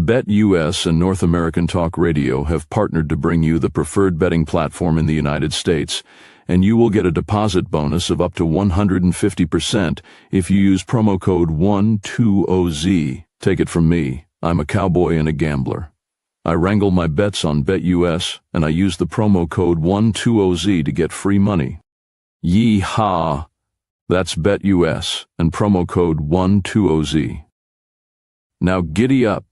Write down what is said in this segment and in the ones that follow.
BetUS and North American Talk Radio have partnered to bring you the preferred betting platform in the United States, and you will get a deposit bonus of up to 150% if you use promo code 120Z. Take it from me, I'm a cowboy and a gambler. I wrangle my bets on BetUS, and I use the promo code 120Z to get free money. Yee-haw! That's BetUS and promo code 120Z. Now giddy up.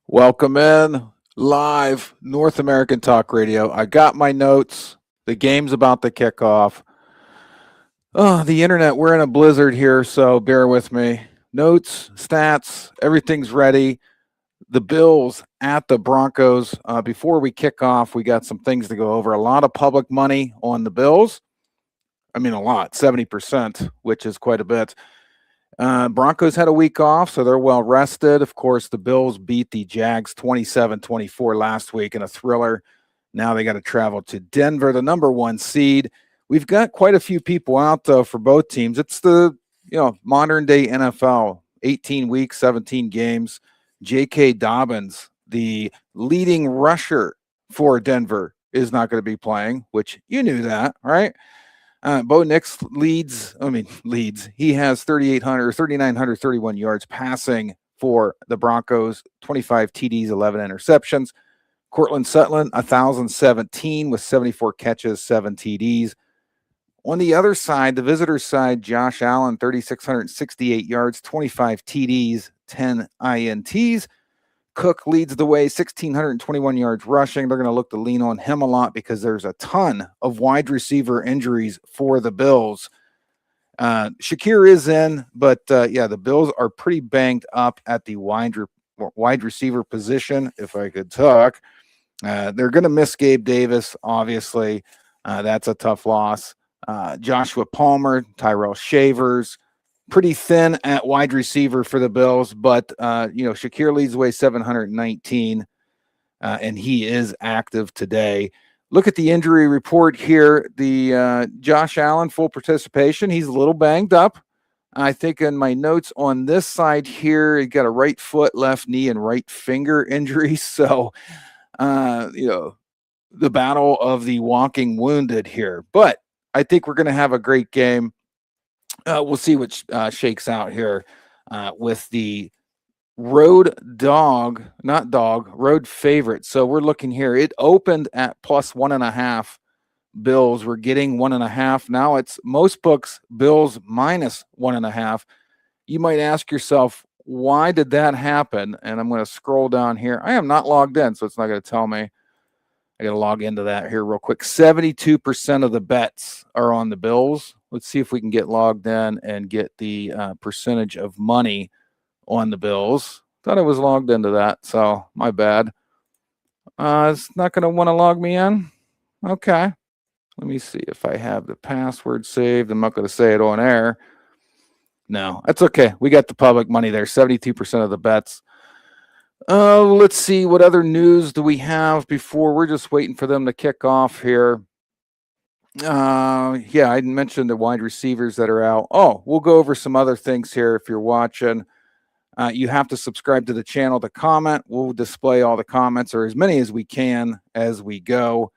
Welcome in, live, North American Talk Radio. I got my notes. The game's about to kick off. Oh, the internet, we're in a blizzard here, so bear with me. Notes, stats, everything's ready. The Bills at the Broncos. Before we kick off, we got some things to go over. A lot of public money on the Bills. I mean, a lot, 70%, which is quite a bit. Broncos had a week off, so they're well rested. Of course, the Bills beat the Jags 27-24 last week in a thriller. Now they got to travel to Denver, the number one seed. We've got quite a few people out, though, for both teams. It's the modern day NFL, 18 weeks, 17 games. J.K. Dobbins, the leading rusher for Denver, is not going to be playing, which you knew that, right? Bo Nix leads. He has 3,931 yards passing for the Broncos, 25 TDs, 11 interceptions. Cortland Sutton, 1,017 with 74 catches, 7 TDs. On the other side, the visitors' side, Josh Allen, 3,668 yards, 25 TDs, 10 INTs. Cook leads the way, 1,621 yards rushing. They're going to look to lean on him a lot because there's a ton of wide receiver injuries for the Bills. Shakir is in, but the Bills are pretty banged up at the wide receiver position, if I could talk. They're going to miss Gabe Davis, obviously. That's a tough loss. Joshua Palmer, Tyrell Shavers, pretty thin at wide receiver for the Bills, but Shakir leads the way, 719, and he is active today. Look at the injury report here. The Josh Allen, full participation. He's a little banged up. I think in my notes on this side here, he got a right foot, left knee, and right finger injury. So, the battle of the walking wounded here. But I think we're going to have a great game. We'll see what shakes out here with the road favorite. So we're looking here. It opened at plus 1.5 Bills. We're getting 1.5. Now it's most books Bills minus 1.5. You might ask yourself, why did that happen? And I'm going to scroll down here. I am not logged in, so it's not going to tell me. I got to log into that here real quick. 72% of the bets are on the Bills. Let's see if we can get logged in and get the percentage of money on the Bills. Thought I was logged into that, so my bad. It's not going to want to log me in. Okay. Let me see if I have the password saved. I'm not going to say it on air. No, that's okay. We got the public money there. 72% of the bets. Let's see, what other news do we have before? We're just waiting for them to kick off here. I mentioned the wide receivers that are out. Oh, we'll go over some other things here if you're watching. You have to subscribe to the channel to comment. We'll display all the comments, or as many as we can as we go.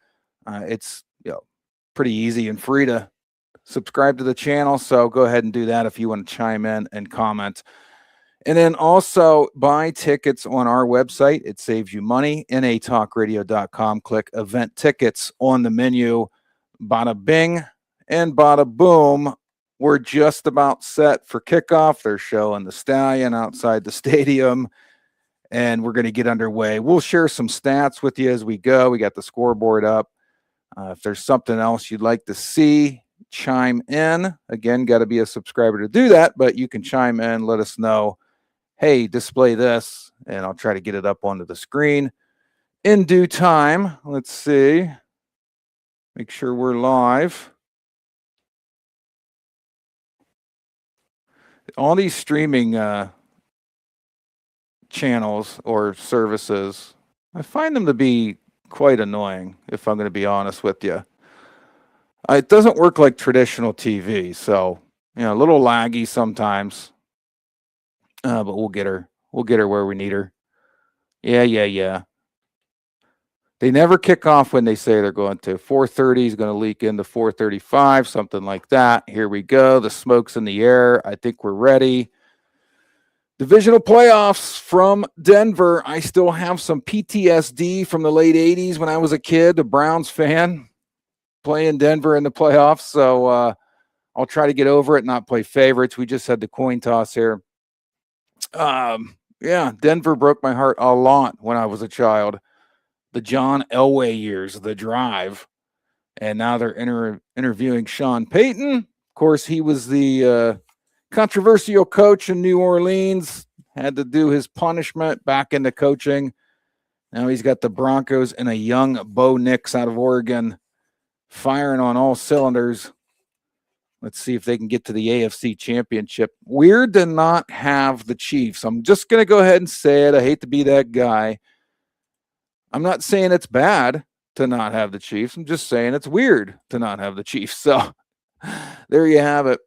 It's pretty easy and free to subscribe to the channel, so go ahead and do that if you want to chime in and comment. And then also buy tickets on our website. It saves you money. natalkradio.com. Click event tickets on the menu. Bada bing and bada boom. We're just about set for kickoff. They're showing the Stallion outside the stadium, and we're going to get underway. We'll share some stats with you as we go. We got the scoreboard up. If there's something else you'd like to see, chime in. Again, got to be a subscriber to do that, but you can chime in, let us know. Hey, display this, and I'll try to get it up onto the screen in due time. Let's see. Make sure we're live. All these streaming channels or services, I find them to be quite annoying, if I'm going to be honest with you. It doesn't work like traditional TV, so a little laggy sometimes. But we'll get We'll get her where we need her. Yeah. They never kick off when they say they're going to. 4:30 is going to leak into 4:35, something like that. Here we go. The smoke's in the air. I think we're ready. Divisional playoffs from Denver. I still have some PTSD from the late 80s when I was a kid, a Browns fan, playing Denver in the playoffs. So I'll try to get over it, not play favorites. We just had the coin toss here. Yeah, Denver broke my heart a lot when I was a child. The John Elway years, the drive. And now they're interviewing Sean Payton. Of course, he was the controversial coach in New Orleans, had to do his punishment back into coaching. Now he's got the Broncos and a young Bo Nix out of Oregon firing on all cylinders. Let's see if they can get to the AFC Championship. Weird to not have the Chiefs. I'm just going to go ahead and say it. I hate to be that guy. I'm not saying it's bad to not have the Chiefs. I'm just saying it's weird to not have the Chiefs. So there you have it.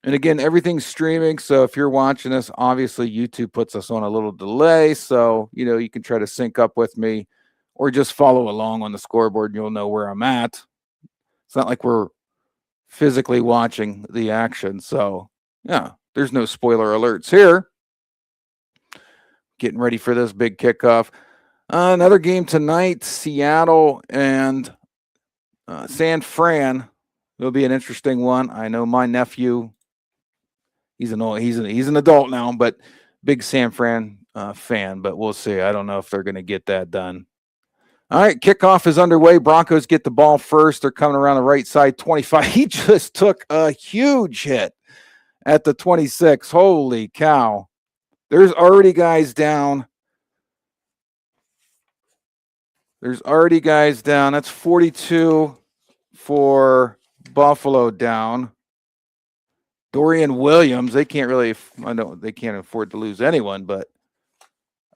And again, everything's streaming. So if you're watching this, obviously YouTube puts us on a little delay. So, you can try to sync up with me or just follow along on the scoreboard and you'll know where I'm at. It's not like we're physically watching the action. So, yeah, there's no spoiler alerts here. Getting ready for this big kickoff. Another game tonight, Seattle and San Fran. It'll be an interesting one. I know my nephew, he's an adult now, but big San Fran fan, but we'll see. I don't know if they're going to get that done. All right, kickoff is underway. Broncos get the ball first. They're coming around the right side, 25. He just took a huge hit at the 26. Holy cow. There's already guys down. That's 42 for Buffalo down. Dorian Williams, they can't afford to lose anyone, but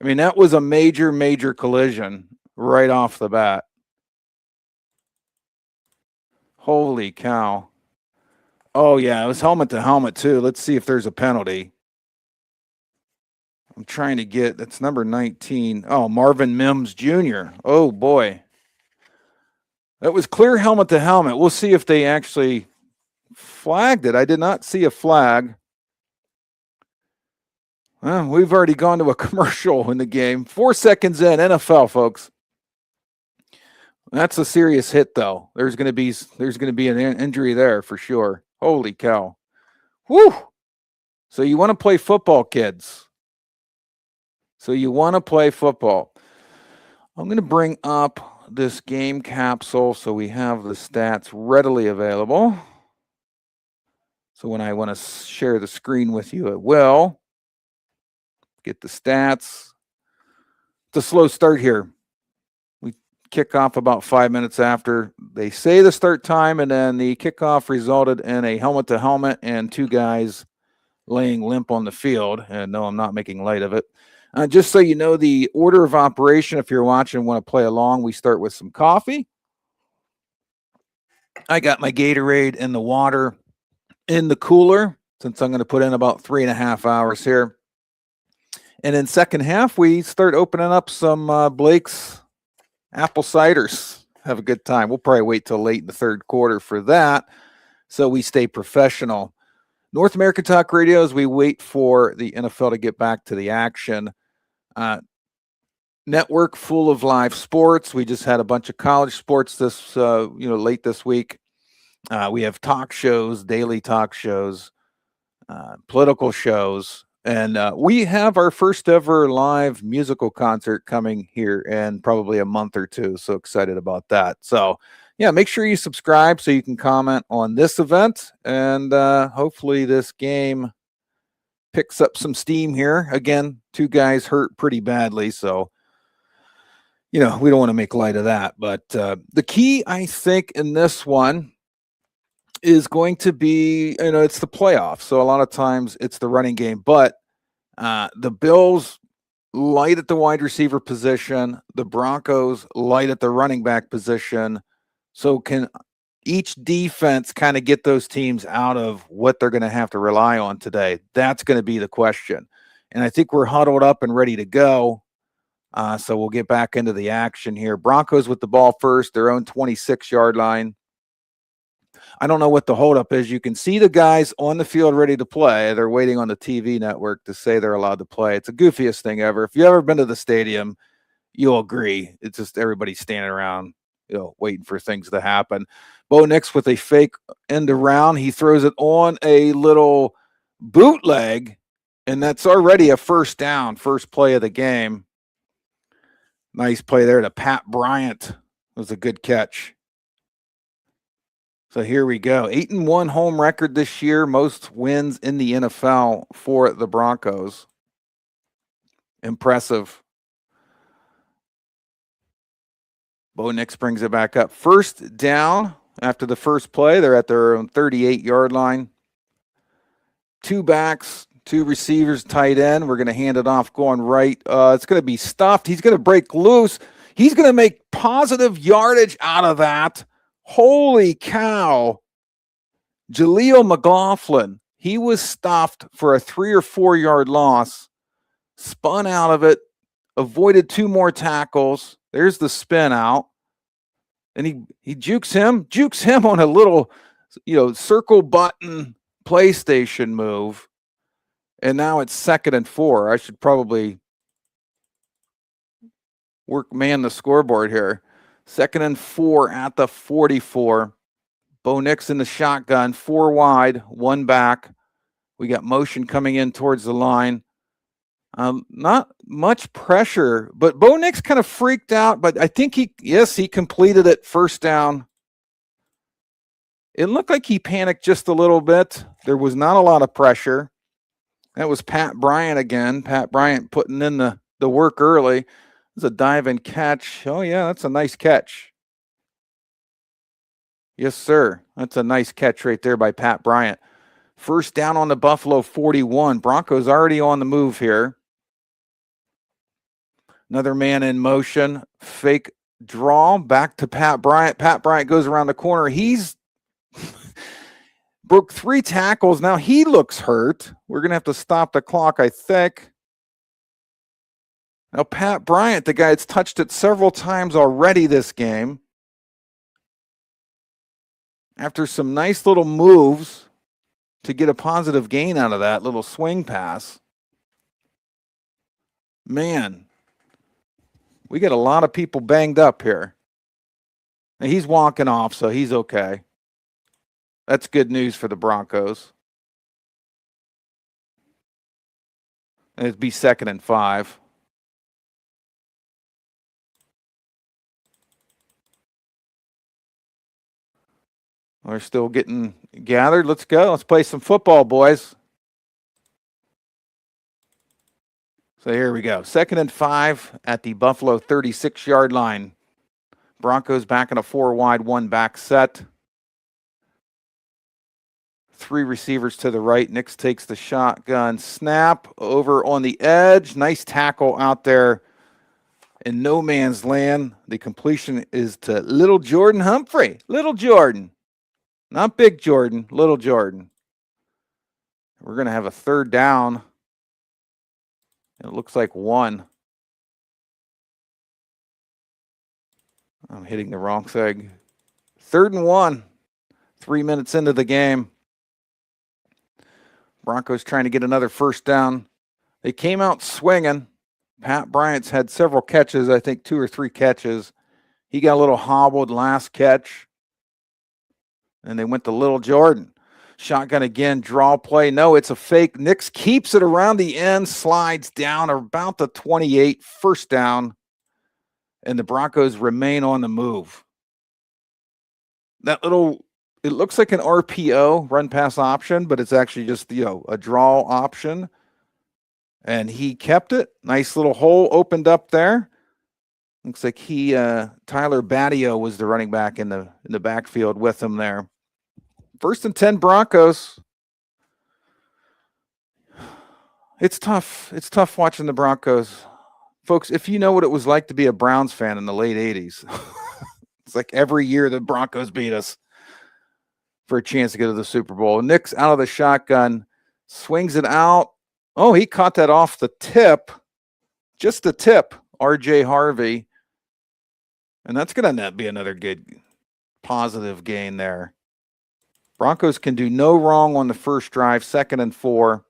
I mean, that was a major, major collision right off the bat. Holy cow. Oh, yeah, it was helmet to helmet, too. Let's see if there's a penalty. I'm trying to that's number 19. Oh, Marvin Mims Jr. Oh, boy. That was clear helmet to helmet. We'll see if they actually flagged it. I did not see a flag. Well, we've already gone to a commercial in the game. 4 seconds in, NFL, folks. That's a serious hit, though. There's going to be an injury there for sure. Holy cow. Whew. So you want to play football, kids. I'm going to bring up this game capsule so we have the stats readily available. So when I want to share the screen with you, it will. Get the stats. It's a slow start here. We kick off about 5 minutes after they say the start time, and then the kickoff resulted in a helmet-to-helmet and 2 guys laying limp on the field. And no, I'm not making light of it. Just so you know, the order of operation, if you're watching and want to play along, we start with some coffee. I got my Gatorade and the water in the cooler since I'm going to put in about 3.5 hours here. And in second half, we start opening up some Blake's apple ciders. Have a good time. We'll probably wait till late in the third quarter for that so we stay professional. North American Talk Radio, as we wait for the NFL to get back to the action. Network full of live sports. We just had a bunch of college sports late this week. We have talk shows, daily talk shows, political shows, and we have our first ever live musical concert coming here in probably a month or two. So excited about that. So yeah, make sure you subscribe so you can comment on this event, and hopefully this game picks up some steam here. Again, 2 guys hurt pretty badly, so we don't want to make light of that. But the key, I think, in this one is going to be, it's the playoffs. So a lot of times it's the running game, but the Bills light at the wide receiver position, the Broncos light at the running back position. So can each defense kind of get those teams out of what they're going to have to rely on today? That's going to be the question. And I think we're huddled up and ready to go. So we'll get back into the action here. Broncos with the ball first, their own 26-yard line. I don't know what the holdup is. You can see the guys on the field ready to play. They're waiting on the TV network to say they're allowed to play. It's the goofiest thing ever. If you've ever been to the stadium, you'll agree. It's just everybody standing around, waiting for things to happen. Bo Nix with a fake end around. He throws it on a little bootleg, and that's already a first down, first play of the game. Nice play there to Pat Bryant. It was a good catch. So here we go. 8-1 home record this year. Most wins in the NFL for the Broncos. Impressive. Bo Nix brings it back up. First down after the first play. They're at their own 38-yard line. Two backs, two receivers, tight end. We're going to hand it off going right. It's going to be stuffed. He's going to break loose. He's going to make positive yardage out of that. Holy cow. Jaleel McLaughlin. He was stuffed for a 3 or 4 yard loss. Spun out of it. Avoided 2 more tackles. There's the spin out. And he jukes him on a little, circle button PlayStation move. And now it's 2nd and 4. I should probably man the scoreboard here. 2nd and 4 at the 44. Bo Nix in the shotgun, 4 wide, 1 back. We got motion coming in towards the line. Not much pressure, but Bo Nix kind of freaked out, but I think he completed it, first down. It looked like he panicked just a little bit. There was not a lot of pressure. That was Pat Bryant again. Pat Bryant putting in the work early. It's a dive and catch. Oh, yeah, that's a nice catch. Yes, sir. That's a nice catch right there by Pat Bryant. First down on the Buffalo 41. Broncos already on the move here. Another man in motion. Fake draw back to Pat Bryant. Pat Bryant goes around the corner. He's broke 3 tackles. Now he looks hurt. We're going to have to stop the clock, I think. Now, Pat Bryant, the guy that's touched it several times already this game, after some nice little moves to get a positive gain out of that little swing pass. Man, we got a lot of people banged up here. Now, he's walking off, so he's okay. That's good news for the Broncos. And it'd be 2nd and 5. We're still getting gathered. Let's go. Let's play some football, boys. So here we go. 2nd and 5 at the Buffalo 36-yard line. Broncos back in a 4 wide, 1 back set. 3 receivers to the right. Nix takes the shotgun snap over on the edge. Nice tackle out there in no man's land. The completion is to little Jordan Humphrey. Little Jordan. Not big Jordan, little Jordan. We're going to have a 3rd down. It looks like 1. I'm hitting the wrong thing. 3rd and 1. 3 minutes into the game. Broncos trying to get another first down. They came out swinging. Pat Bryant's had several catches, I think 2 or 3 catches. He got a little hobbled last catch. And they went to Little Jordan. Shotgun again, draw play. No, it's a fake. Nix keeps it around the end, slides down about the 28, first down. And the Broncos remain on the move. That it looks like an RPO, run pass option, but it's actually just, a draw option. And he kept it. Nice little hole opened up there. Looks like Tyler Badio was the running back in the backfield with him there. 1st and 10 Broncos. It's tough. It's tough watching the Broncos. Folks, if you know what it was like to be a Browns fan in the late 80s, it's like every year the Broncos beat us for a chance to get to the Super Bowl. Nix out of the shotgun, swings it out Oh, he caught that off the tip. Just the tip, R.J. Harvey. And that's going to be another good positive gain there. Broncos can do no wrong on the first drive, 2nd and 4.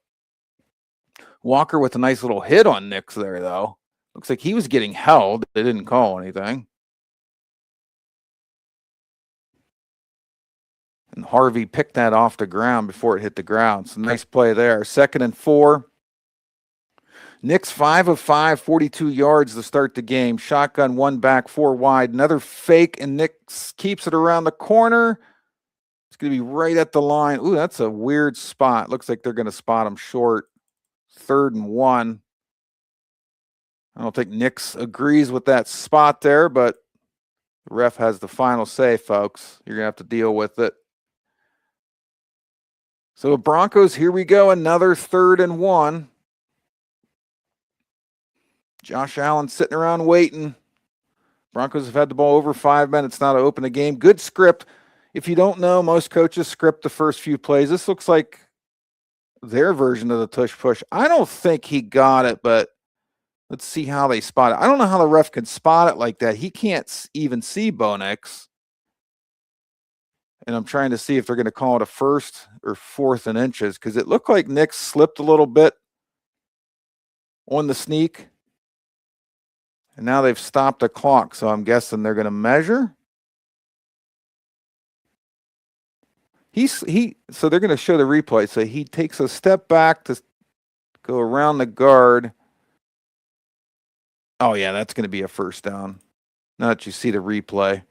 Walker with a nice little hit on Nix there, though. Looks like he was getting held. They didn't call anything. And Harvey picked that off the ground before it hit the ground. So nice play there. 2nd and 4. Nix 5 of 5, 42 yards to start the game. Shotgun, 1 back, 4 wide. Another fake, and Nix keeps it around the corner. It's going to be right at the line. Ooh, that's a weird spot. Looks like they're going to spot him short. 3rd and 1. I don't think Nix agrees with that spot there, but the ref has the final say, folks. You're going to have to deal with it. So Broncos, here we go. Another 3rd and 1. Josh Allen sitting around waiting. Broncos have had the ball over 5 minutes now to open the game. Good script. If you don't know, most coaches script the first few plays. This looks like their version of the tush push. I don't think he got it, but let's see how they spot it. I don't know how the ref can spot it like that. He can't even see Bo Nix. And I'm trying to see if they're going to call it a 1st or 4th and inches, because it looked like Nix slipped a little bit on the sneak. And now they've stopped the clock, so I'm guessing they're going to measure. So they're going to show the replay. So he takes a step back to go around the guard. Oh, yeah, that's going to be a 1st down. Now that you see the replay.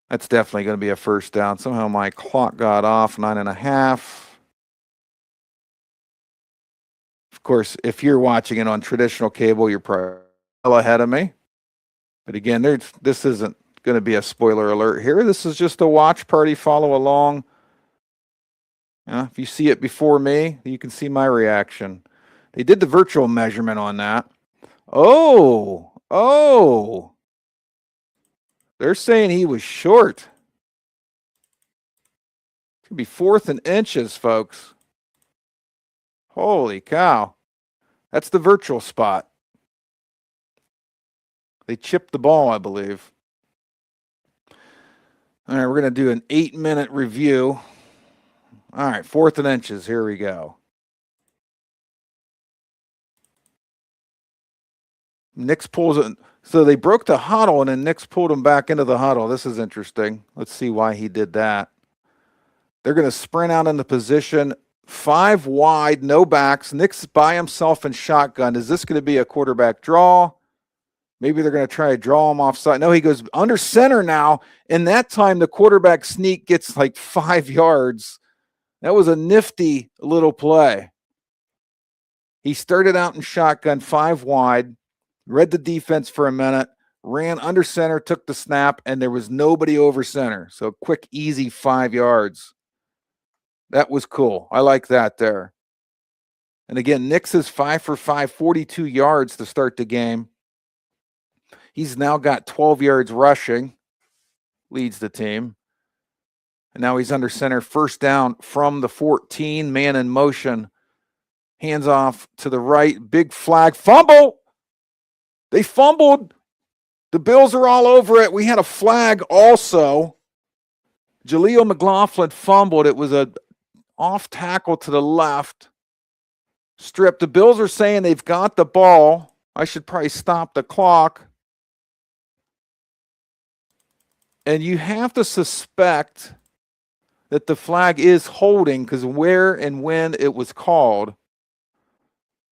That's definitely going to be a 1st down. Somehow my clock got off, 9.5. Of course, if you're watching it on traditional cable, you're probably well ahead of me. But again, this isn't going to be a spoiler alert here. This is just a watch party. Follow along. If you see it before me, you can see my reaction. They did the virtual measurement on that. Oh. They're saying he was short. It's going to be 4th and inches, folks. Holy cow. That's the virtual spot. They chipped the ball, I believe. All right, we're going to do an 8-minute review. All right, 4th and inches. Here we go. Nix pulls it. So they broke the huddle, and then Nix pulled him back into the huddle. This is interesting. Let's see why he did that. They're going to sprint out into position. 5 wide, no backs. Nix by himself in shotgun. Is this going to be a quarterback draw? Maybe they're going to try to draw him offside. No, he goes under center now. And that time the quarterback sneak gets like 5 yards. That was a nifty little play. He started out in shotgun, 5 wide, read the defense for a minute, ran under center, took the snap, and there was nobody over center. So quick, easy 5 yards. That was cool. I like that there. And again, Nix is 5 for 5, 42 yards to start the game. He's now got 12 yards rushing, leads the team. And now he's under center, 1st down from the 14, man in motion. Hands off to the right, big flag, fumble. They fumbled. The Bills are all over it. We had a flag also. Jaleel McLaughlin fumbled. It was a off tackle to the left. Strip. The Bills are saying they've got the ball. I should probably stop the clock. And you have to suspect that the flag is holding because where and when it was called.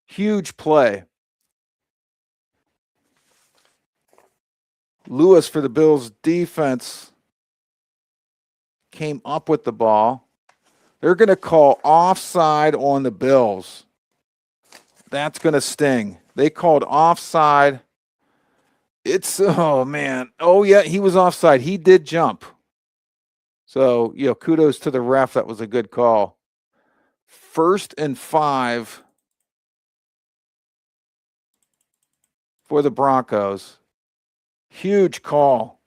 Huge play. Lewis for the Bills defense came up with the ball. They're going to call offside on the Bills. That's going to sting. They called offside. Oh, man. Oh, yeah, he was offside. He did jump. So, kudos to the ref. That was a good call. 1st and 5 for the Broncos. Huge call.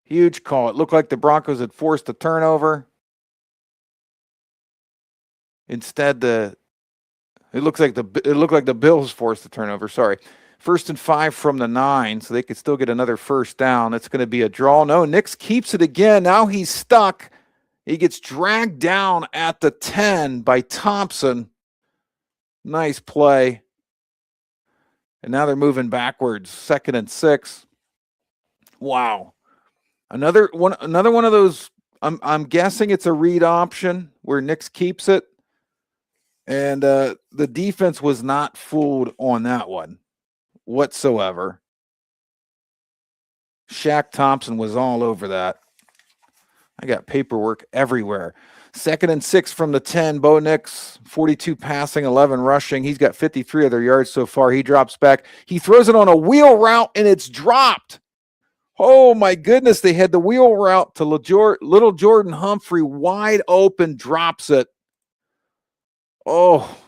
Huge call. It looked like the Broncos had forced a turnover. Instead, it looked like the Bills forced the turnover. Sorry. 1st and 5 from the 9, so they could still get another first down. It's going to be a draw. No, Nix keeps it again. Now he's stuck. He gets dragged down at the 10 by Thompson. Nice play. And now they're moving backwards. 2nd and 6. Wow. Another one of those. I'm guessing it's a read option where Nix keeps it. And the defense was not fooled on that one whatsoever. Shaq Thompson was all over that. I got paperwork everywhere. 2nd and 6 from the 10. Bo Nix, 42 passing, 11 rushing. He's got 53 other yards so far. He drops back. He throws it on a wheel route, and it's dropped. Oh, my goodness. They had the wheel route to little Jordan Humphrey wide open, drops it. Oh,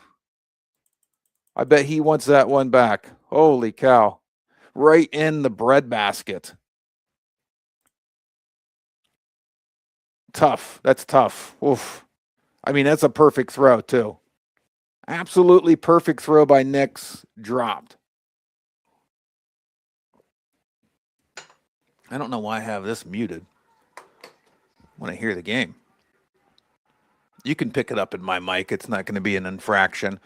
I bet he wants that one back. Holy cow. Right in the breadbasket. Tough. That's tough. Oof. I mean, that's a perfect throw, too. Absolutely perfect throw by Nix. Dropped. I don't know why I have this muted when I hear the game. You can pick it up in my mic. It's not going to be an infraction.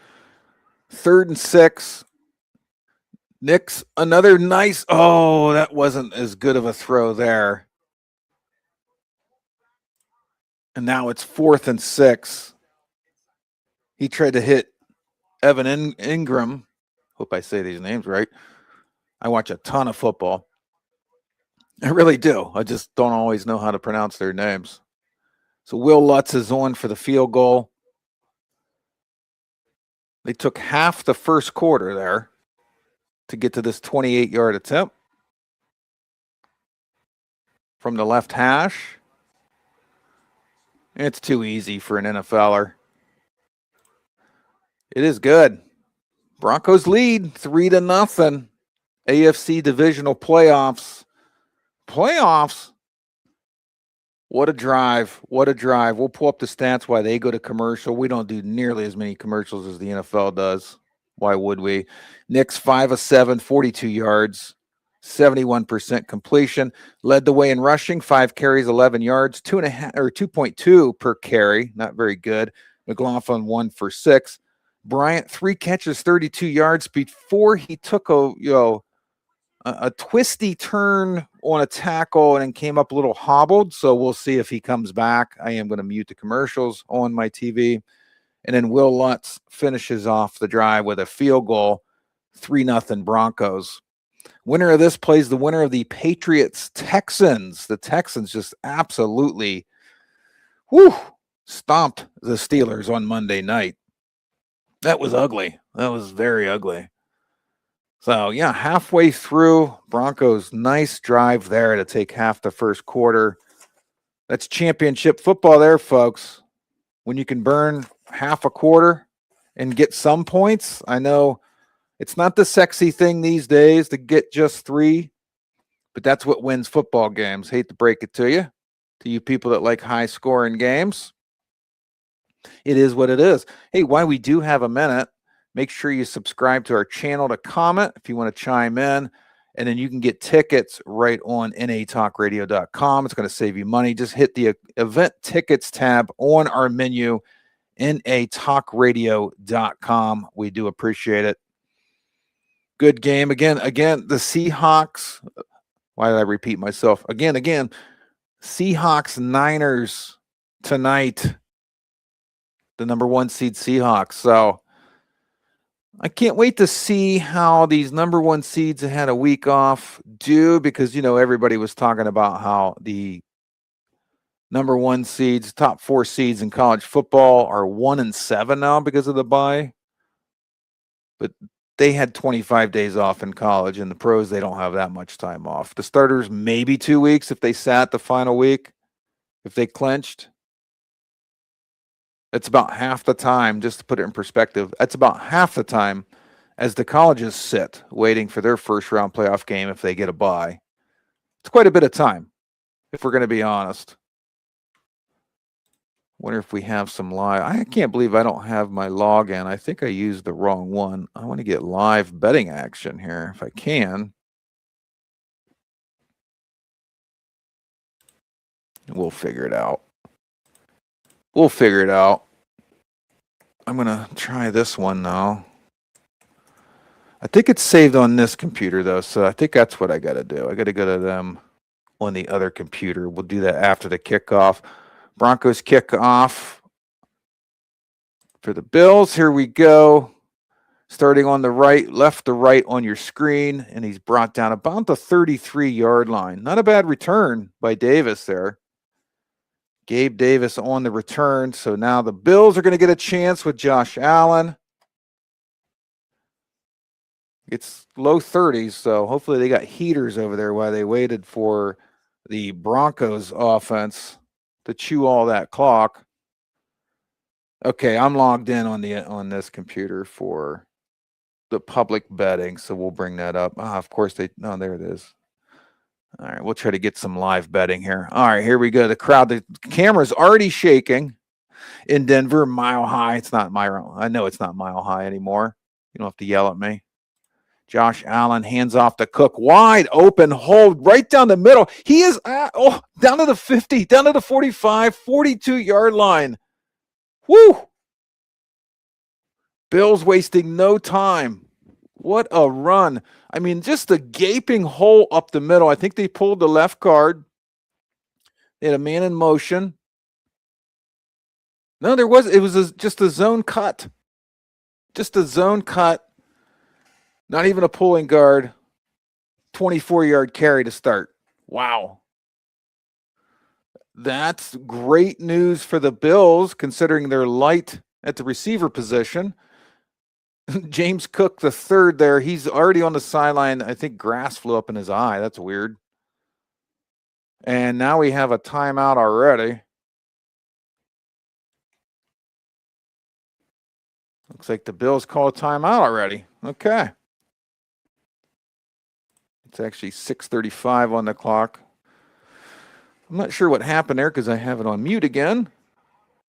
3rd and 6. Nix, another nice. Oh, that wasn't as good of a throw there. And now it's 4th and 6. He tried to hit Evan Ingram. Hope I say these names right. I watch a ton of football. I really do. I just don't always know how to pronounce their names. So Will Lutz is on for the field goal. They took half the first quarter there to get to this 28-yard attempt from the left hash. It's too easy for an NFLer. It is good. Broncos lead 3-0. AFC Divisional Playoffs. Playoffs. What a drive. What a drive. We'll pull up the stats while they go to commercial. We don't do nearly as many commercials as the NFL does. Why would we? Knicks 5 of 7, 42 yards, 71% completion. Led the way in rushing, 5 carries, 11 yards, 2.2 per carry. Not very good. McLaughlin 1 for 6. Bryant 3 catches, 32 yards before he took a twisty turn on a tackle and then came up a little hobbled. So we'll see if he comes back. I am going to mute the commercials on my TV. And then Will Lutz finishes off the drive with a field goal, 3-0 Broncos. Winner of this plays the winner of the Patriots-Texans. The Texans just absolutely stomped the Steelers on Monday night. That was ugly. That was very ugly. So, yeah, halfway through, Broncos, nice drive there to take half the first quarter. That's championship football there, folks. When you can burn half a quarter and get some points. I know it's not the sexy thing these days to get just 3, but that's what wins football games. Hate to break it to you people that like high-scoring games. It is what it is. Hey, while we do have a minute, make sure you subscribe to our channel to comment if you want to chime in. And then you can get tickets right on natalkradio.com. It's going to save you money. Just hit the event tickets tab on our menu, natalkradio.com. We do appreciate it. Good game. Again, the Seahawks. Why did I repeat myself? Again. Seahawks, Niners tonight. The number 1 seed Seahawks. So I can't wait to see how these number 1 seeds that had a week off do, because, everybody was talking about how the number 1 seeds, top 4 seeds in college football are 1-7 now because of the bye. But they had 25 days off in college, and the pros, they don't have that much time off. The starters, maybe 2 weeks if they sat the final week, if they clinched. It's about half the time, just to put it in perspective, that's about half the time as the colleges sit waiting for their first-round playoff game if they get a bye. It's quite a bit of time, if we're going to be honest. Wonder if we have some live. I can't believe I don't have my login. I think I used the wrong one. I want to get live betting action here if I can. We'll figure it out. We'll figure it out. I'm going to try this one now. I think it's saved on this computer, though, so I think that's what I got to do. I got to go to them on the other computer. We'll do that after the kickoff. Broncos kick off for the Bills. Here we go. Starting on the right, left to right on your screen, and he's brought down about the 33-yard line. Not a bad return by Davis there. Gabe Davis on the return. So now the Bills are going to get a chance with Josh Allen. It's low 30s, so hopefully they got heaters over there while they waited for the Broncos offense to chew all that clock. Okay, I'm logged in on this computer for the public betting, so we'll bring that up. Of course there it is. All right, we'll try to get some live betting here. All right, here we go. The crowd, the camera's already shaking in Denver, mile high. It's not I know it's not mile high anymore. You don't have to yell at me. Josh Allen hands off to Cook. Wide open hold right down the middle. He is down to the 50, down to the 45, 42-yard line. Woo! Bills wasting no time. What a run. I mean, just a gaping hole up the middle. I think they pulled the left guard. They had a man in motion. No, it was just a zone cut. Just a zone cut. Not even a pulling guard. 24-yard carry to start. Wow. That's great news for the Bills, considering they're light at the receiver position. James Cook, the third there, he's already on the sideline. I think grass flew up in his eye. That's weird. And now we have a timeout already. Looks like the Bills call a timeout already. Okay. It's actually 6:35 on the clock. I'm not sure what happened there because I have it on mute again.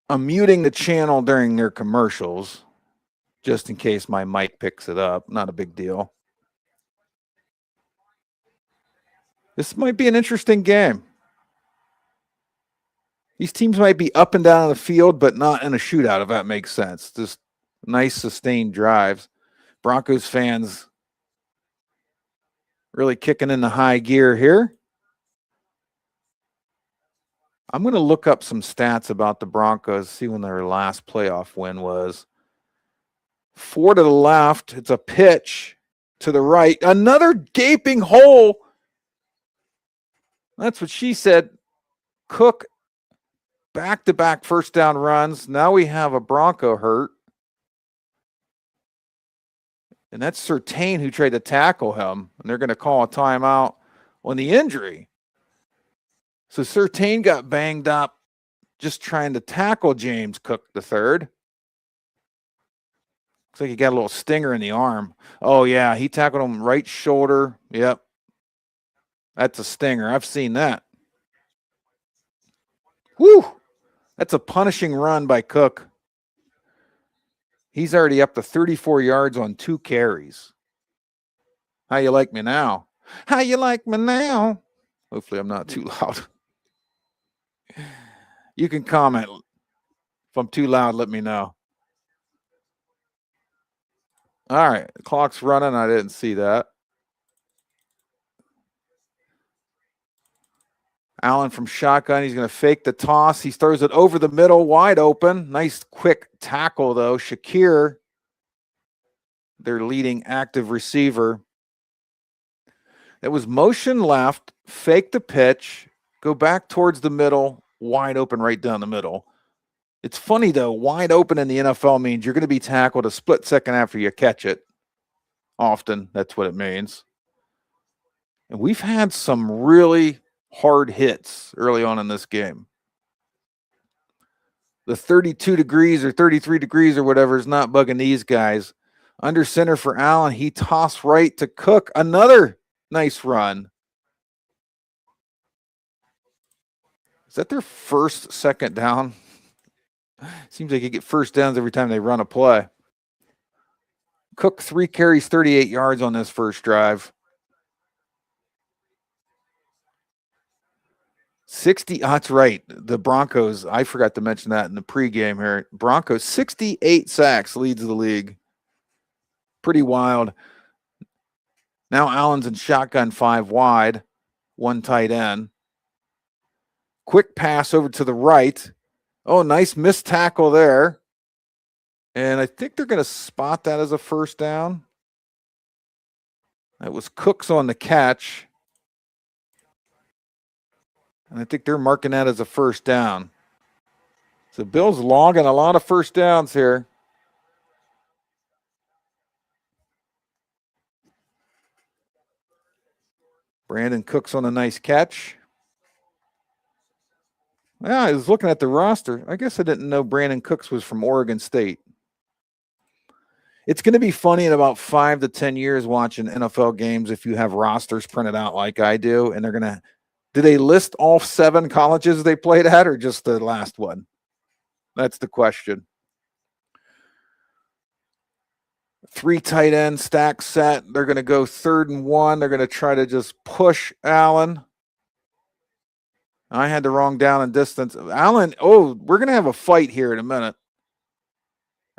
I'm muting the channel during their commercials just in case my mic picks it up. Not a big deal. This might be an interesting game. These teams might be up and down the field, but not in a shootout, if that makes sense. Just nice sustained drives. Broncos fans really kicking in the high gear here. I'm going to look up some stats about the Broncos, see when their last playoff win was. 4 to the left. It's a pitch to the right. Another gaping hole. That's what she said. Cook, back-to-back first down runs. Now we have a Bronco hurt. And that's Surtain who tried to tackle him. And they're going to call a timeout on the injury. So Surtain got banged up just trying to tackle James Cook III. Looks like he got a little stinger in the arm. Oh, yeah, he tackled him right shoulder. Yep. That's a stinger. I've seen that. Woo! That's a punishing run by Cook. He's already up to 34 yards on 2 carries. How you like me now? How you like me now? Hopefully I'm not too loud. You can comment. If I'm too loud, let me know. All right, the clock's running. I didn't see that. Allen from shotgun. He's going to fake the toss. He throws it over the middle, wide open. Nice quick tackle, though. Shakir, their leading active receiver. That was motion left, fake the pitch, go back towards the middle, wide open right down the middle. It's funny, though, wide open in the NFL means you're going to be tackled a split second after you catch it. Often, that's what it means. And we've had some really hard hits early on in this game. The 32 degrees or 33 degrees or whatever is not bugging these guys. Under center for Allen. He tossed right to Cook. Another nice run. Is that their first second down? Seems like you get first downs every time they run a play. Cook 3 carries, 38 yards on this first drive. 60, that's right. The Broncos, I forgot to mention that in the pregame here. Broncos, 68 sacks leads the league. Pretty wild. Now Allen's in shotgun 5 wide, 1 tight end. Quick pass over to the right. Oh, nice missed tackle there. And I think they're going to spot that as a first down. That was Cooks on the catch. And I think they're marking that as a first down. So Bill's logging a lot of first downs here. Brandon Cooks on a nice catch. Yeah, I was looking at the roster. I guess I didn't know Brandon Cooks was from Oregon State. It's going to be funny in about 5 to 10 years watching NFL games if you have rosters printed out like I do, and they're going to – do they list all 7 colleges they played at or just the last one? That's the question. 3 tight end stack set. They're going to go 3rd and 1. They're going to try to just push Allen. I had the wrong down and distance. Allen, we're going to have a fight here in a minute.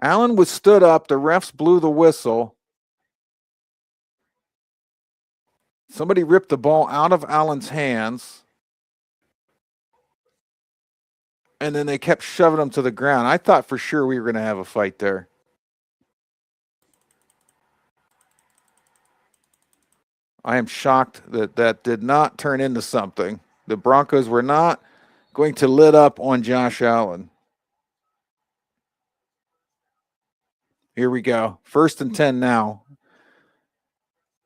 Allen was stood up. The refs blew the whistle. Somebody ripped the ball out of Allen's hands. And then they kept shoving him to the ground. I thought for sure we were going to have a fight there. I am shocked that that did not turn into something. The Broncos were not going to lit up on Josh Allen. Here we go. 1st and 10 now.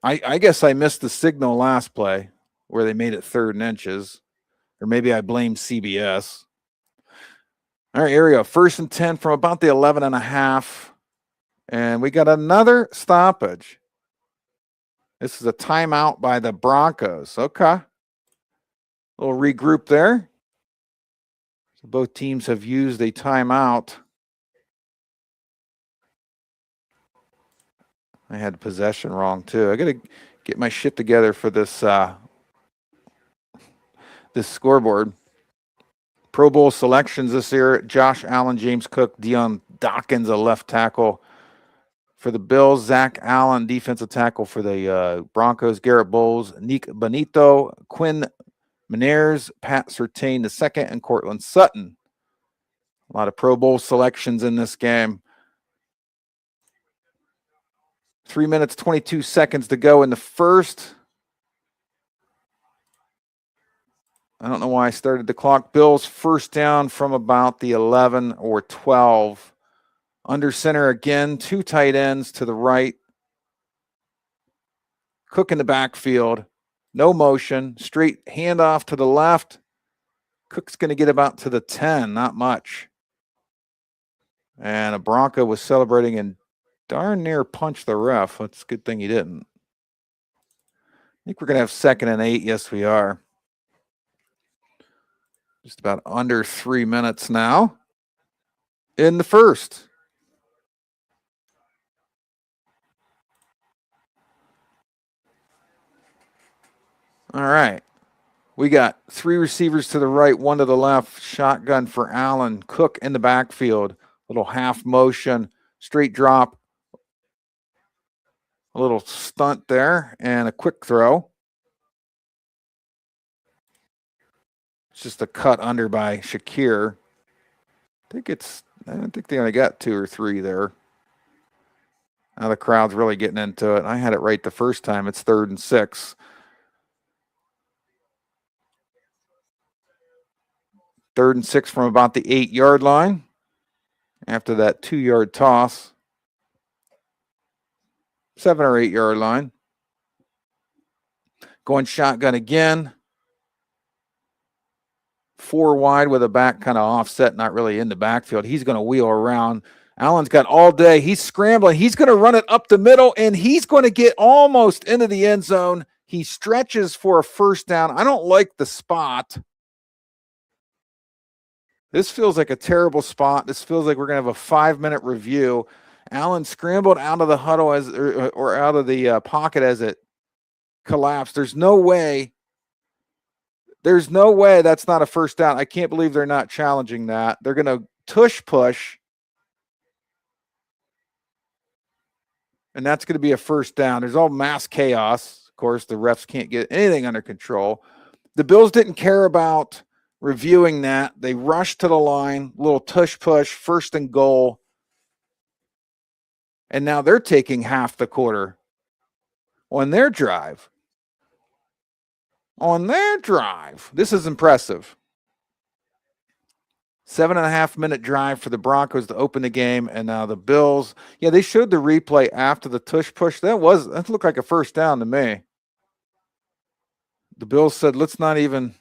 I guess I missed the signal last play where they made it 3rd and inches. Or maybe I blamed CBS. All right, here we go. 1st and 10 from about the 11.5. And we got another stoppage. This is a timeout by the Broncos. Okay. A little regroup there. So both teams have used a timeout. I had possession wrong too. I got to get my shit together for this this scoreboard. Pro Bowl selections this year: Josh Allen, James Cook, Deion Dawkins, a left tackle for the Bills; Zach Allen, defensive tackle for the Broncos; Garrett Bowles, Nick Bonito, Quinn Meinerz, Pat Surtain II, and Cortland Sutton. A lot of Pro Bowl selections in this game. 3 minutes, 22 seconds to go in the first. I don't know why I started the clock. Bills first down from about the 11 or 12. Under center again, 2 tight ends to the right. Cook in the backfield. No motion. Straight handoff to the left. Cook's going to get about to the 10, not much. And a Bronco was celebrating and darn near punched the ref. That's a good thing he didn't. I think we're going to have 2nd and 8. Yes, we are. Just about under 3 minutes now in the first. All right. We got 3 receivers to the right, 1 to the left. Shotgun for Allen. Cook in the backfield. Little half motion, straight drop. A little stunt there and a quick throw. It's just a cut under by Shakir. I think they only got 2 or 3 there. Now the crowd's really getting into it. I had it right the first time. It's 3rd and 6. Third and 6 from about the 8-yard line after that 2-yard toss. 7 or 8-yard line. Going shotgun again. 4 wide with a back kind of offset, not really in the backfield. He's going to wheel around. Allen's got all day. He's scrambling. He's going to run it up the middle, and he's going to get almost into the end zone. He stretches for a first down. I don't like the spot. This feels like a terrible spot. This feels like we're going to have a 5-minute review. Allen scrambled out of the huddle or out of the pocket as it collapsed. There's no way that's not a first down. I can't believe they're not challenging that. They're going to tush push, and that's going to be a first down. There's all mass chaos. Of course, the refs can't get anything under control. The Bills didn't care about reviewing that. They rushed to the line, little tush push, first and goal. And now they're taking half the quarter on their drive. This is impressive. 7.5-minute drive for the Broncos to open the game, and now the Bills. Yeah, they showed the replay after the tush push. That looked like a first down to me. The Bills said, let's not even.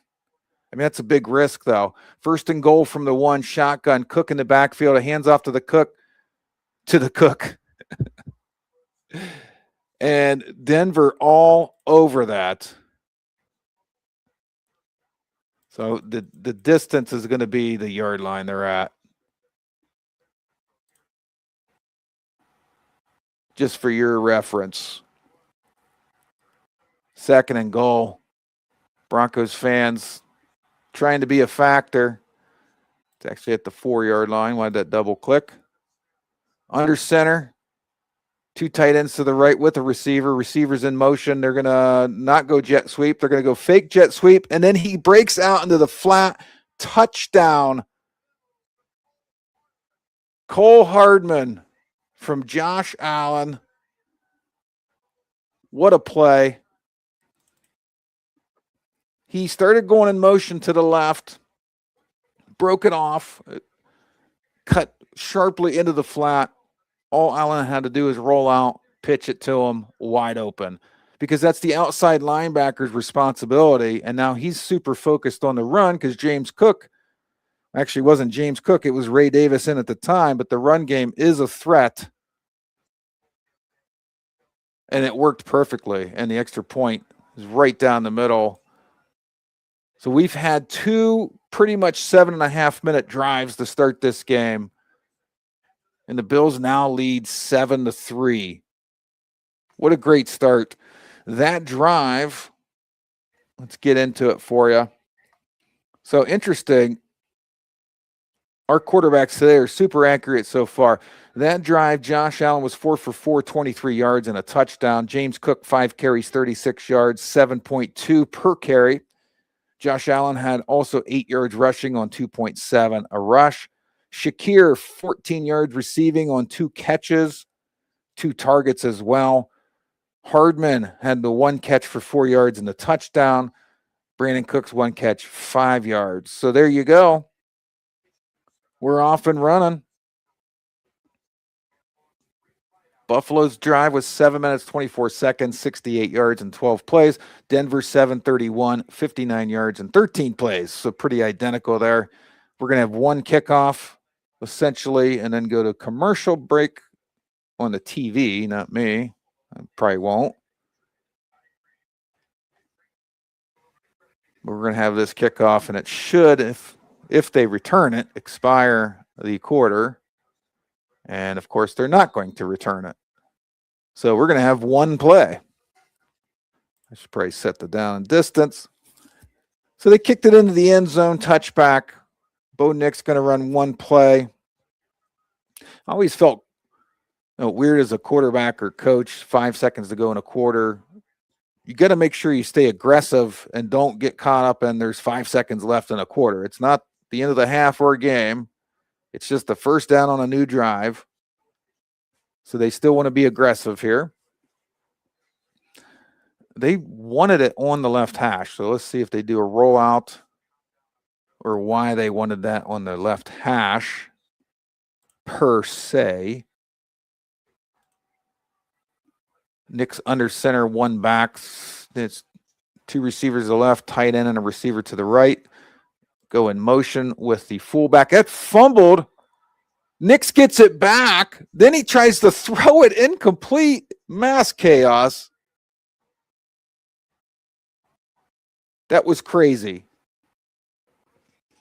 I mean, that's a big risk, though. First and goal from the one, shotgun, Cook in the backfield, a hands off to the Cook. And Denver all over that. So the distance is going to be the yard line they're at. Just for your reference. Second and goal. Broncos fans trying to be a factor. It's actually at the 4-yard line. Wanted that double click. Under center. 2 tight ends to the right with a receiver. Receiver's in motion. They're going to not go jet sweep. They're going to go fake jet sweep. And then he breaks out into the flat. Touchdown. Cole Hardman from Josh Allen. What a play. He started going in motion to the left. Broke it off. Cut sharply into the flat. All Allen had to do is roll out, pitch it to him wide open, because that's the outside linebacker's responsibility. And now he's super focused on the run because James Cook actually wasn't James Cook. It was Ray Davis in at the time, but the run game is a threat. And it worked perfectly. And the extra point is right down the middle. So we've had 2 pretty much 7.5-minute drives to start this game. And the Bills now lead 7-3. What a great start. That drive, let's get into it for you. So interesting. Our quarterbacks today are super accurate so far. That drive, Josh Allen was 4 for 4, 23 yards and a touchdown. James Cook, 5 carries, 36 yards, 7.2 per carry. Josh Allen had also 8 yards rushing on 2.7 a rush. Shakir, 14 yards receiving on 2 catches, 2 targets as well. Hardman had the 1 catch for 4 yards and the touchdown. Brandon Cooks 1 catch, 5 yards. So there you go. We're off and running. Buffalo's drive was 7 minutes, 24 seconds, 68 yards and 12 plays. Denver 7:31, 59 yards and 13 plays. So pretty identical there. We're going to have 1 kickoff, essentially, and then go to commercial break on the TV, not me. I probably won't. But we're going to have this kickoff, and it should, if they return it, expire the quarter. And, of course, they're not going to return it. So we're going to have 1 play. I should probably set the down and distance. So they kicked it into the end zone, touchback. Bo Nick's going to run 1 play. I always felt weird as a quarterback or coach, 5 seconds to go in a quarter. You got to make sure you stay aggressive and don't get caught up in there's 5 seconds left in a quarter. It's not the end of the half or a game. It's just the first down on a new drive. So they still want to be aggressive here. They wanted it on the left hash. So let's see if they do a rollout or why they wanted that on the left hash per se. Nick's under center, 1 back. It's 2 receivers to the left, tight end and a receiver to the right. Go in motion with the fullback. That fumbled. Nix gets it back. Then he tries to throw it incomplete. Mass chaos. That was crazy.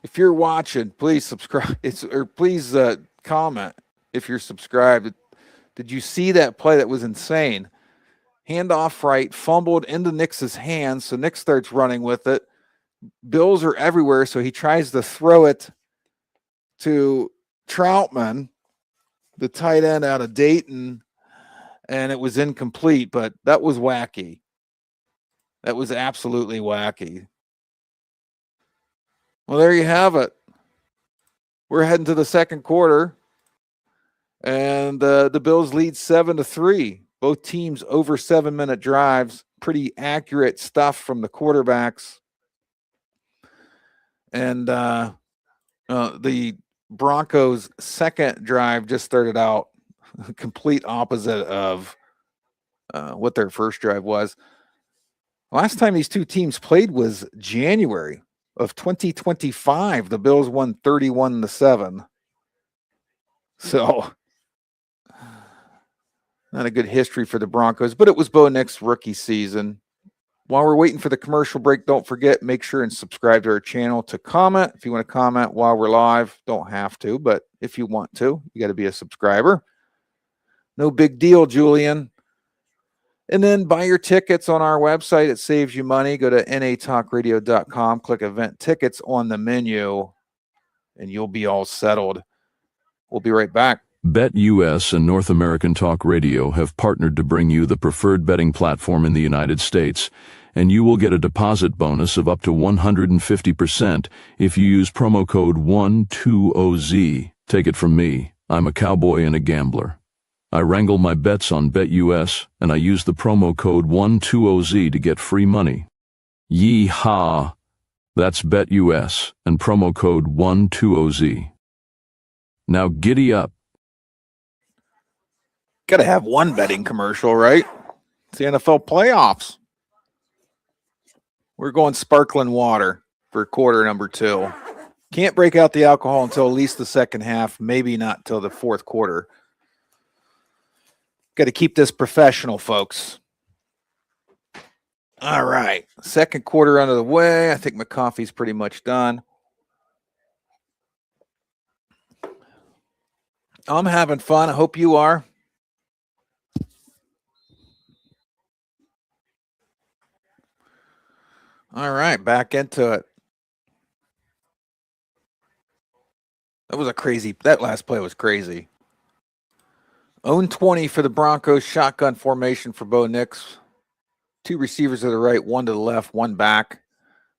If you're watching, please subscribe. Please comment if you're subscribed. Did you see that play? That was insane. Handoff right, fumbled into Nick's hands, so Nick starts running with it. Bills are everywhere, so he tries to throw it to Troutman, the tight end out of Dayton, and it was incomplete, but that was wacky. That was absolutely wacky. Well, there you have it. We're heading to the second quarter, and the Bills lead 7-3. Both teams over 7-minute drives. Pretty accurate stuff from the quarterbacks. And the Broncos' second drive just started out complete opposite of what their first drive was. Last time these two teams played was January of 2025. The Bills won 31-7. So not a good history for the Broncos, but it was Bo Nix's rookie season. While we're waiting for the commercial break, don't forget, make sure and subscribe to our channel to comment. If you want to comment while we're live, don't have to, but if you want to, you got to be a subscriber. No big deal, Julian. And then buy your tickets on our website. It saves you money. Go to natalkradio.com, click event tickets on the menu, and you'll be all settled. We'll be right back. BetUS and North American Talk Radio have partnered to bring you the preferred betting platform in the United States, and you will get a deposit bonus of up to 150% if you use promo code 120Z. Take it from me, I'm a cowboy and a gambler. I wrangle my bets on BetUS, and I use the promo code 120Z to get free money. Yee-haw! That's BetUS and promo code 120Z. Now giddy up. Got to have one betting commercial, right? It's the NFL playoffs. We're going sparkling water for quarter number 2. Can't break out the alcohol until at least the second half, maybe not till the fourth quarter. Got to keep this professional, folks. All right. Second quarter out of the way. I think my coffee's pretty much done. I'm having fun. I hope you are. All right, back into it. That last play was crazy. Own 20 for the Broncos, shotgun formation for Bo Nix. 2 receivers to the right, 1 to the left, 1 back.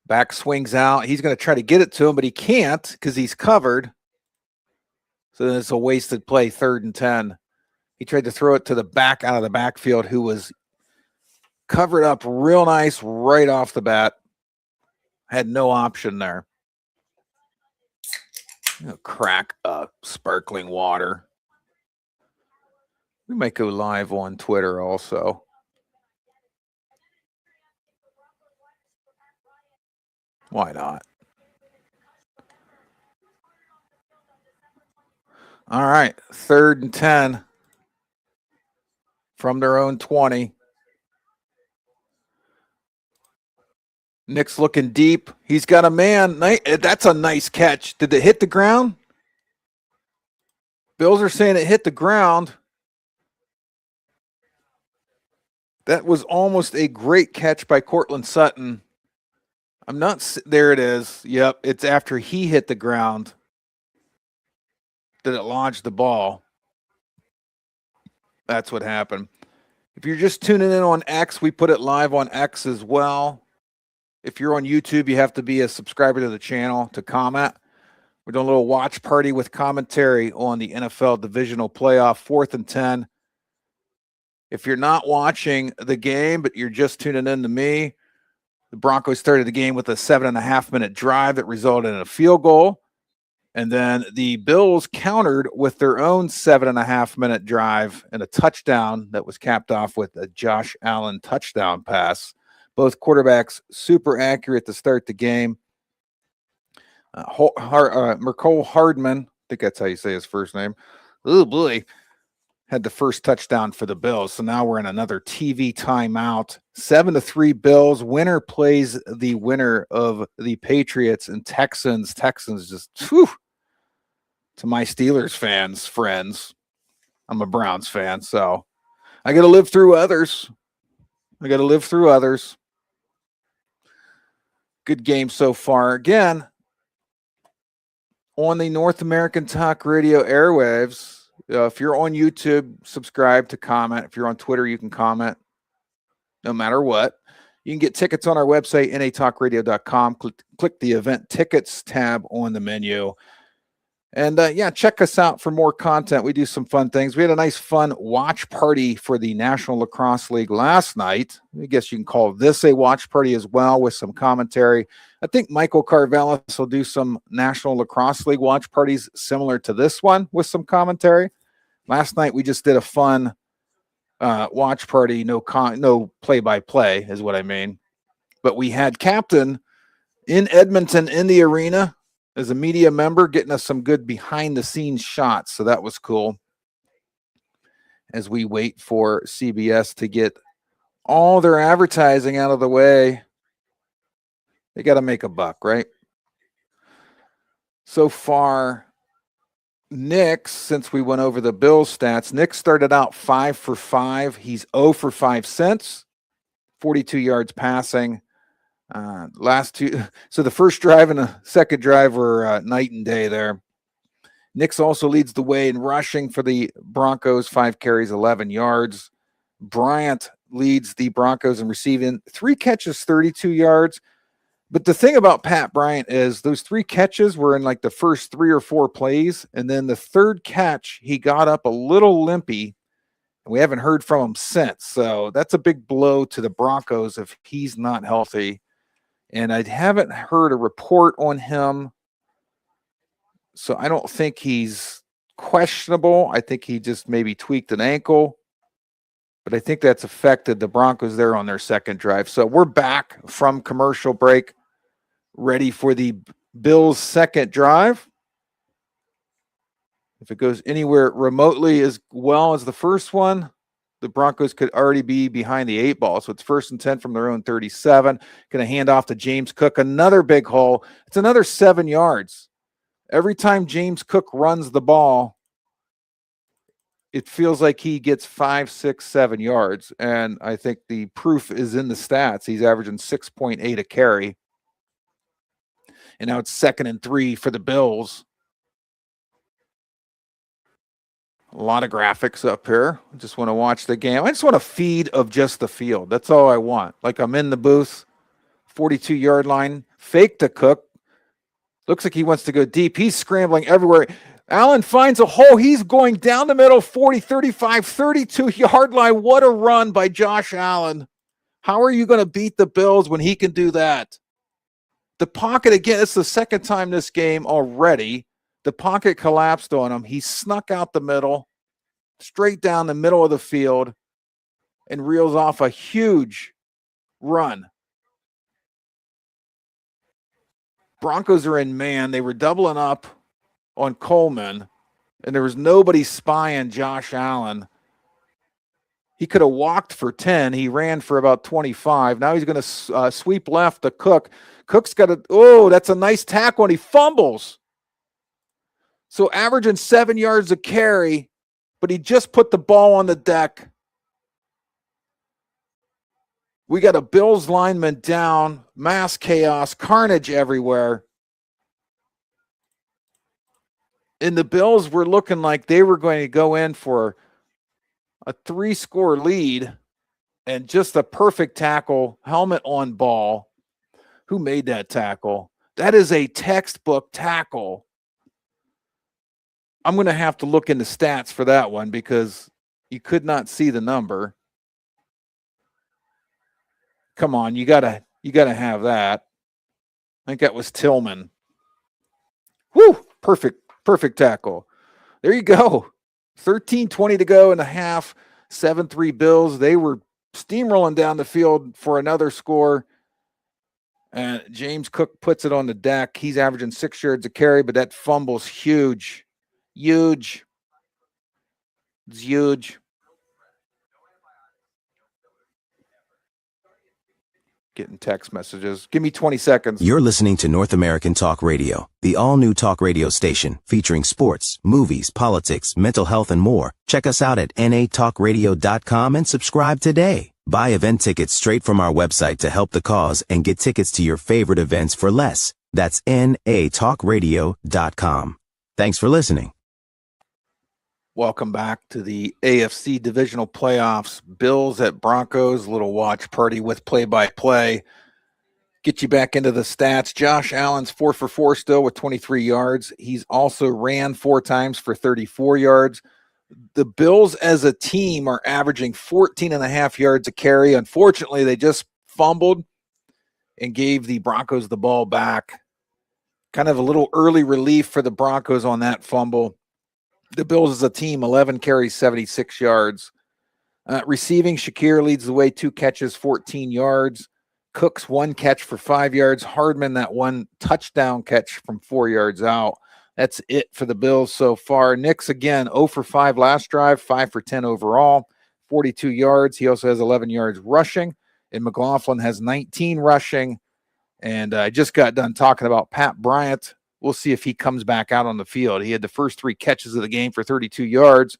Back swings out. He's going to try to get it to him, but he can't because he's covered. So then it's a wasted play, 3rd and 10. He tried to throw it to the back out of the backfield, who was covered up real nice right off the bat. Had no option there. Crack up sparkling water. We might go live on Twitter also. Why not? All right, 3rd and 10 from their own 20. Nick's looking deep. He's got a man. That's a nice catch. Did it hit the ground? Bills are saying it hit the ground. That was almost a great catch by Cortland Sutton. There it is. Yep, it's after he hit the ground that it launched the ball. That's what happened. If you're just tuning in on X, we put it live on X as well. If you're on YouTube, you have to be a subscriber to the channel to comment. We're doing a little watch party with commentary on the NFL Divisional Playoff, 4th and 10. If you're not watching the game, but you're just tuning in to me, the Broncos started the game with a 7.5-minute drive that resulted in a field goal. And then the Bills countered with their own 7.5-minute drive and a touchdown that was capped off with a Josh Allen touchdown pass. Both quarterbacks super accurate to start the game. Mercole Hardman, I think that's how you say his first name. Oh, boy. had the first touchdown for the Bills. So now we're in another TV timeout. 7-3 Bills. Winner plays the winner of the Patriots and Texans. Texans just, whew, to my Steelers friends. I'm a Browns fan, so I got to live through others. Good game so far. Again, on the North American Talk Radio airwaves. If you're on YouTube, subscribe to comment. If you're on Twitter, you can comment no matter what. You can get tickets on our website, natalkradio.com. Click the event tickets tab on the menu. And check us out for more content. We do some fun things. We had a nice fun watch party for the National Lacrosse League last night. I guess you can call this a watch party as well with some commentary. I think Michael Carvelis will do some National Lacrosse League watch parties similar to this one with some commentary. Last night we just did a fun watch party, no play-by-play is what I mean. But we had Captain in Edmonton in the arena as a media member, getting us some good behind-the-scenes shots. So that was cool. As we wait for CBS to get all their advertising out of the way, they got to make a buck, right? So far, Nick, since we went over the Bills stats, Nick started out 5 for 5. He's 0 for 5 since, 42 yards passing. Last two, so the first drive and the second drive were night and day there. Nick's also leads the way in rushing for the Broncos, 5 carries, 11 yards. Bryant leads the Broncos in receiving, 3 catches, 32 yards. But the thing about Pat Bryant is those 3 catches were in like the first 3 or 4 plays, and then the third catch, he got up a little limpy, and we haven't heard from him since. So that's a big blow to the Broncos if he's not healthy. And I haven't heard a report on him, so I don't think he's questionable. I think he just maybe tweaked an ankle, but I think that's affected the Broncos there on their second drive. So we're back from commercial break, ready for the Bills' second drive. If it goes anywhere remotely as well as the first one, the Broncos could already be behind the 8 ball. So it's 1st and 10 from their own 37. Going to hand off to James Cook. Another big hole. It's another 7 yards. Every time James Cook runs the ball, it feels like he gets 5, 6, 7 yards. And I think the proof is in the stats. He's averaging 6.8 a carry. And now it's 2nd and 3 for the Bills. A lot of graphics up here. I just want to watch the game. I just want a feed of just the field. That's all I want. Like I'm in the booth, 42-yard line, fake to Cook. Looks like he wants to go deep. He's scrambling everywhere. Allen finds a hole. He's going down the middle, 40, 35, 32-yard line. What a run by Josh Allen. How are you going to beat the Bills when he can do that? The pocket, again, it's the second time this game already. The pocket collapsed on him. He snuck out the middle, straight down the middle of the field, and reels off a huge run. Broncos are in man. They were doubling up on Coleman, and there was nobody spying Josh Allen. He could have walked for 10. He ran for about 25. Now he's going to sweep left to Cook. Cook's got that's a nice tackle, and he fumbles. So averaging 7 yards a carry, but he just put the ball on the deck. We got a Bills lineman down, mass chaos, carnage everywhere. And the Bills were looking like they were going to go in for a 3-score lead and just a perfect tackle, helmet on ball. Who made that tackle? That is a textbook tackle. I'm going to have to look into stats for that one because you could not see the number. Come on, you gotta have that. I think that was Tillman. Woo! Perfect tackle. There you go. 13:20 to go in the half. 7-3 Bills. They were steamrolling down the field for another score. And James Cook puts it on the deck. He's averaging 6 yards a carry, but that fumble's huge. Huge. It's huge. Getting text messages. Give me 20 seconds. You're listening to North American Talk Radio, the all-new talk radio station featuring sports, movies, politics, mental health, and more. Check us out at natalkradio.com and subscribe today. Buy event tickets straight from our website to help the cause and get tickets to your favorite events for less. That's natalkradio.com. Thanks for listening. Welcome back to the AFC Divisional Playoffs. Bills at Broncos, little watch party with play-by-play. Get you back into the stats. Josh Allen's 4 for 4 still with 23 yards. He's also ran 4 times for 34 yards. The Bills as a team are averaging 14.5 yards a carry. Unfortunately, they just fumbled and gave the Broncos the ball back. Kind of a little early relief for the Broncos on that fumble. The Bills as a team, 11 carries, 76 yards. Receiving, Shakir leads the way, 2 catches, 14 yards. Cooks 1 catch for 5 yards. Hardman, that 1 touchdown catch from 4 yards out. That's it for the Bills so far. Nix, again, 0 for 5 last drive, 5 for 10 overall, 42 yards. He also has 11 yards rushing. And McLaughlin has 19 rushing. And I just got done talking about Pat Bryant. We'll see if he comes back out on the field. He had the first 3 catches of the game for 32 yards,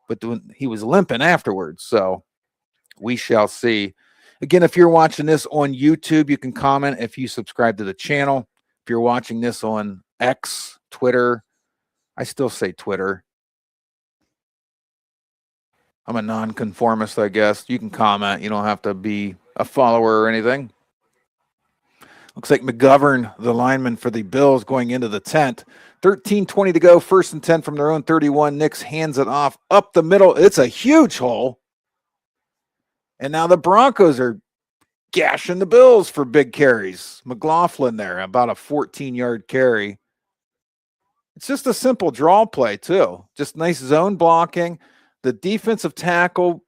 but he was limping afterwards. So we shall see. Again, if you're watching this on YouTube, you can comment if you subscribe to the channel. If you're watching this on X, Twitter, I still say Twitter. I'm a nonconformist, I guess. You can comment. You don't have to be a follower or anything. Looks like McGovern, the lineman for the Bills, going into the tent. 13:20 to go, 1st and 10 from their own 31. Nix hands it off up the middle. It's a huge hole. And now the Broncos are gashing the Bills for big carries. McLaughlin there, about a 14-yard carry. It's just a simple draw play, too. Just nice zone blocking. The defensive tackle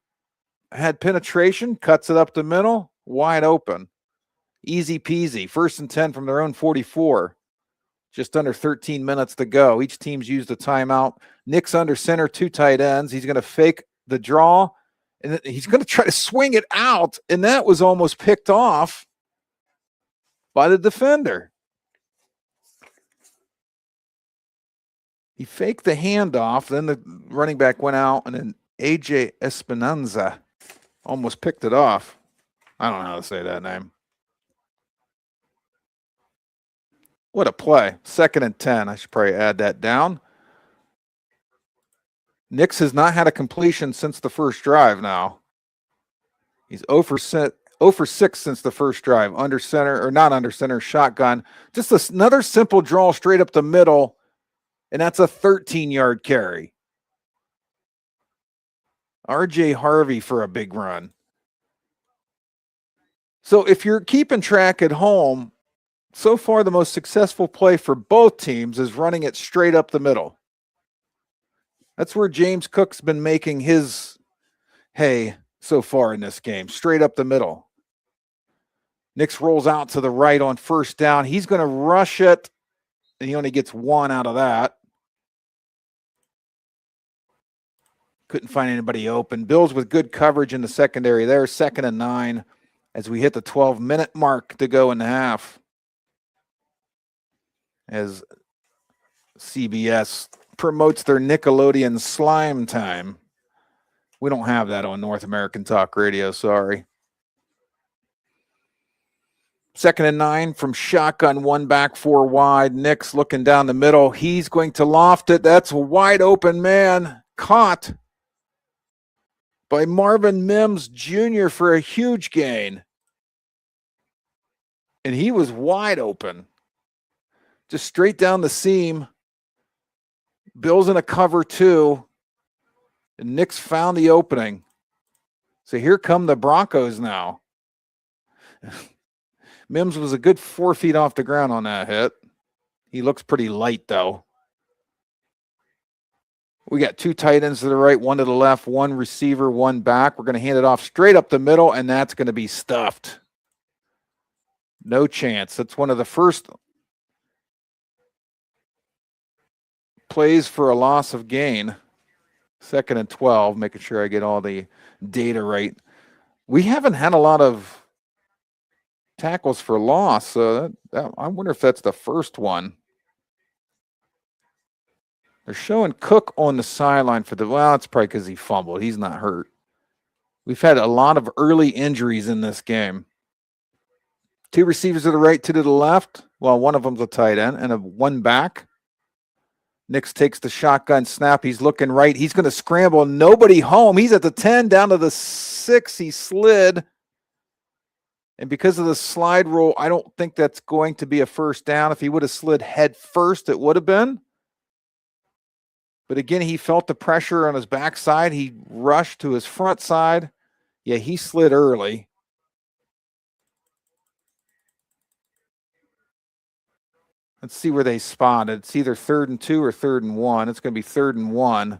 had penetration, cuts it up the middle, wide open. Easy peasy. 1st and 10 from their own 44. Just under 13 minutes to go. Each team's used a timeout. Nick's under center, 2 tight ends. He's going to fake the draw, and he's going to try to swing it out, and that was almost picked off by the defender. He faked the handoff, then the running back went out, and then A.J. Espinanza almost picked it off. I don't know how to say that name. What a play. 2nd and 10. I should probably add that down. Nix has not had a completion since the first drive now. He's 0 for 6 since the first drive. Under center, or not under center, shotgun. Just another simple draw straight up the middle, and that's a 13-yard carry. R.J. Harvey for a big run. So if you're keeping track at home, so far the most successful play for both teams is running it straight up the middle. That's where James Cook's been making his hay so far in this game, straight up the middle. Nix rolls out to the right on 1st down. He's going to rush it, and he only gets 1 out of that. Couldn't find anybody open. Bills with good coverage in the secondary there. 2nd and 9 as we hit the 12-minute mark to go in the half. As CBS promotes their Nickelodeon slime time. We don't have that on North American Talk Radio, sorry. 2nd and 9 from shotgun, 1 back, 4 wide. Nix looking down the middle. He's going to loft it. That's a wide open man. Caught by Marvin Mims Jr. for a huge gain. And he was wide open. Just straight down the seam. Bills in a cover 2. And Nix found the opening. So here come the Broncos now. Mims was a good 4 feet off the ground on that hit. He looks pretty light, though. We got 2 tight ends to the right, 1 to the left, 1 receiver, 1 back. We're going to hand it off straight up the middle, and that's going to be stuffed. No chance. That's one of the first plays for a loss of gain. 2nd and 12, making sure I get all the data right. We haven't had a lot of tackles for loss, so I wonder if that's the first one. They're showing Cook on the sideline for it's probably because he fumbled. He's not hurt. We've had a lot of early injuries in this game. 2 receivers to the right, 2 to the left. Well, one of them's a tight end and one back. Nix takes the shotgun snap. He's looking right. He's going to scramble. Nobody home. He's at the 10, down to the 6. He slid. And because of the slide rule, I don't think that's going to be a first down. If he would have slid head first, it would have been. But again, he felt the pressure on his backside. He rushed to his front side. Yeah, he slid early. Let's see where they spotted. It's either 3rd and 2 or 3rd and 1. It's going to be 3rd and 1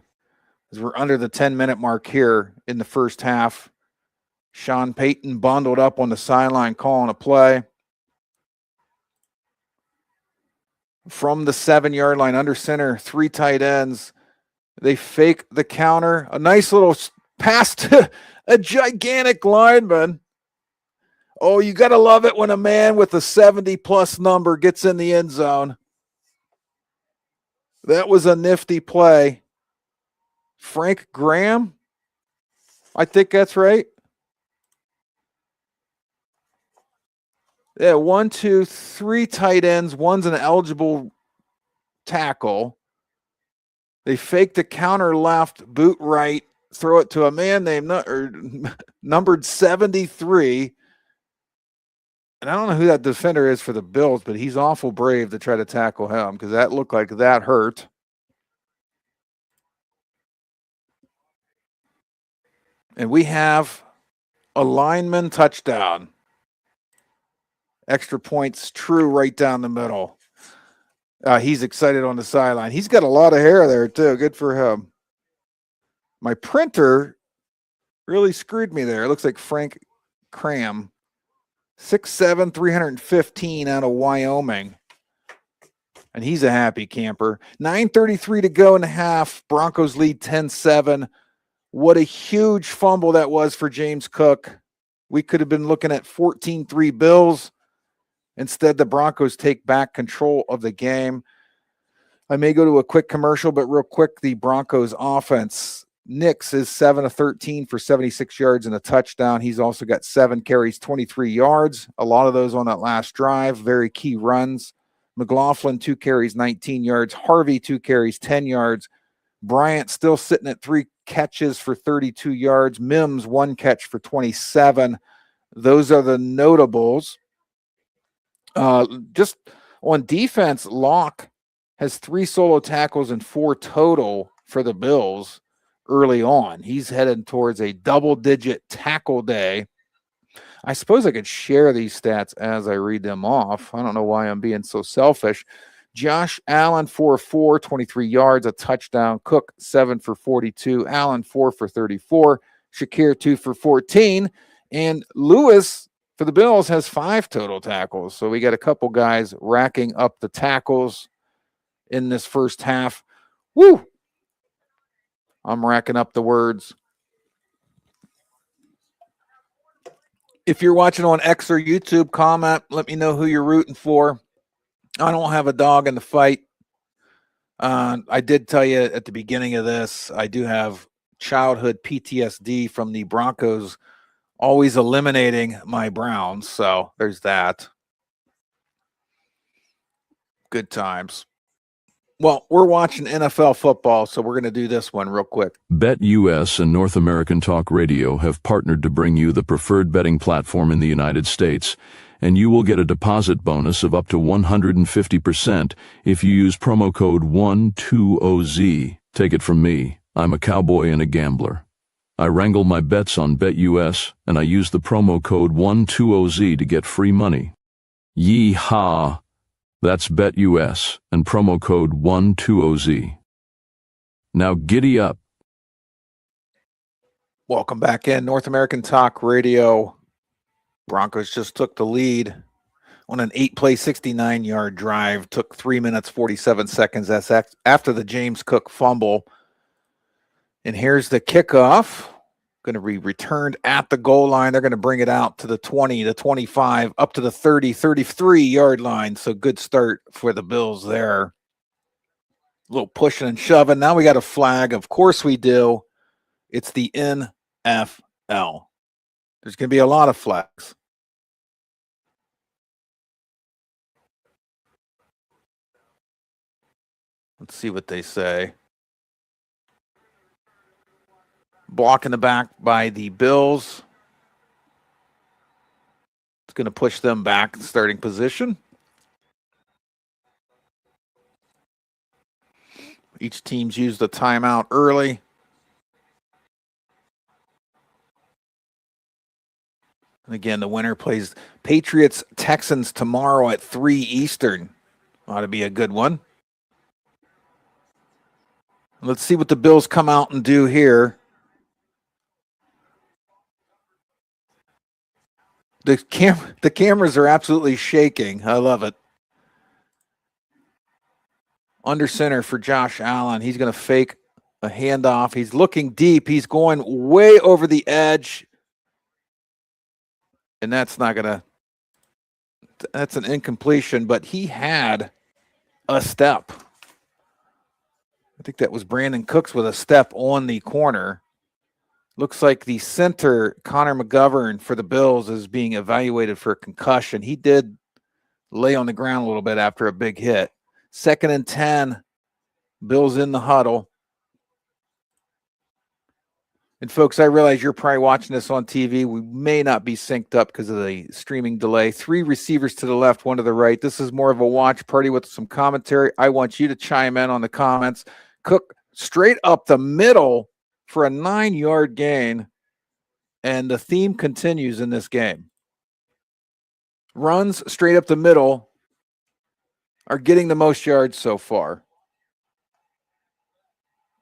as we're under the 10-minute mark here in the first half. Sean Payton bundled up on the sideline calling a play. From the 7-yard line under center, 3 tight ends. They fake the counter. A nice little pass to a gigantic lineman. Oh, you got to love it when a man with a 70-plus number gets in the end zone. That was a nifty play. Frank Graham? I think that's right. Yeah, 1, 2, 3 tight ends. One's an eligible tackle. They fake the counter left, boot right, throw it to a man named numbered 73. And I don't know who that defender is for the Bills, but he's awful brave to try to tackle him because that looked like that hurt. And we have a lineman touchdown. Extra points, true, right down the middle. He's excited on the sideline. He's got a lot of hair there, too. Good for him. My printer really screwed me there. It looks like Frank Cram. 6'7", 315 out of Wyoming. And he's a happy camper. 9:33 to go in the half. Broncos lead 10-7. What a huge fumble that was for James Cook. We could have been looking at 14-3 Bills. Instead, the Broncos take back control of the game. I may go to a quick commercial, but real quick, the Broncos offense. Nix is 7 of 13 for 76 yards and a touchdown. He's also got 7 carries, 23 yards. A lot of those on that last drive. Very key runs. McLaughlin, 2 carries, 19 yards. Harvey, 2 carries, 10 yards. Bryant still sitting at 3 catches for 32 yards. Mims, 1 catch for 27. Those are the notables. Just on defense, Locke has 3 solo tackles and 4 total for the Bills early on. He's headed towards a double-digit tackle day. I suppose I could share these stats as I read them off. I don't know why I'm being so selfish. Josh Allen, 4-4, 23 yards, a touchdown. Cook, 7 for 42. Allen, 4 for 34. Shakir, 2 for 14. And Lewis, for the Bills, has 5 total tackles. So we got a couple guys racking up the tackles in this first half. Woo! I'm racking up the words. If you're watching on X or YouTube, comment. Let me know who you're rooting for. I don't have a dog in the fight. I did tell you at the beginning of this, I do have childhood PTSD from the Broncos always eliminating my Browns. So there's that. Good times. Well, we're watching NFL football, so we're going to do this one real quick. BetUS and North American Talk Radio have partnered to bring you the preferred betting platform in the United States, and you will get a deposit bonus of up to 150% if you use promo code 120Z. Take it from me, I'm a cowboy and a gambler. I wrangle my bets on BetUS, and I use the promo code 120Z to get free money. Yee-haw! That's BetUS and promo code 120Z. Now giddy up. Welcome back in. North American Talk Radio. Broncos just took the lead on an 8-play, 69-yard drive. Took 3 minutes, 47 seconds. That's after the James Cook fumble. And here's the kickoff. Going to be returned at the goal line. They're going to bring it out to the 20, the 25, up to the 30, 33-yard line. So good start for the Bills there. A little pushing and shoving. Now we got a flag. Of course we do. It's the NFL. There's going to be a lot of flags. Let's see what they say. Block in the back by the Bills. It's going to push them back in starting position. Each team's used a timeout early. And again, the winner plays Patriots-Texans tomorrow at 3 Eastern. Ought to be a good one. Let's see what the Bills come out and do here. The cameras are absolutely shaking. I love it. Under center for Josh Allen. He's going to fake a handoff. He's looking deep. He's going way over the edge. And that's not going to – that's an incompletion, but he had a step. I think that was Brandon Cooks with a step on the corner. Looks like the center, Connor McGovern, for the Bills is being evaluated for a concussion. He did lay on the ground a little bit after a big hit. 2nd and 10. Bills in the huddle. And, folks, I realize you're probably watching this on TV. We may not be synced up because of the streaming delay. 3 receivers to the left, 1 to the right. This is more of a watch party with some commentary. I want you to chime in on the comments. Cook straight up the middle for a 9-yard gain, and the theme continues in this game. Runs straight up the middle are getting the most yards so far.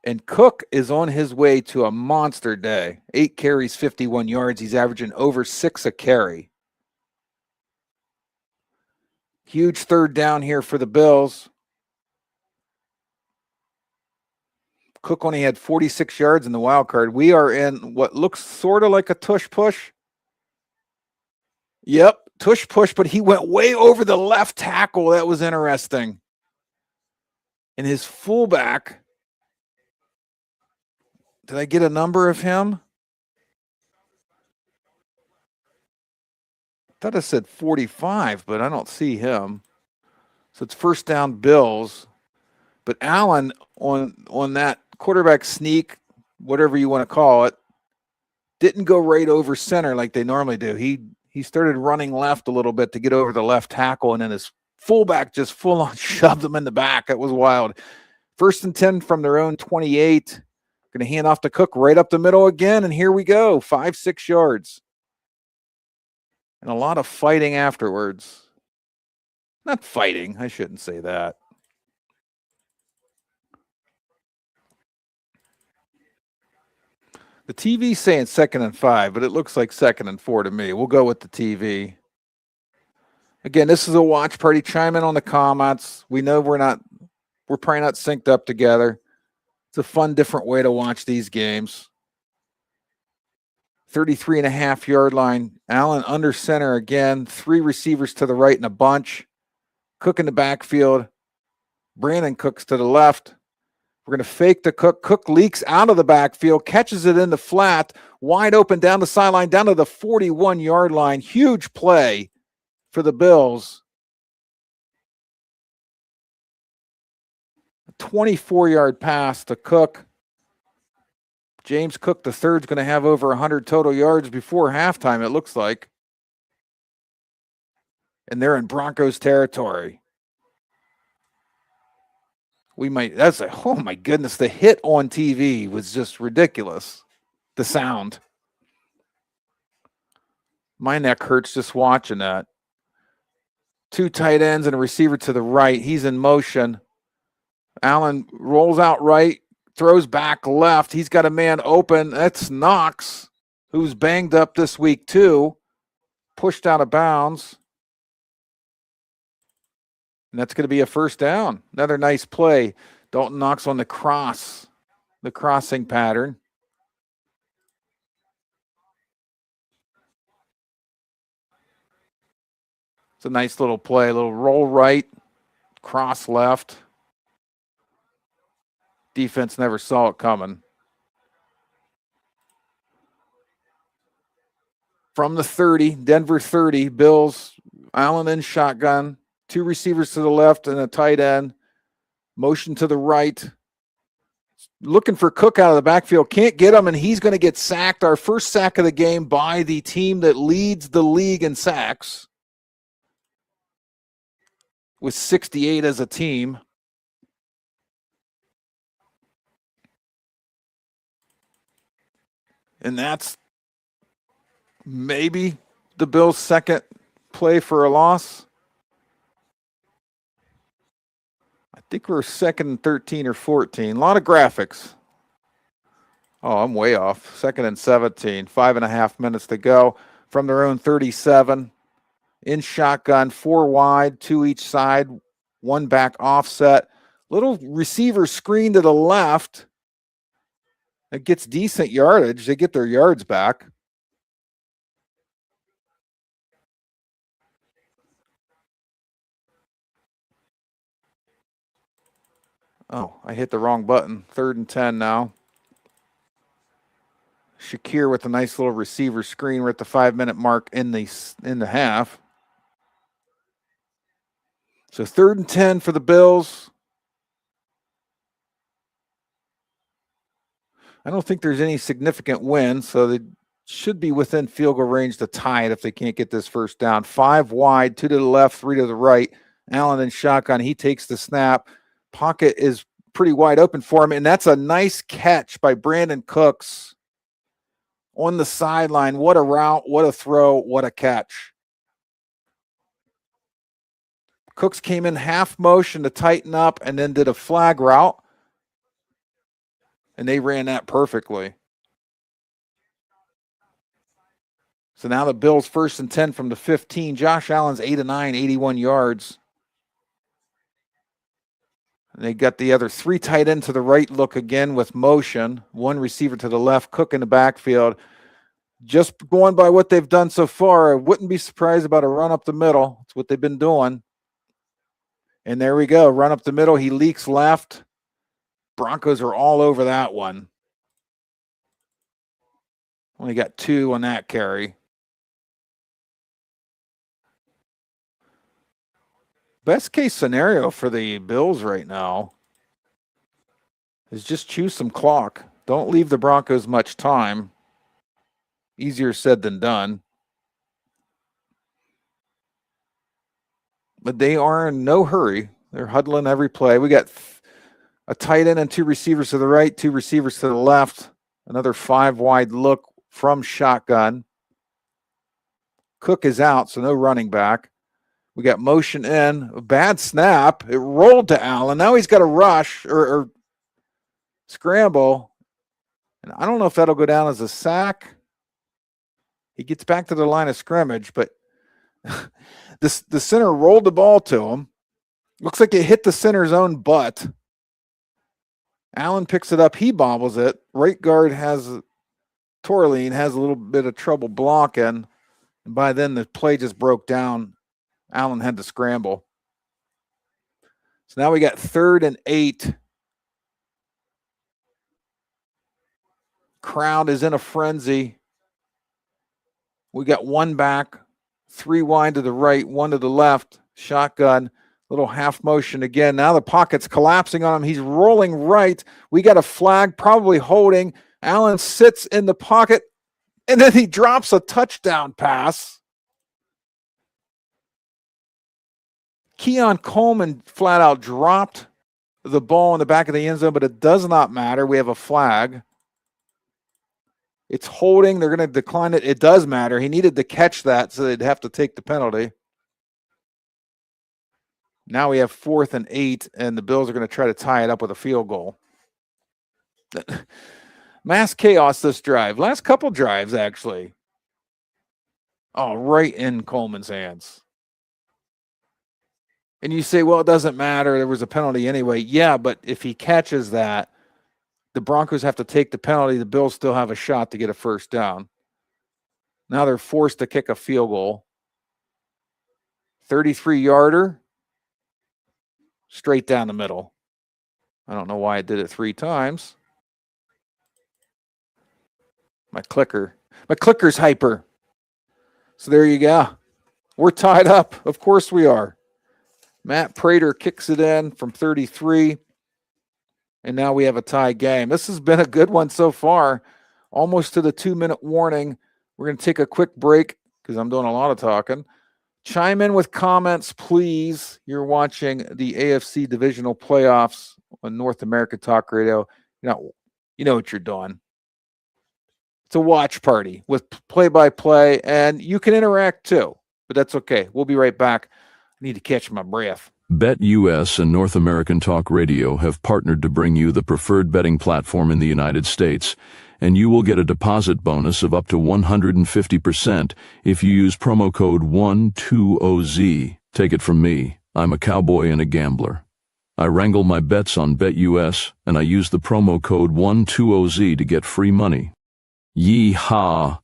And Cook is on his way to a monster day. 8 carries, 51 yards. He's averaging over 6 a carry. Huge third down here for the Bills. Cook only had 46 yards in the wild card. We are in what looks sort of like a tush push. Yep, tush push, but he went way over the left tackle. That was interesting. And his fullback, did I get a number of him? I thought I said 45, but I don't see him. So it's first down Bills. But Allen on that quarterback sneak, whatever you want to call it, didn't go right over center like they normally do. He started running left a little bit to get over the left tackle, and then his fullback just full on shoved him in the back. It was wild. 1st and 10 from their own 28. Going to hand off to Cook right up the middle again, and here we go. 5-6 yards. And a lot of fighting afterwards. Not fighting. I shouldn't say that. The TV's saying 2nd and 5, but it looks like 2nd and 4 to me. We'll go with the TV. Again, this is a watch party. Chime in on the comments. We know we're probably not synced up together. It's a fun, different way to watch these games. 33.5-yard line. Allen under center again. 3 receivers to the right in a bunch. Cook in the backfield. Brandon Cooks to the left. We're going to fake the Cook. Cook leaks out of the backfield, catches it in the flat, wide open down the sideline, down to the 41-yard line. Huge play for the Bills. A 24-yard pass to Cook. James Cook, the third, is going to have over 100 total yards before halftime, it looks like. And they're in Broncos territory. Oh my goodness, the hit on TV was just ridiculous. The sound. My neck hurts just watching that. 2 tight ends and a receiver to the right. He's in motion. Allen rolls out right, throws back left. He's got a man open. That's Knox, who's banged up this week too. Pushed out of bounds. And that's going to be a first down. Another nice play. Dalton Knox on the cross. the crossing pattern. It's a nice little play, a little roll right, cross left. Defense never saw it coming. From the 30, Denver 30, Bills, Allen in shotgun, 2 receivers to the left and a tight end. Motion to the right. Looking for Cook out of the backfield. Can't get him, and he's going to get sacked. Our first sack of the game by the team that leads the league in sacks with 68 as a team. And that's maybe the Bills' second play for a loss. I think we're 2nd and 13 or 14. A lot of graphics. Oh, I'm way off. 2nd and 17. 5.5 minutes to go from their own 37. In shotgun, 4 wide, 2 each side, 1 back offset. Little receiver screen to the left. It gets decent yardage. They get their yards back. Oh, I hit the wrong button. 3rd and 10 now. Shakir with a nice little receiver screen. We're at the 5-minute mark in the half. So 3rd and 10 for the Bills. I don't think there's any significant win, so they should be within field goal range to tie it if they can't get this first down. 5 wide, 2 to the left, 3 to the right. Allen in shotgun. He takes the snap. Pocket is pretty wide open for him, and that's a nice catch by Brandon Cooks on the sideline. What a route, what a throw, what a catch. Cooks came in half motion to tighten up and then did a flag route, and they ran that perfectly. So now the Bills 1st and 10 from the 15. Josh Allen's 8 of 9, 81 yards. And they got the other 3 tight end to the right look again with motion. 1 receiver to the left, Cook in the backfield. Just going by what they've done so far, I wouldn't be surprised about a run up the middle. It's what they've been doing. And there we go. Run up the middle. He leaks left. Broncos are all over that one. Only got 2 on that carry. Best case scenario for the Bills right now is just choose some clock. Don't leave the Broncos much time. Easier said than done. But they are in no hurry. They're huddling every play. We got a tight end and 2 receivers to the right, 2 receivers to the left. Another 5 wide look from shotgun. Cook is out, so no running back. We got motion in. A bad snap. It rolled to Allen. Now he's got a rush or scramble. And I don't know if that'll go down as a sack. He gets back to the line of scrimmage, but the center rolled the ball to him. Looks like it hit the center's own butt. Allen picks it up. He bobbles it. Right guard Torlene has a little bit of trouble blocking. And by then the play just broke down. Allen had to scramble. So now we got 3rd and 8. Crowd is in a frenzy. We got 1 back, 3 wide to the right, 1 to the left. Shotgun, little half motion again. Now the pocket's collapsing on him. He's rolling right. We got a flag, probably holding. Allen sits in the pocket, and then he drops a touchdown pass. Keon Coleman flat out dropped the ball in the back of the end zone, but it does not matter. We have a flag. It's holding. They're going to decline it. It does matter. He needed to catch that, so they'd have to take the penalty. Now we have 4th and 8, and the Bills are going to try to tie it up with a field goal. Mass chaos this drive. Last couple drives, actually. Oh, right in Coleman's hands. And you say, well, it doesn't matter. There was a penalty anyway. Yeah, but if he catches that, the Broncos have to take the penalty. The Bills still have a shot to get a first down. Now they're forced to kick a field goal. 33-yarder, straight down the middle. I don't know why I did it 3 times. My clicker's hyper. So there you go. We're tied up. Of course we are. Matt Prater kicks it in from 33. And now we have a tie game. This has been a good one so far. Almost to the 2-minute warning. We're going to take a quick break because I'm doing a lot of talking. Chime in with comments, please. You're watching the AFC Divisional Playoffs on North American Talk Radio. You know what you're doing. It's a watch party with play-by-play, and you can interact too, but that's okay. We'll be right back. I need to catch my breath. BetUS and North American Talk Radio have partnered to bring you the preferred betting platform in the United States, and you will get a deposit bonus of up to 150% if you use promo code 120Z. Take it from me, I'm a cowboy and a gambler. I wrangle my bets on BetUS, and I use the promo code 120Z to get free money. Yee-haw!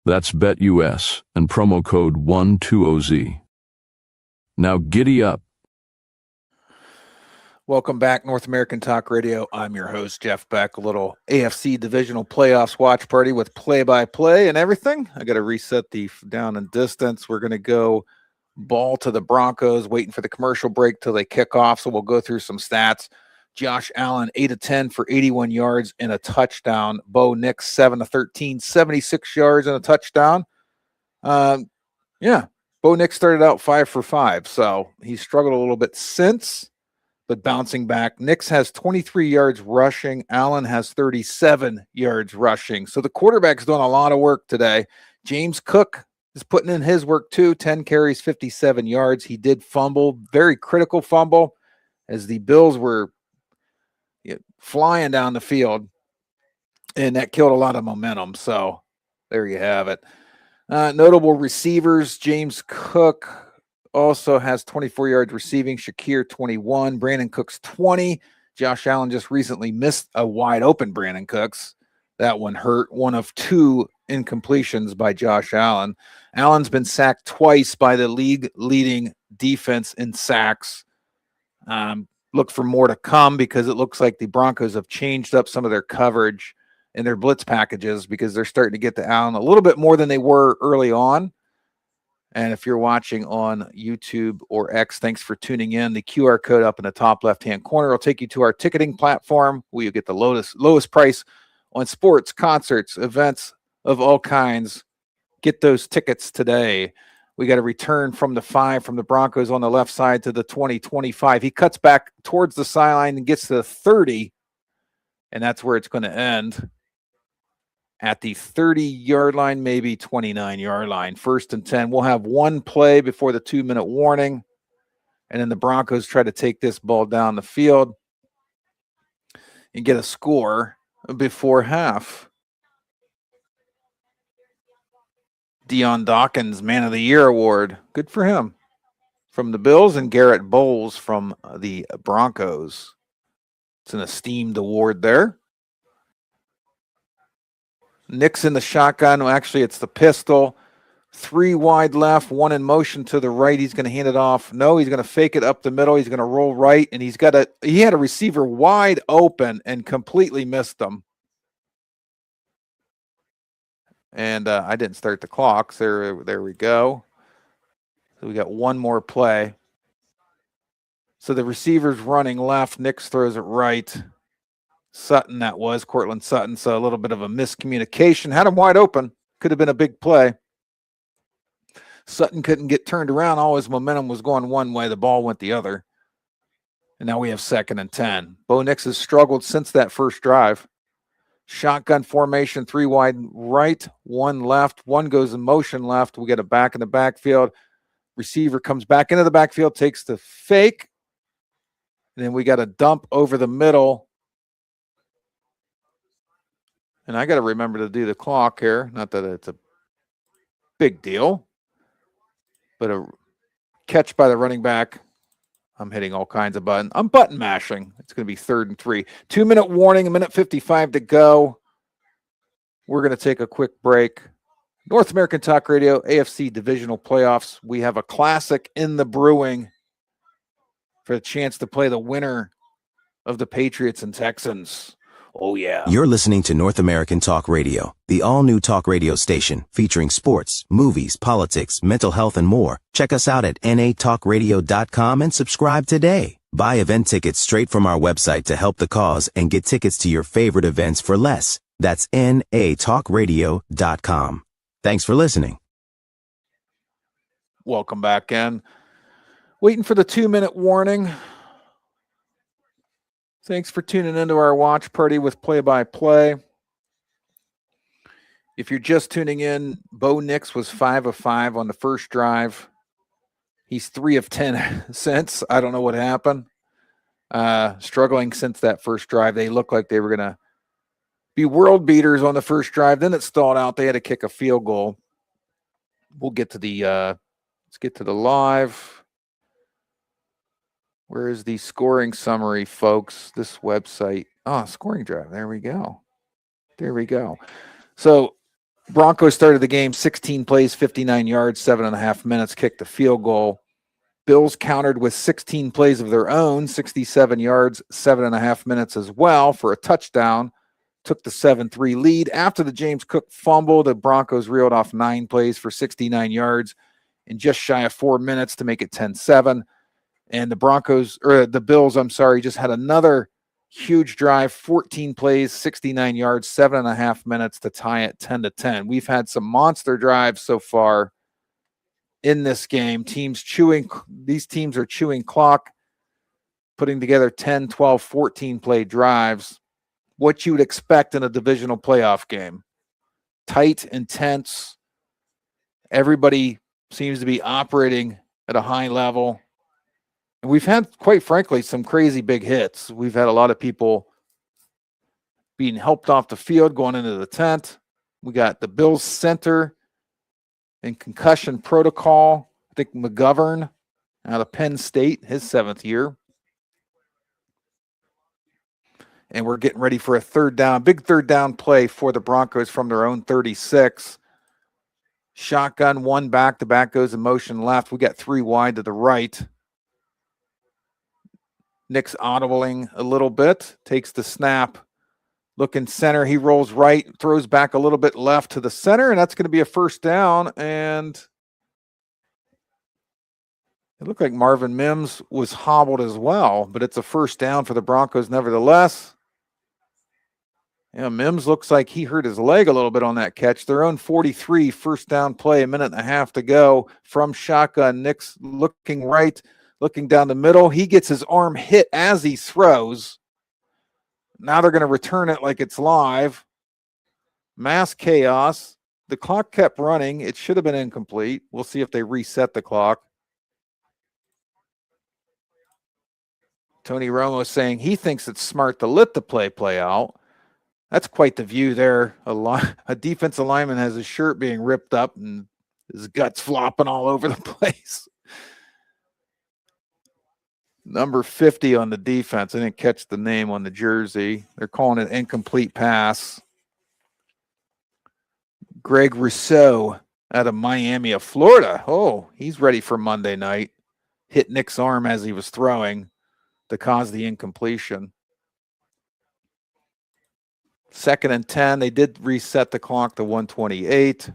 That's BetUS and promo code 120Z. Now giddy up. Welcome back, North American Talk Radio. I'm your host, Jeff Beck. A little AFC Divisional Playoffs watch party with play-by-play and everything. I got to reset the down and distance. We're going to go ball to the Broncos, waiting for the commercial break till they kick off, so we'll go through some stats. Josh Allen, 8 of 10 for 81 yards and a touchdown. Bo Nix, 7 of 13, 76 yards and a touchdown. Bo Nix started out 5 for 5, so he struggled a little bit since, but bouncing back. Nix has 23 yards rushing. Allen has 37 yards rushing. So the quarterback's doing a lot of work today. James Cook is putting in his work too. 10 carries, 57 yards. He did fumble, very critical fumble, as the Bills were flying down the field, and that killed a lot of momentum. So there you have it. Notable receivers, James Cook also has 24 yards receiving. Shakir, 21. Brandon Cooks, 20. Josh Allen just recently missed a wide open Brandon Cooks. That one hurt. 1 of 2 incompletions by Josh Allen. Allen's been sacked twice by the league-leading defense in sacks. Look for more to come because it looks like the Broncos have changed up some of their coverage in their blitz packages because they're starting to get to Allen a little bit more than they were early on. And if you're watching on YouTube or X, thanks for tuning in. The QR code up in the top left-hand corner will take you to our ticketing platform where you get the lowest price on sports, concerts, events of all kinds. Get those tickets today. We got a return from the 5 from the Broncos on the left side to the 20-25. He cuts back towards the sideline and gets to the 30, and that's where it's going to end. At the 30-yard line, maybe 29-yard line. 1st and 10. We'll have one play before the 2-minute warning, and then the Broncos try to take this ball down the field and get a score before half. Deion Dawkins, Man of the Year award. Good for him. From the Bills, and Garrett Bowles from the Broncos. It's an esteemed award there. Nix in the shotgun. Well, actually, it's the pistol. 3 wide left, 1 in motion to the right. He's going to hand it off. No, he's going to fake it up the middle. He's going to roll right, and he had a receiver wide open and completely missed him. And I didn't start the clock. So there we go. So we got one more play. So the receiver's running left. Nix throws it right. Sutton, that was Cortland Sutton. So a little bit of a miscommunication. Had him wide open. Could have been a big play. Sutton couldn't get turned around. All his momentum was going one way. The ball went the other. And now we have 2nd and 10. Bo Nix has struggled since that first drive. Shotgun formation, 3 wide right, 1 left. 1 goes in motion left. We get a back in the backfield. Receiver comes back into the backfield, takes the fake. And then we got a dump over the middle. And I got to remember to do the clock here. Not that it's a big deal, but a catch by the running back. I'm hitting all kinds of buttons. I'm button mashing. It's going to be 3rd and 3. 2-minute warning, 1:55 to go. We're going to take a quick break. North American Talk Radio, AFC Divisional Playoffs. We have a classic in the brewing for the chance to play the winner of the Patriots and Texans. Oh, yeah. You're listening to North American Talk Radio, the all-new talk radio station featuring sports, movies, politics, mental health, and more. Check us out at nflplayoffs.com and subscribe today. Buy event tickets straight from our website to help the cause and get tickets to your favorite events for less. That's nflplayoffs.com. Thanks for listening. Welcome back in. Waiting for the 2-minute warning. Thanks for tuning into our watch party with play-by-play. If you're just tuning in, Bo Nix was 5 of 5 on the first drive. He's 3 of 10 since. I don't know what happened. Struggling since that first drive. They looked like they were going to be world beaters on the first drive. Then it stalled out. They had to kick a field goal. We'll get to the let's get to the live. Where is the scoring summary, folks? This website. Scoring drive. There we go. There we go. So Broncos started the game 16 plays, 59 yards, 7.5 minutes, kicked a field goal. Bills countered with 16 plays of their own, 67 yards, 7.5 minutes as well for a touchdown. Took the 7-3 lead. After the James Cook fumble, the Broncos reeled off 9 plays for 69 yards in just shy of 4 minutes to make it 10-7. And the Bills, just had another huge drive, 14 plays, 69 yards, 7.5 minutes to tie it 10-10. We've had some monster drives so far in this game. These teams are chewing clock, putting together 10, 12, 14 play drives. What you would expect in a divisional playoff game. Tight, intense. Everybody seems to be operating at a high level. And we've had, quite frankly, some crazy big hits. We've had a lot of people being helped off the field going into the tent. We got the Bills center in concussion protocol. I think McGovern out of Penn State, his 7th year. And we're getting ready for a big third down play for the Broncos from their own 36. Shotgun, 1 back. The back goes in motion left. We got 3 wide to the right. Nick's audibling a little bit, takes the snap, looking center. He rolls right, throws back a little bit left to the center, and that's going to be a first down. And it looked like Marvin Mims was hobbled as well, but it's a first down for the Broncos nevertheless. Yeah, Mims looks like he hurt his leg a little bit on that catch. Their own 43, first down play, 1.5 to go from shotgun. Nick's looking right. Looking down the middle, he gets his arm hit as he throws. Now they're going to return it like it's live. Mass chaos. The clock kept running. It should have been incomplete. We'll see if they reset the clock. Tony Romo saying he thinks it's smart to let the play out. That's quite the view there. A defensive lineman has his shirt being ripped up and his guts flopping all over the place. Number 50 on the defense. I didn't catch the name on the jersey. They're calling it incomplete pass. Greg Rousseau out of Miami of Florida. Oh, he's ready for Monday night. Hit Nick's arm as he was throwing to cause the incompletion. 2nd and 10. They did reset the clock to 1:28.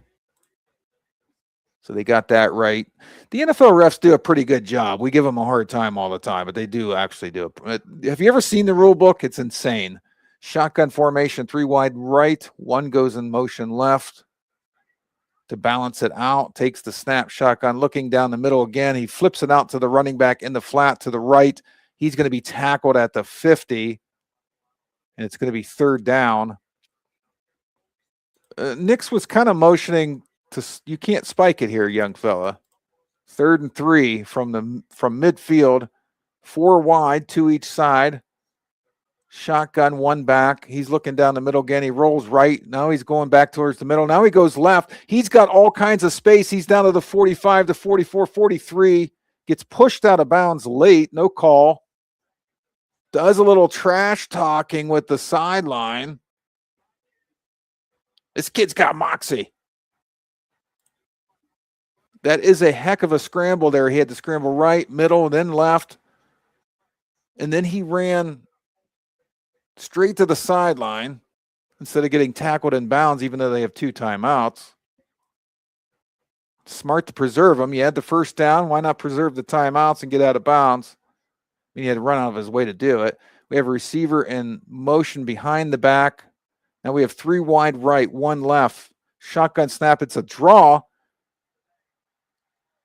So they got that right. The NFL refs do a pretty good job. We give them a hard time all the time, but they do actually do it. Have you ever seen the rule book? It's insane. Shotgun formation, 3 wide right. 1 goes in motion left to balance it out. Takes the snap, shotgun, looking down the middle again. He flips it out to the running back in the flat to the right. He's going to be tackled at the 50, and it's going to be 3rd down. Nix was kind of motioning you can't spike it here, young fella. 3rd and 3 from midfield, 4 wide, 2 each side. Shotgun, 1 back. He's looking down the middle again. He rolls right. Now he's going back towards the middle. Now he goes left. He's got all kinds of space. He's down to the 45, the 44, 43. gets pushed out of bounds late, no call. Does a little trash talking with the sideline. This kid's got moxie. That is a heck of a scramble there. He had to scramble right, middle, then left. And then he ran straight to the sideline instead of getting tackled in bounds, even though they have 2 timeouts. Smart to preserve them. You had the first down. Why not preserve the timeouts and get out of bounds? I mean, he had to run out of his way to do it. We have a receiver in motion behind the back. Now we have 3 wide right, 1 left. Shotgun snap. It's a draw.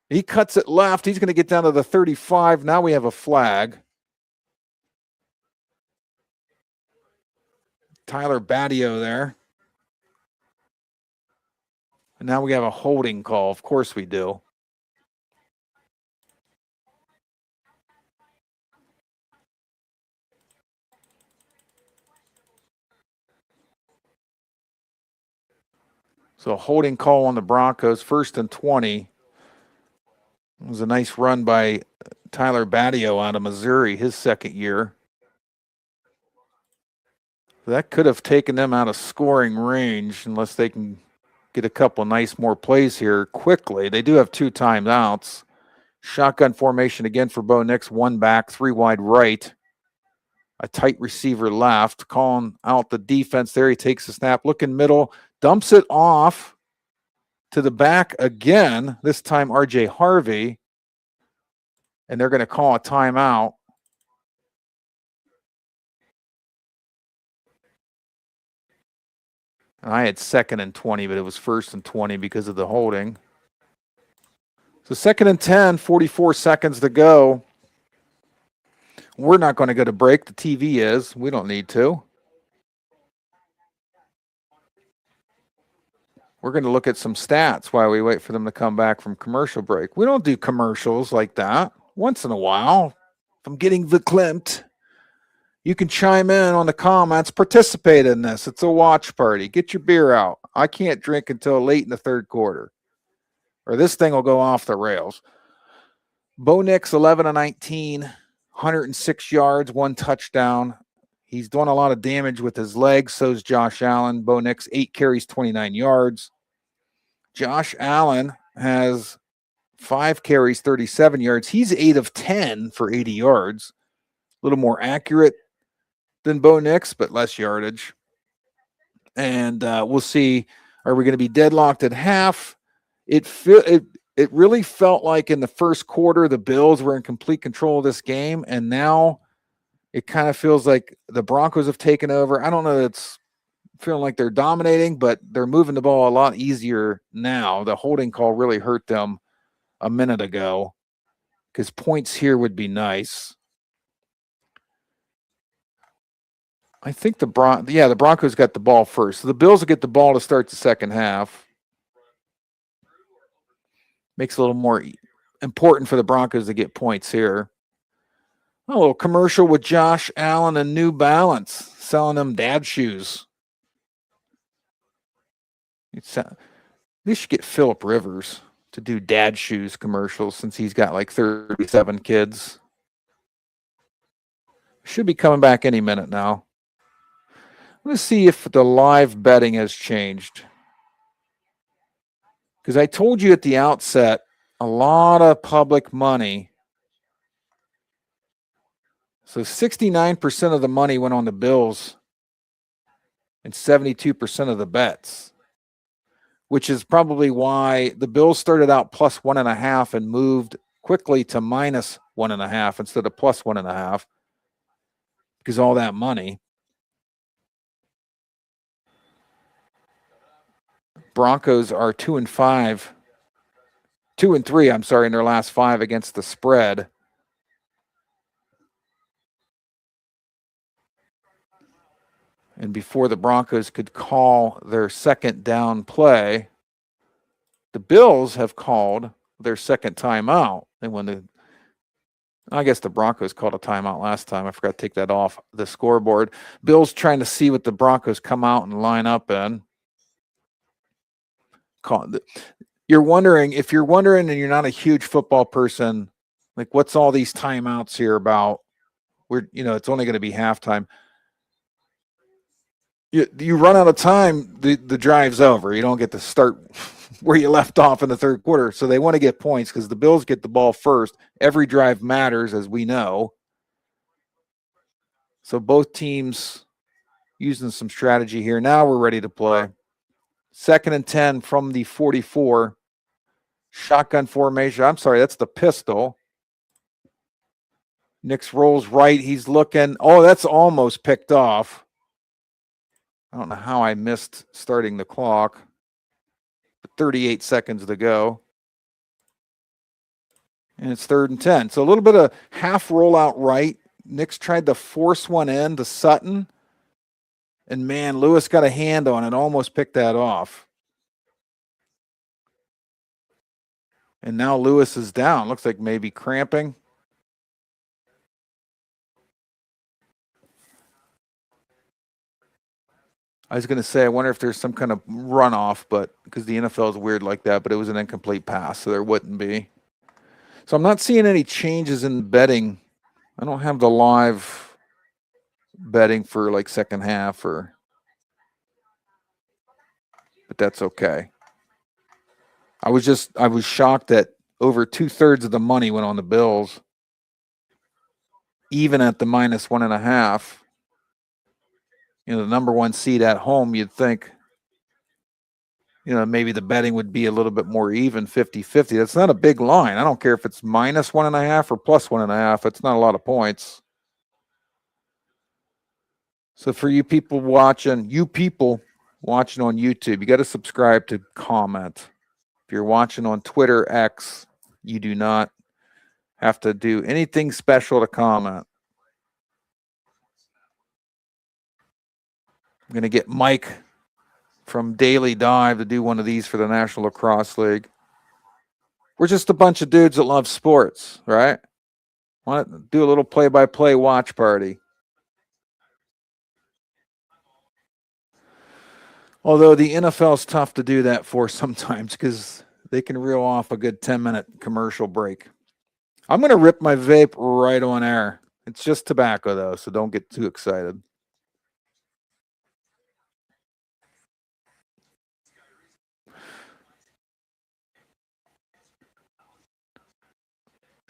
He cuts it left. He's going to get down to the 35. Now we have a flag. Tyler Badio there. And now we have a holding call. Of course we do. So a holding call on the Broncos, 1st and 20. It was a nice run by Tyler Badio out of Missouri, his second year. That could have taken them out of scoring range unless they can get a couple nice more plays here quickly. They do have 2 timeouts. Shotgun formation again for Bo Nix. 1 back, 3 wide right. A tight receiver left. Calling out the defense there. He takes the snap, looking middle, dumps it off to the back again, this time R.J. Harvey. And they're going to call a timeout. And I had 2nd and 20, but it was 1st and 20 because of the holding. So 2nd and 10, 44 seconds to go. We're not going to go to break. The TV is. We don't need to. We're going to look at some stats while we wait for them to come back from commercial break. We don't do commercials like that. Once in a while, if I'm getting verklempt, you can chime in on the comments, participate in this. It's a watch party. Get your beer out. I can't drink until late in the 3rd quarter, or this thing will go off the rails. Bo Nix, 11 of 19, 106 yards, 1 touchdown. He's doing a lot of damage with his legs. So's Josh Allen. Bo Nix, 8 carries, 29 yards. Josh Allen has 5 carries, 37 yards. He's 8 of 10 for 80 yards. A little more accurate than Bo Nix, but less yardage. And we'll see, are we going to be deadlocked at half? It really felt like in the first quarter the Bills were in complete control of this game, and now it kind of feels like the Broncos have taken over. I don't know that it's feeling like they're dominating, but they're moving the ball a lot easier now. The holding call really hurt them a minute ago because points here would be nice. I think the Broncos got the ball first. So the Bills will get the ball to start the second half. Makes it a little more important for the Broncos to get points here. A little commercial with Josh Allen and New Balance, selling them dad shoes. They should get Phillip Rivers to do dad shoes commercials since he's got like 37 kids. Should be coming back any minute now. Let's see if the live betting has changed. Because I told you at the outset, a lot of public money. So 69% of the money went on the Bills and 72% of the bets, which is probably why the Bills started out plus 1.5 and moved quickly to minus 1.5 instead of plus 1.5 because all that money. Broncos are 2-3, in their last 5 against the spread. And before the Broncos could call their second down play, the Bills have called their second timeout. And I guess the Broncos called a timeout last time. I forgot to take that off the scoreboard. Bills trying to see what the Broncos come out and line up in. If you're wondering and you're not a huge football person, Like, what's all these timeouts here about? It's only going to be halftime. You run out of time, the drive's over. You don't get to start where you left off in the third quarter. So they want to get points because the Bills get the ball first. Every drive matters, as we know. So both teams using some strategy here. Now we're ready to play. 2nd and 10 from the 44. Shotgun formation. I'm sorry, that's the pistol. Nix rolls right. He's looking. Oh, that's almost picked off. I don't know how I missed starting the clock. 38 seconds to go. And it's 3rd and 10. So a little bit of half rollout right. Nix tried to force one in to Sutton. And, man, Lewis got a hand on it, almost picked that off. And now Lewis is down. Looks like maybe cramping. I was going to say, I wonder if there's some kind of runoff, but because the NFL is weird like that, but it was an incomplete pass, so there wouldn't be. So I'm not seeing any changes in betting. I don't have the live betting for like second half but that's okay. I was shocked that over 2/3 of the money went on the Bills, even at the -1.5. The number one seed at home, you'd think, maybe the betting would be a little bit more even, 50-50. That's not a big line. I don't care if it's -1.5 or +1.5. It's not a lot of points. So for you people watching on YouTube, you got to subscribe to comment. If you're watching on Twitter, X, you do not have to do anything special to comment. I'm going to get Mike from Daily Dive to do one of these for the National Lacrosse League. We're just a bunch of dudes that love sports, right? Want to do a little play-by-play watch party. Although the NFL is tough to do that for sometimes because they can reel off a good 10-minute commercial break. I'm going to rip my vape right on air. It's just tobacco, though, so don't get too excited.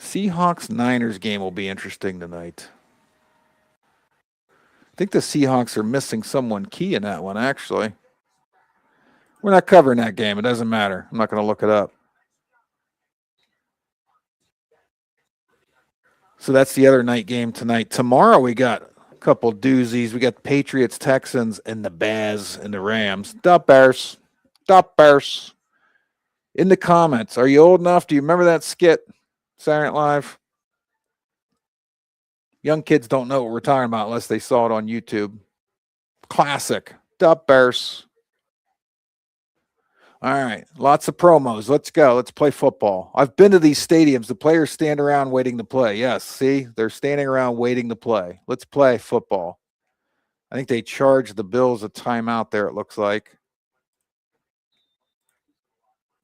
Seahawks-Niners game will be interesting tonight. I think the Seahawks are missing someone key in that one, actually. We're not covering that game. It doesn't matter. I'm not going to look it up. So that's the other night game tonight. Tomorrow we got a couple doozies. We got Patriots, Texans, and the Bears and the Rams. The Bears. The Bears. In the comments, are you old enough? Do you remember that skit, Saturday Night Live? Young kids don't know what we're talking about unless they saw it on YouTube. Classic. The Bears. All right, lots of promos. Let's go. Let's play football. I've been to these stadiums. The players stand around waiting to play. Yes, see? They're standing around waiting to play. Let's play football. I think they charged the Bills a timeout there, it looks like,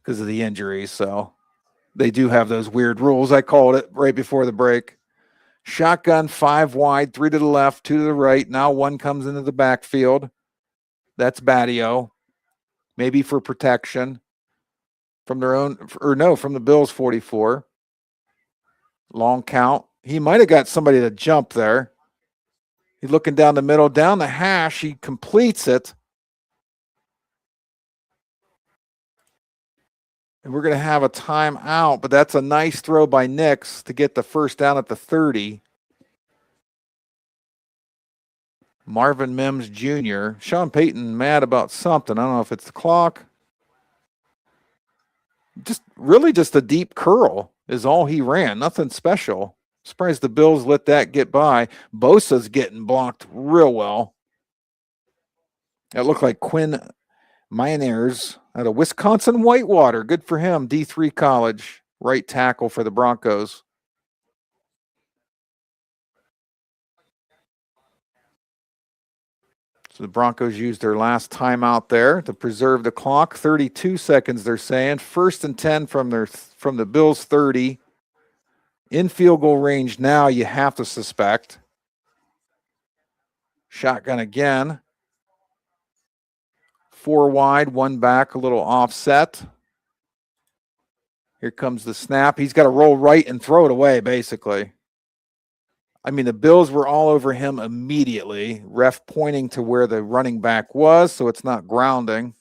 because of the injuries. So they do have those weird rules. I called it right before the break. Shotgun, 5 wide, 3 to the left, 2 to the right. Now 1 comes into the backfield. That's Badio. Maybe for protection from from the Bills 44. Long count. He might have got somebody to jump there. He's looking down the middle, down the hash. He completes it. And we're going to have a timeout, but that's a nice throw by Nix to get the first down at the 30. Marvin Mims Jr. Sean Payton mad about something. I don't know if it's the clock. Just a deep curl is all he ran. Nothing special. Surprised the Bills let that get by. Bosa's getting blocked real well. It looked like Quinn Miners out of Wisconsin Whitewater. Good for him. D3 college. Right tackle for the Broncos. So the Broncos used their last timeout there to preserve the clock. 32 seconds, they're saying. 1st and 10 from the Bills' 30 In field goal range now, you have to suspect. Shotgun again. 4 wide, 1 back, a little offset. Here comes the snap. He's got to roll right and throw it away, basically. I mean, the Bills were all over him immediately. Ref pointing to where the running back was, so it's not grounding.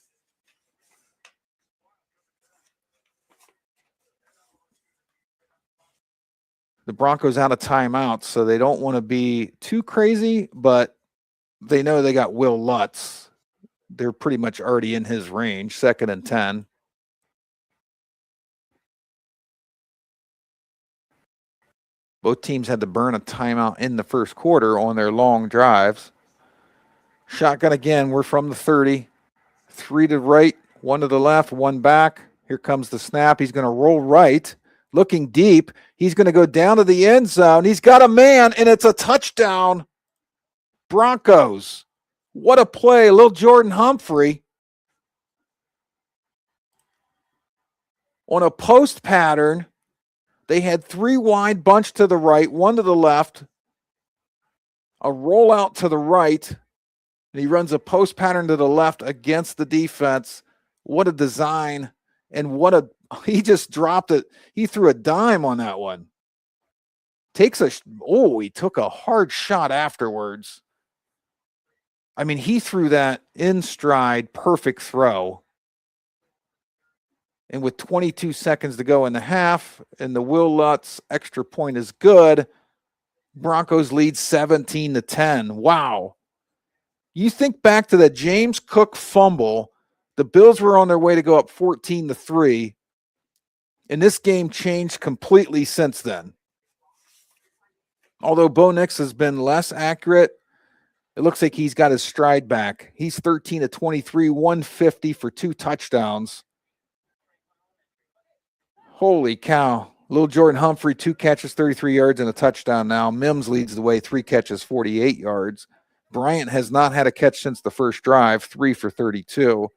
The Broncos out of timeouts, so they don't want to be too crazy, but they know they got Will Lutz. They're pretty much already in his range, 2nd and 10. Both teams had to burn a timeout in the first quarter on their long drives. Shotgun again. We're from the 30. 3 to the right, 1 to the left, 1 back. Here comes the snap. He's going to roll right, looking deep. He's going to go down to the end zone. He's got a man, and it's a touchdown. Broncos. What a play. Little Jordan Humphrey on a post pattern. They had 3 wide, bunch to the right, 1 to the left, a rollout to the right, and he runs a post pattern to the left against the defense. What a design, and he just dropped it. He threw a dime on that one. He took a hard shot afterwards. I mean, he threw that in stride, perfect throw. And with 22 seconds to go in the half, and the Will Lutz extra point is good, Broncos lead 17-10. Wow. You think back to the James Cook fumble, the Bills were on their way to go up 14-3, and this game changed completely since then. Although Bo Nix has been less accurate, it looks like he's got his stride back. He's 13-23, 150 for 2 touchdowns. Holy cow. Little Jordan Humphrey, 2 catches, 33 yards, and a touchdown now. Mims leads the way, 3 catches, 48 yards. Bryant has not had a catch since the first drive, 3 for 32.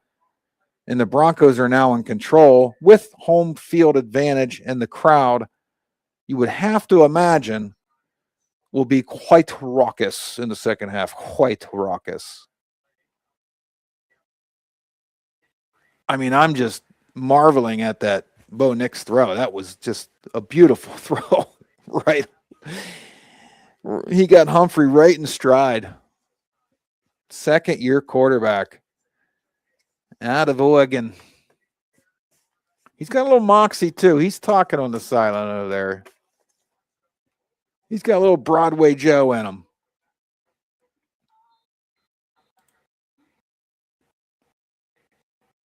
And the Broncos are now in control with home field advantage, and the crowd, you would have to imagine, will be quite raucous in the second half. Quite raucous. I mean, I'm just marveling at that Bo Nix throw. That was just a beautiful throw, right? He got Humphrey right in stride. 2nd-year quarterback out of Oregon. He's got a little moxie, too. He's talking on the sideline over there. He's got a little Broadway Joe in him.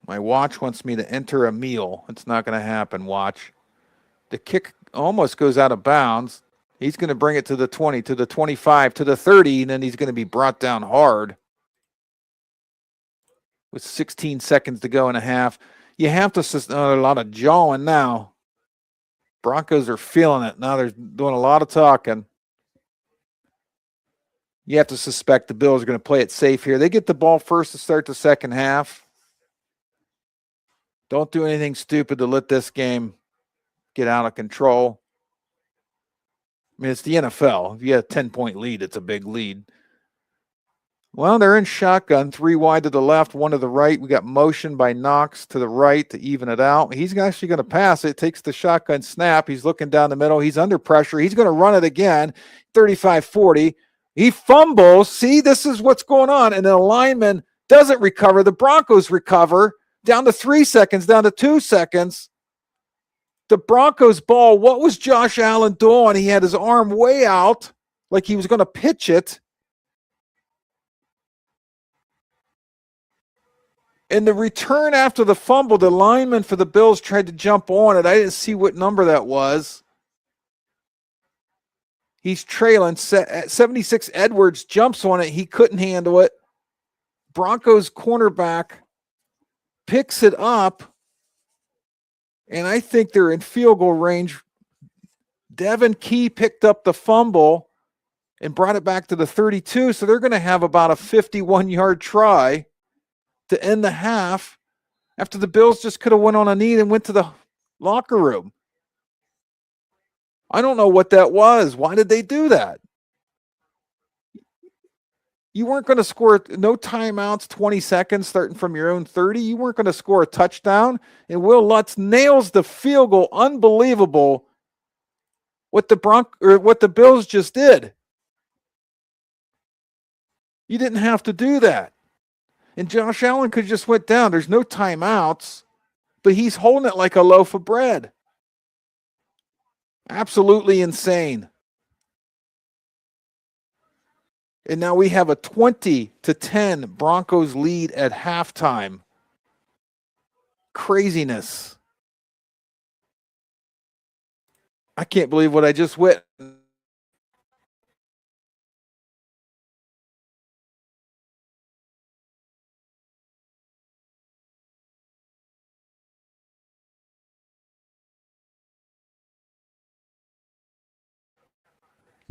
My watch wants me to enter a meal. It's not going to happen, watch. The kick almost goes out of bounds. He's going to bring it to the 20, to the 25, to the 30, and then he's going to be brought down hard. With 16 seconds to go in a half. You have to a lot of jawing now. Broncos are feeling it. Now they're doing a lot of talking. You have to suspect the Bills are going to play it safe here. They get the ball first to start the second half. Don't do anything stupid to let this game get out of control. I mean, it's the NFL. If you have a 10-point lead, it's a big lead. Well, they're in shotgun, 3 wide to the left, 1 to the right. We got motion by Knox to the right to even it out. He's actually going to pass it. Takes the shotgun snap. He's looking down the middle. He's under pressure. He's going to run it again, 35-40. He fumbles. See, this is what's going on. And the lineman doesn't recover. The Broncos recover. Down to 3 seconds, down to 2 seconds. The Broncos ball, what was Josh Allen doing? He had his arm way out like he was going to pitch it. In the return after the fumble, the lineman for the Bills tried to jump on it. I didn't see what number that was. He's trailing. 76 Edwards jumps on it. He couldn't handle it. Broncos cornerback picks it up, and I think they're in field goal range. Devin Key picked up the fumble and brought it back to the 32, so they're going to have about a 51-yard try to end the half after the Bills just could have went on a knee and went to the locker room. I don't know what that was. Why did they do that? You weren't going to score, no timeouts, 20 seconds starting from your own 30. You weren't going to score a touchdown. And Will Lutz nails the field goal. Unbelievable what the Bills just did. You didn't have to do that. And Josh Allen could just went down. There's no timeouts, but he's holding it like a loaf of bread. Absolutely insane. And now we have a 20-10 Broncos lead at halftime. Craziness. I can't believe what I just witnessed.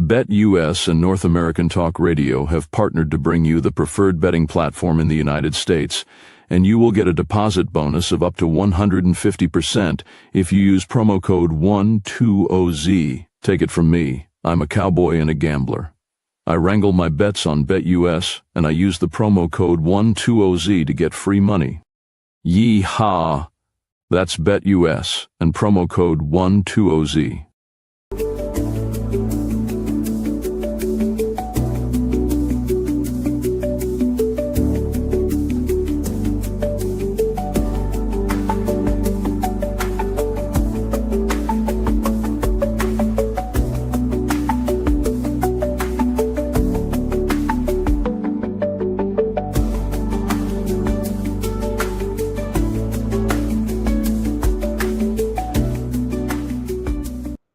BetUS and North American Talk Radio have partnered to bring you the preferred betting platform in the United States, and you will get a deposit bonus of up to 150% if you use promo code 120Z. Take it from me, I'm a cowboy and a gambler. I wrangle my bets on BetUS, and I use the promo code 120Z to get free money. Yee-haw! That's BetUS and promo code 120Z.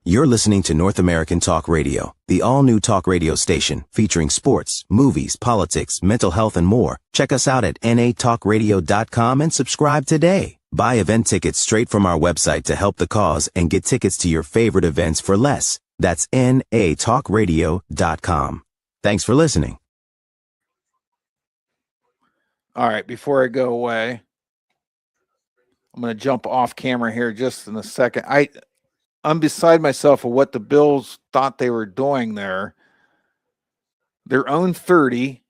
You're listening to North American Talk Radio, the all-new talk radio station featuring sports, movies, politics, mental health, and more. Check us out at nflplayoffs.com and subscribe today. Buy event tickets straight from our website to help the cause and get tickets to your favorite events for less. That's nflplayoffs.com. Thanks for listening. All right, before I go away, I'm going to jump off camera here just in a second. I'm beside myself of what the Bills thought they were doing there. Their own 30,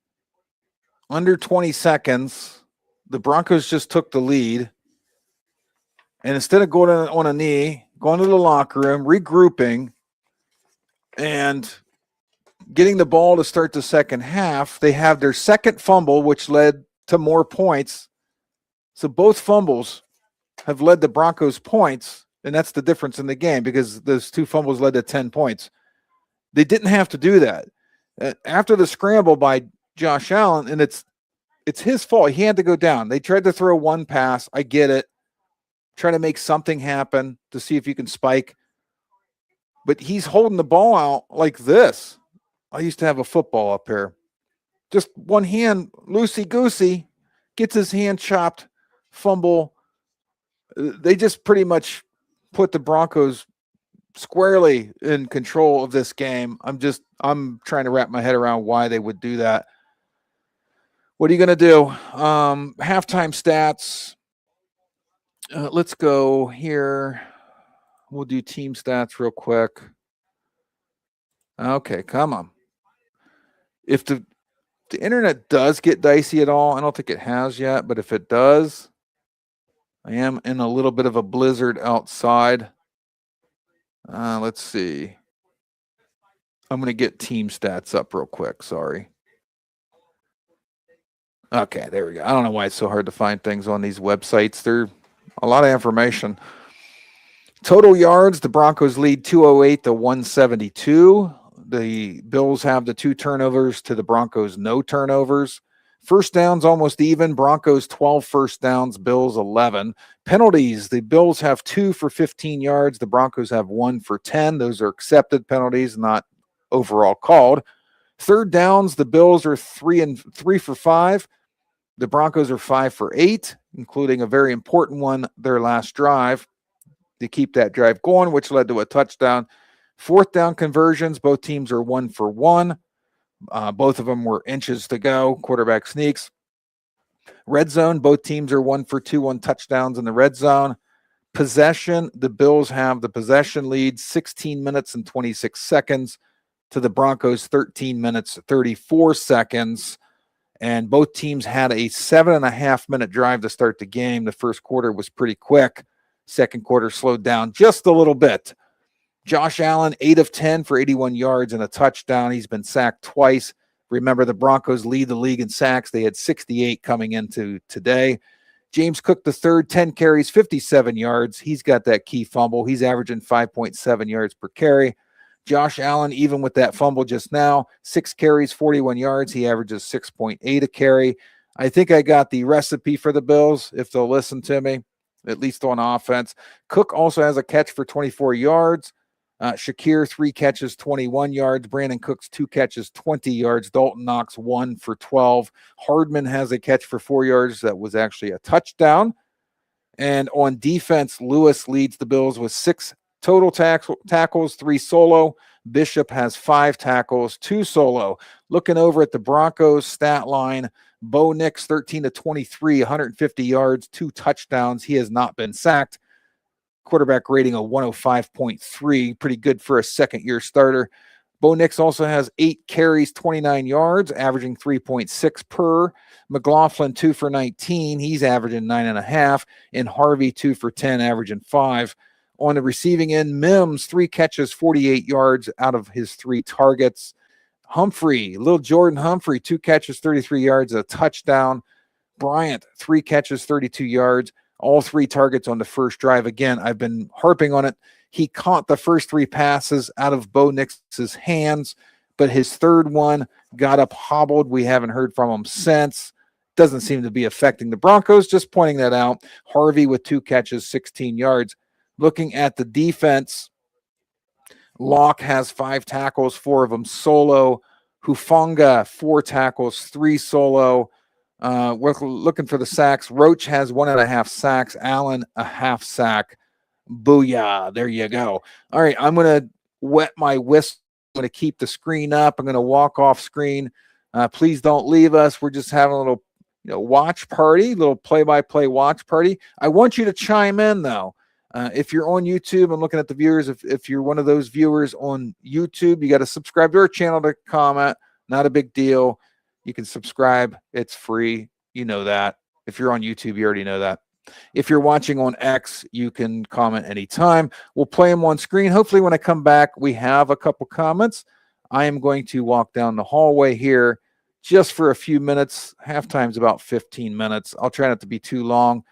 under 20 seconds. The Broncos just took the lead. And instead of going on a knee, going to the locker room, regrouping, and getting the ball to start the second half, they have their second fumble, which led to more points. So both fumbles have led the Broncos points. And that's the difference in the game because those two fumbles led to 10 points. They didn't have to do that. After the scramble by Josh Allen, and it's his fault. He had to go down. They tried to throw one pass. I get it. Try to make something happen to see if you can spike. But he's holding the ball out like this. I used to have a football up here. Just one hand, loosey-goosey, gets his hand chopped, fumble. They just pretty much put the Broncos squarely in control of this game. I'm trying to wrap my head around why they would do that. What are you going to do? Halftime stats. Let's go here. We'll do team stats real quick. Okay, come on. If the internet does get dicey at all, I don't think it has yet, but if it does, I am in a little bit of a blizzard outside. Let's see. I'm going to get team stats up real quick. Sorry. Okay, there we go. I don't know why it's so hard to find things on these websites. There's a lot of information. Total yards, the Broncos lead 208-172. The Bills have the 2 turnovers to the Broncos no turnovers. First downs almost even. Broncos 12 first downs, Bills 11. Penalties, the Bills have 2 for 15 yards. The Broncos have 1 for 10. Those are accepted penalties, not overall called. Third downs, the Bills are 3 for 5. The Broncos are 5 for 8, including a very important one, their last drive, to keep that drive going, which led to a touchdown. Fourth down conversions, both teams are 1 for 1. Both of them were inches to go, quarterback sneaks. Red zone, both teams are 1 for 2 on touchdowns in the red zone. possession, the Bills have the possession lead, 16 minutes and 26 seconds to the Broncos, 13 minutes, 34 seconds. And both teams had a 7.5-minute drive to start the game. The first quarter was pretty quick. Second quarter slowed down just a little bit. Josh Allen, 8 of 10 for 81 yards and a touchdown. He's been sacked twice. Remember, the Broncos lead the league in sacks. They had 68 coming into today. James Cook, the third, 10 carries, 57 yards. He's got that key fumble. He's averaging 5.7 yards per carry. Josh Allen, even with that fumble just now, 6 carries, 41 yards. He averages 6.8 a carry. I think I got the recipe for the Bills, if they'll listen to me, at least on offense. Cook also has a catch for 24 yards. Shakir, 3 catches, 21 yards. Brandon Cooks, 2 catches, 20 yards. Dalton Knox, 1 for 12. Hardman has a catch for 4 yards. That was actually a touchdown. And on defense, Lewis leads the Bills with 6 total tackles, 3 solo. Bishop has 5 tackles, 2 solo. Looking over at the Broncos stat line, Bo Nix, 13 to 23, 150 yards, 2 touchdowns. He has not been sacked. Quarterback rating of 105.3, pretty good for a second-year starter. Bo Nix also has 8 carries, 29 yards, averaging 3.6 per. McLaughlin, 2 for 19. He's averaging 9.5. And Harvey, 2 for 10, averaging 5. On the receiving end, Mims, 3 catches, 48 yards out of his 3 targets. Humphrey, little Jordan Humphrey, 2 catches, 33 yards, a touchdown. Bryant, 3 catches, 32 yards. All 3 targets on the first drive. Again, I've been harping on it. He caught the first 3 passes out of Bo Nix's hands, but his third one got up hobbled. We haven't heard from him since. Doesn't seem to be affecting the Broncos. Just pointing that out. Harvey with 2 catches, 16 yards. Looking at the defense, Locke has 5 tackles, 4 of them solo. Hufanga, 4 tackles, 3 solo. We're looking for the sacks. Roach has 1.5 sacks. Allen, a half sack. Booyah. There you go. All right, I'm going to wet my whistle. I'm going to keep the screen up. I'm going to walk off screen. Please don't leave us. We're just having a little watch party, little play-by-play watch party. I want you to chime in, though. If you're on YouTube, I'm looking at the viewers. If you're one of those viewers on YouTube, you got to subscribe to our channel to comment. Not a big deal. You can subscribe. It's free. You know that. If you're on YouTube, you already know that. If you're watching on X, you can comment anytime. We'll play them on screen. Hopefully, when I come back, we have a couple comments. I am going to walk down the hallway here just for a few minutes. Halftime's about 15 minutes. I'll try not to be too long.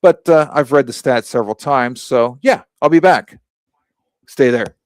But I've read the stats several times. So, yeah, I'll be back. Stay there.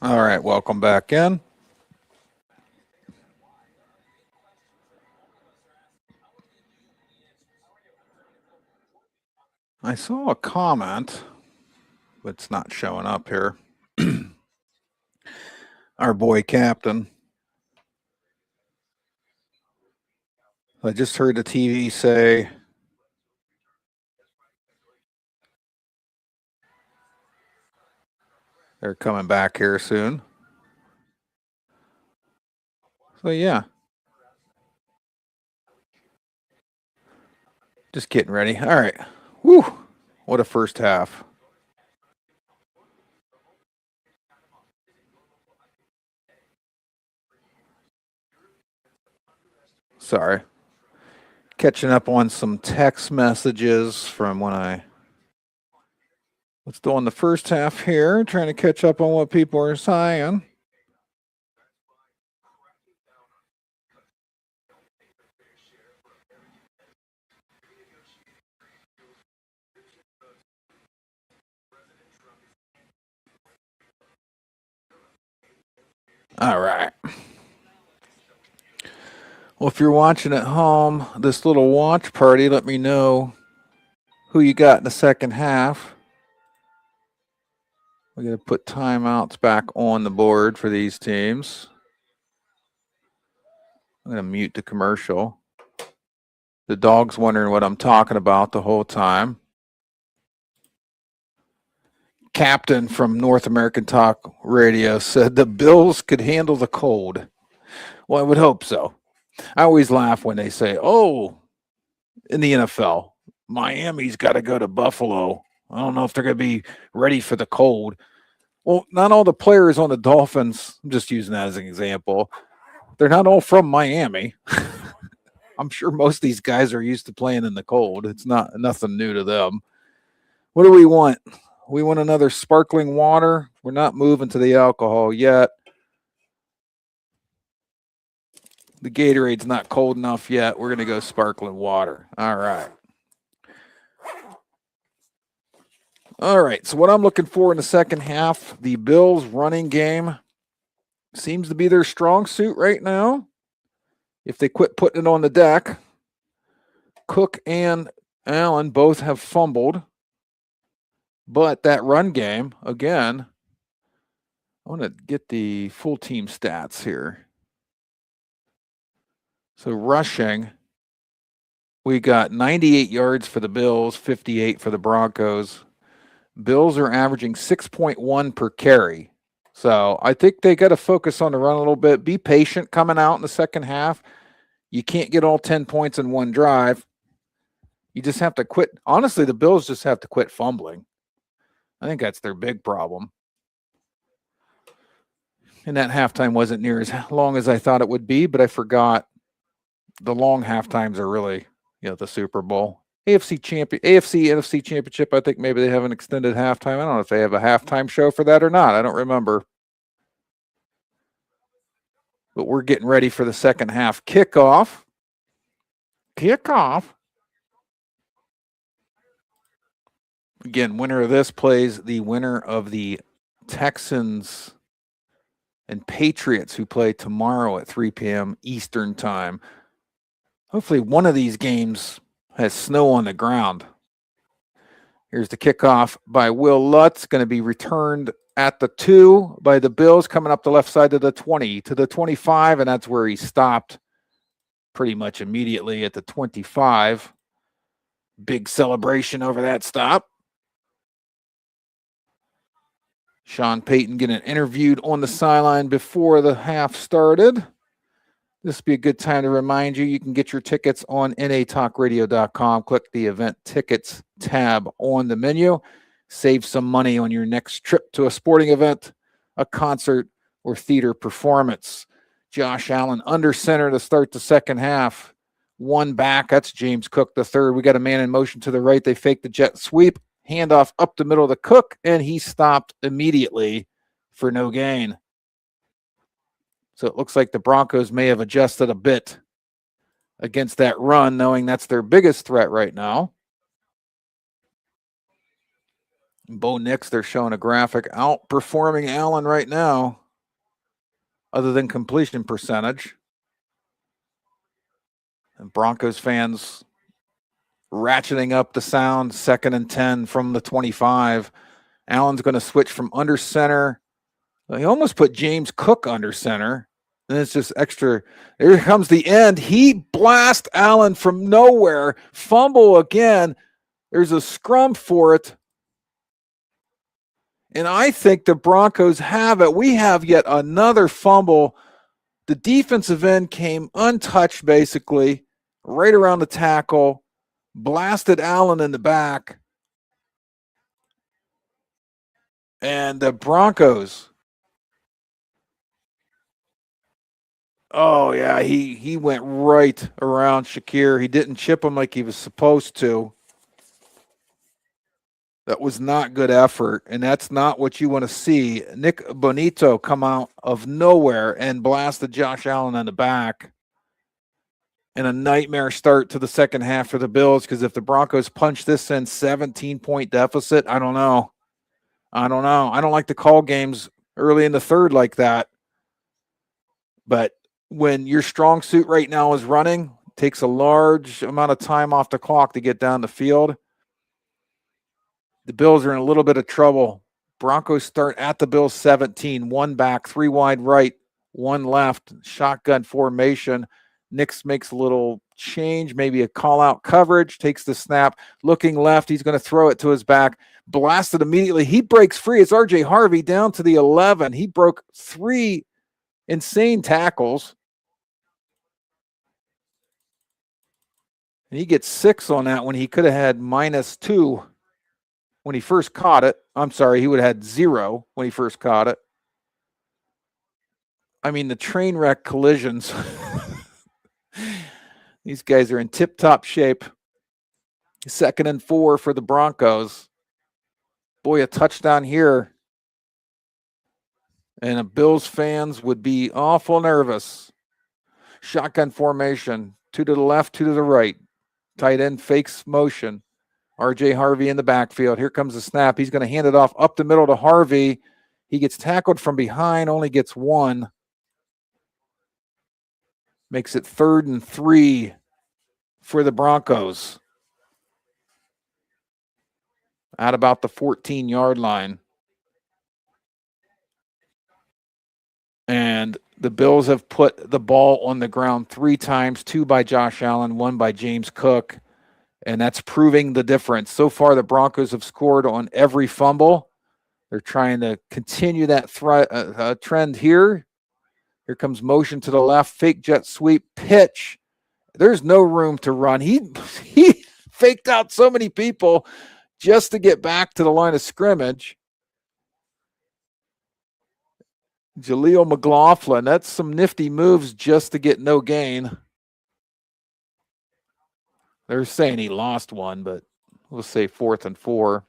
All right, welcome back in. I saw a comment, but it's not showing up here. Our boy Captain. I just heard the TV say they're coming back here soon. So, yeah. Just getting ready. All right. Whew. What a first half. Sorry. Catching up on some text messages from when I was doing the first half here, trying to catch up on what people are saying. All right. Well, if you're watching at home, this little watch party, let me know who you got in the second half. We're going to put timeouts back on the board for these teams. I'm going to mute the commercial. The dog's wondering what I'm talking about the whole time. Captain from North American Talk Radio said the Bills could handle the cold. Well, I would hope so. I always laugh when they say, oh, in the NFL, Miami's got to go to Buffalo. I don't know if they're going to be ready for the cold. Well, not all the players on the Dolphins, I'm just using that as an example, they're not all from Miami. I'm sure most of these guys are used to playing in the cold. It's nothing new to them. What do we want? We want another sparkling water. We're not moving to the alcohol yet. The Gatorade's not cold enough yet. We're going to go sparkling water. All right. All right. So what I'm looking for in the second half, the Bills running game seems to be their strong suit right now. If they quit putting it on the deck, Cook and Allen both have fumbled. But that run game, again, I want to get the full team stats here. So rushing, we got 98 yards for the Bills, 58 for the Broncos. Bills are averaging 6.1 per carry. So I think they got to focus on the run a little bit. Be patient coming out in the second half. You can't get all 10 points in one drive. You just have to quit. Honestly, the Bills just have to quit fumbling. I think that's their big problem. And that halftime wasn't near as long as I thought it would be, but I forgot the long halftimes are really, the Super Bowl. AFC NFC Championship, I think maybe they have an extended halftime. I don't know if they have a halftime show for that or not. I don't remember. But we're getting ready for the second half kickoff. Again, winner of this plays the winner of the Texans and Patriots, who play tomorrow at 3 p.m. Eastern time. Hopefully one of these games has snow on the ground. Here's the kickoff by Will Lutz, going to be returned at the 2 by the Bills, coming up the left side of the 20 to the 25, and that's where he stopped pretty much immediately at the 25. Big celebration over that stop. Sean Payton getting interviewed on the sideline before the half started. This would be a good time to remind you, you can get your tickets on natalkradio.com. Click the event tickets tab on the menu. Save some money on your next trip to a sporting event, a concert, or theater performance. Josh Allen under center to start the second half. One back, that's James Cook the third. We got a man in motion to the right. They fake the jet sweep. Handoff up the middle of the Cook, and he stopped immediately for no gain. So it looks like the Broncos may have adjusted a bit against that run, knowing that's their biggest threat right now. Bo Nix, they're showing a graphic, outperforming Allen right now, other than completion percentage. And Broncos fans ratcheting up the sound, 2nd and 10 from the 25. Allen's going to switch from under center. He almost put James Cook under center. And it's just extra. Here comes the end. He blasts Allen from nowhere. Fumble again. There's a scrum for it. And I think the Broncos have it. We have yet another fumble. The defensive end came untouched, basically, right around the tackle, blasted Allen in the back. And the Broncos, oh, yeah, he went right around Shakir. He didn't chip him like he was supposed to. That was not good effort, and that's not what you want to see. Nick Bonito come out of nowhere and blasted Josh Allen in the back. And a nightmare start to the second half for the Bills, because if the Broncos punch this in 17-point deficit, I don't know. I don't like to call games early in the third like that. But when your strong suit right now is running, it takes a large amount of time off the clock to get down the field. The Bills are in a little bit of trouble. Broncos start at the Bills 17, 1 back, 3 wide right, 1 left, shotgun formation. Nix makes a little change, maybe a call-out coverage, takes the snap, looking left. He's going to throw it to his back, blasted immediately. He breaks free. It's R.J. Harvey down to the 11. He broke 3 insane tackles. And he gets 6 on that one. He could have had -2 when he first caught it. I'm sorry, he would have had 0 when he first caught it. I mean, the train wreck collisions. These guys are in tip-top shape. 2nd and 4 for the Broncos. Boy, a touchdown here. And the Bills fans would be awful nervous. Shotgun formation. 2 to the left, 2 to the right. Tight end fakes motion. R.J. Harvey in the backfield. Here comes the snap. He's going to hand it off up the middle to Harvey. He gets tackled from behind, only gets 1. Makes it 3rd and 3 for the Broncos. At about the 14-yard line. And the Bills have put the ball on the ground 3 times, 2 by Josh Allen, 1 by James Cook. And that's proving the difference. So far, the Broncos have scored on every fumble. They're trying to continue that trend here. Here comes motion to the left, fake jet sweep, pitch. There's no room to run. He faked out so many people just to get back to the line of scrimmage. Jaleel McLaughlin, that's some nifty moves just to get no gain. They're saying he lost one, but we'll say 4th and 4.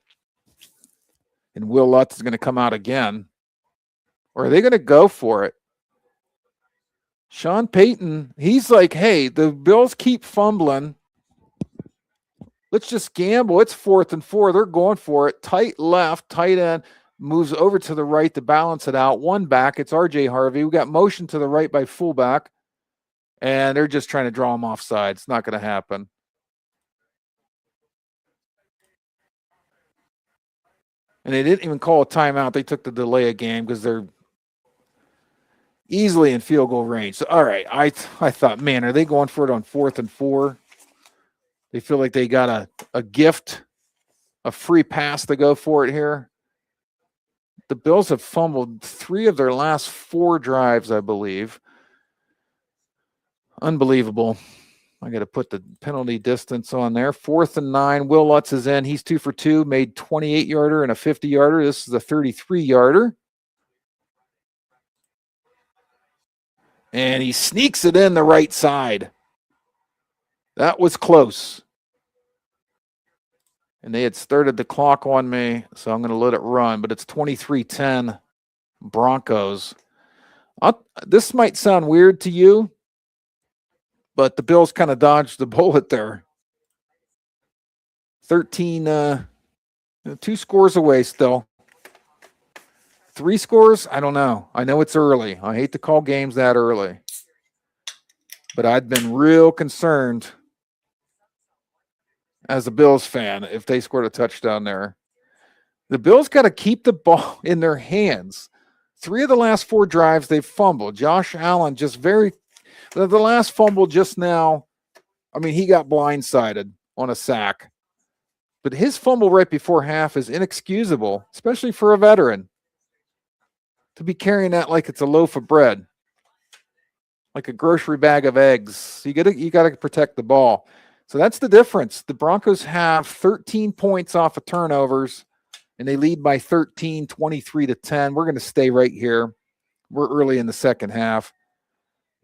And Will Lutz is going to come out again. Or are they going to go for it? Sean Payton, he's like, hey, the Bills keep fumbling. Let's just gamble. It's 4th and 4. They're going for it. Tight left, tight end, moves over to the right to balance it out. 1 back, it's R.J. Harvey. We got motion to the right by fullback. And they're just trying to draw him offside. It's not going to happen. And they didn't even call a timeout. They took the delay of game because they're easily in field goal range. So, all right, I thought, man, are they going for it on 4th and 4? They feel like they got a gift, a free pass to go for it here. The Bills have fumbled 3 of their last 4 drives, I believe. Unbelievable. I got to put the penalty distance on there. 4th and 9. Will Lutz is in. He's 2 for 2, made 28-yarder and a 50-yarder. This is a 33-yarder. And he sneaks it in the right side. That was close. And they had started the clock on me, so I'm going to let it run. But it's 23-10 Broncos. This might sound weird to you, but the Bills kind of dodged the bullet there. 13 2 scores away still. 3 scores? I don't know. I know it's early. I hate to call games that early. But I'd been real concerned as a Bills fan if they scored a touchdown there. The Bills got to keep the ball in their hands. 3 of the last 4 drives, they've fumbled. Josh Allen the last fumble just now, I mean, he got blindsided on a sack. But his fumble right before half is inexcusable, especially for a veteran, to be carrying that like it's a loaf of bread, like a grocery bag of eggs. You got to protect the ball. So that's the difference. The Broncos have 13 points off of turnovers, and they lead by 13, 23-10. We're going to stay right here. We're early in the second half.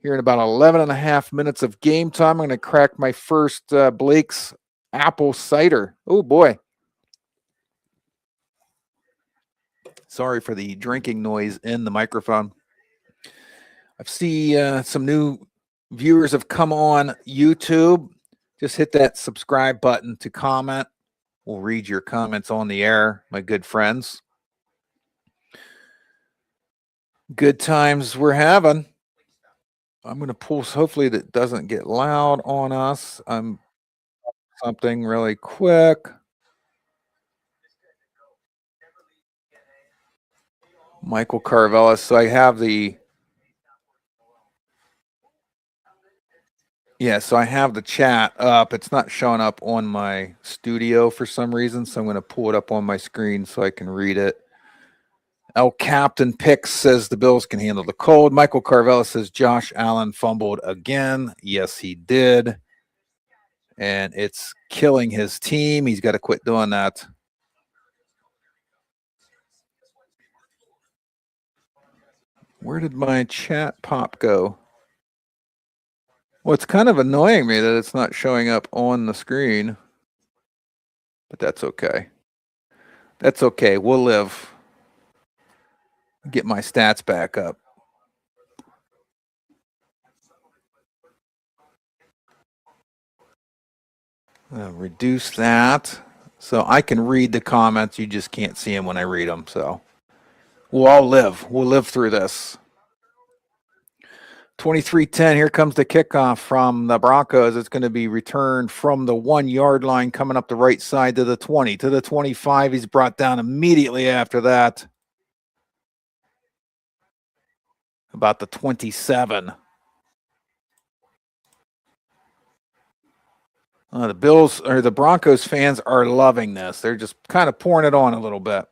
Here in about 11 and a half minutes of game time, I'm going to crack my first Blake's apple cider. Oh, boy. Sorry for the drinking noise in the microphone. I see some new viewers have come on YouTube. Just hit that subscribe button to comment. We'll read your comments on the air, my good friends. Good times we're having. I'm going to pull, hopefully that doesn't get loud on us. I'm something really quick. Michael Carvelis. So I have the chat up. It's not showing up on my studio for some reason, so I'm going to pull it up on my screen so I can read it. El Captain Picks says the Bills can handle the cold. Michael Carvelis says Josh Allen fumbled again. Yes, he did. And it's killing his team. He's got to quit doing that. Where did my chat pop go? Well, it's kind of annoying me that it's not showing up on the screen. But that's okay. That's okay. We'll live. Get my stats back up. Reduce that so I can read the comments. You just can't see them when I read them. So we'll all live. We'll live through this. 23-10. Here comes the kickoff from the Broncos. It's going to be returned from the 1-yard line, coming up the right side to the 20, to the 25. He's brought down immediately after that. About the 27. The Broncos fans are loving this. They're just kind of pouring it on a little bit.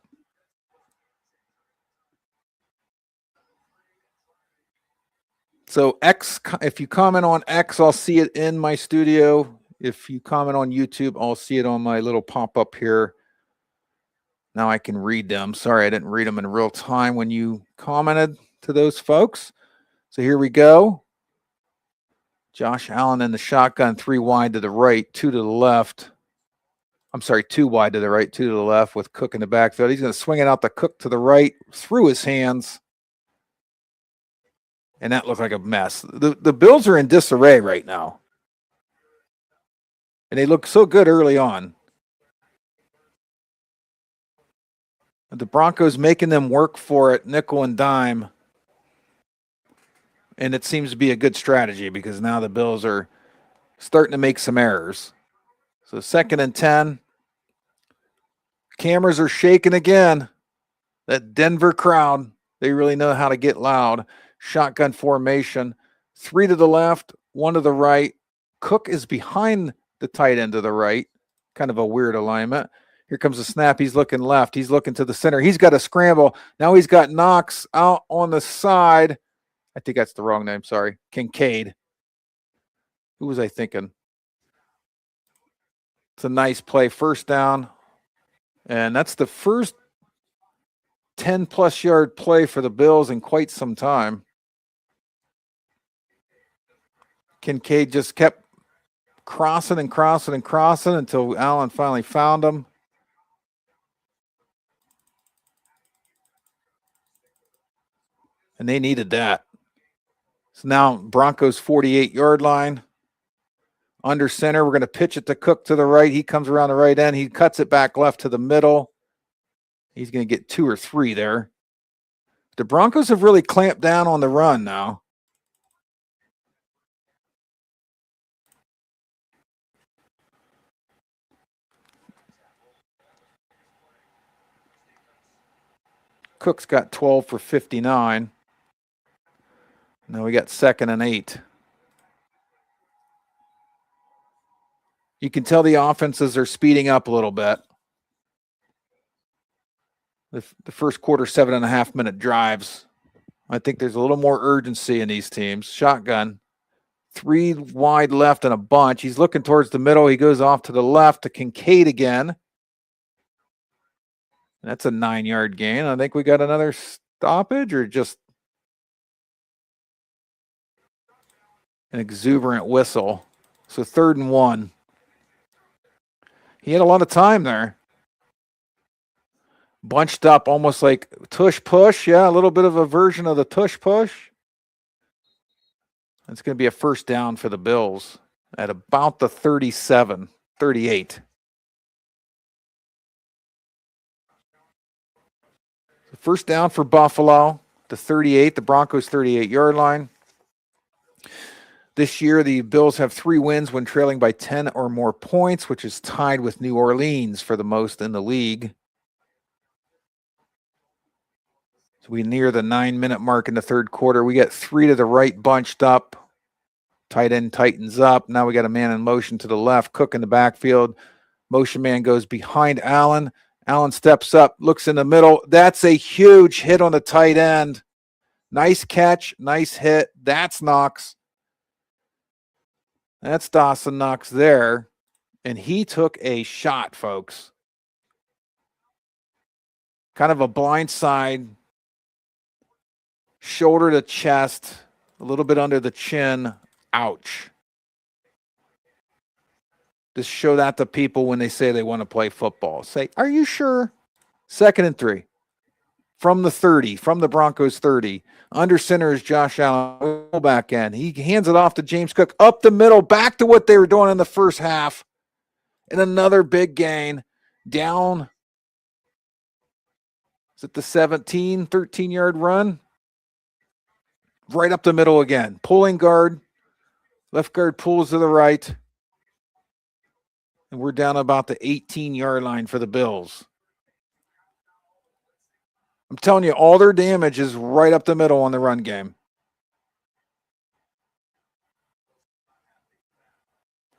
So X, if you comment on X, I'll see it in my studio. If you comment on YouTube, I'll see it on my little pop-up here. Now I can read them. Sorry, I didn't read them in real time when you commented to those folks. So here we go. Josh Allen in the shotgun, 3 wide to the right, 2 to the left. I'm sorry, 2 wide to the right, 2 to the left with Cook in the backfield. He's going to swing it out to Cook to the right, through his hands. And that looked like a mess. The Bills are in disarray right now. And they look so good early on. The Broncos making them work for it, nickel and dime. And it seems to be a good strategy because now the Bills are starting to make some errors. So 2nd and 10. Cameras are shaking again. That Denver crowd, they really know how to get loud. Shotgun formation. 3 to the left, 1 to the right. Cook is behind the tight end to the right. Kind of a weird alignment. Here comes the snap. He's looking left. He's looking to the center. He's got a scramble. Now he's got Knox out on the side. I think that's the wrong name. Sorry. Kincaid. Who was I thinking? It's a nice play. First down. And that's the first 10-plus yard play for the Bills in quite some time. Kincaid just kept crossing and crossing and crossing until Allen finally found him. And they needed that. So now Broncos 48-yard line. Under center, we're going to pitch it to Cook to the right. He comes around the right end. He cuts it back left to the middle. He's going to get 2 or 3 there. The Broncos have really clamped down on the run now. Cook's got 12 for 59. Now we got 2nd and 8. You can tell the offenses are speeding up a little bit. The first quarter, 7.5-minute drives. I think there's a little more urgency in these teams. Shotgun. 3 wide left and a bunch. He's looking towards the middle. He goes off to the left to Kincaid again. That's a 9-yard gain. I think we got another stoppage or just an exuberant whistle. So 3rd and 1. He had a lot of time there. Bunched up almost like tush push. Yeah, a little bit of a version of the tush push. It's going to be a first down for the Bills at about the 38. First down for Buffalo, the 38, the Broncos' 38-yard line. This year, the Bills have 3 wins when trailing by 10 or more points, which is tied with New Orleans for the most in the league. So we near the 9-minute mark in the third quarter. We got 3 to the right bunched up. Tight end tightens up. Now we got a man in motion to the left. Cook in the backfield. Motion man goes behind Allen. Allen steps up, looks in the middle. That's a huge hit on the tight end. Nice catch, nice hit. That's Knox. That's Dawson Knox there. And he took a shot, folks. Kind of a blind side. Shoulder to chest. A little bit under the chin. Ouch. Just show that to people when they say they want to play football. Say, are you sure? 2nd and 3. From the 30, from the Broncos 30. Under center is Josh Allen. Back end. He hands it off to James Cook. Up the middle, back to what they were doing in the first half. And another big gain. Down. Is it the 17, 13-yard run? Right up the middle again. Pulling guard. Left guard pulls to the right. And we're down about the 18-yard line for the Bills. I'm telling you, all their damage is right up the middle on the run game.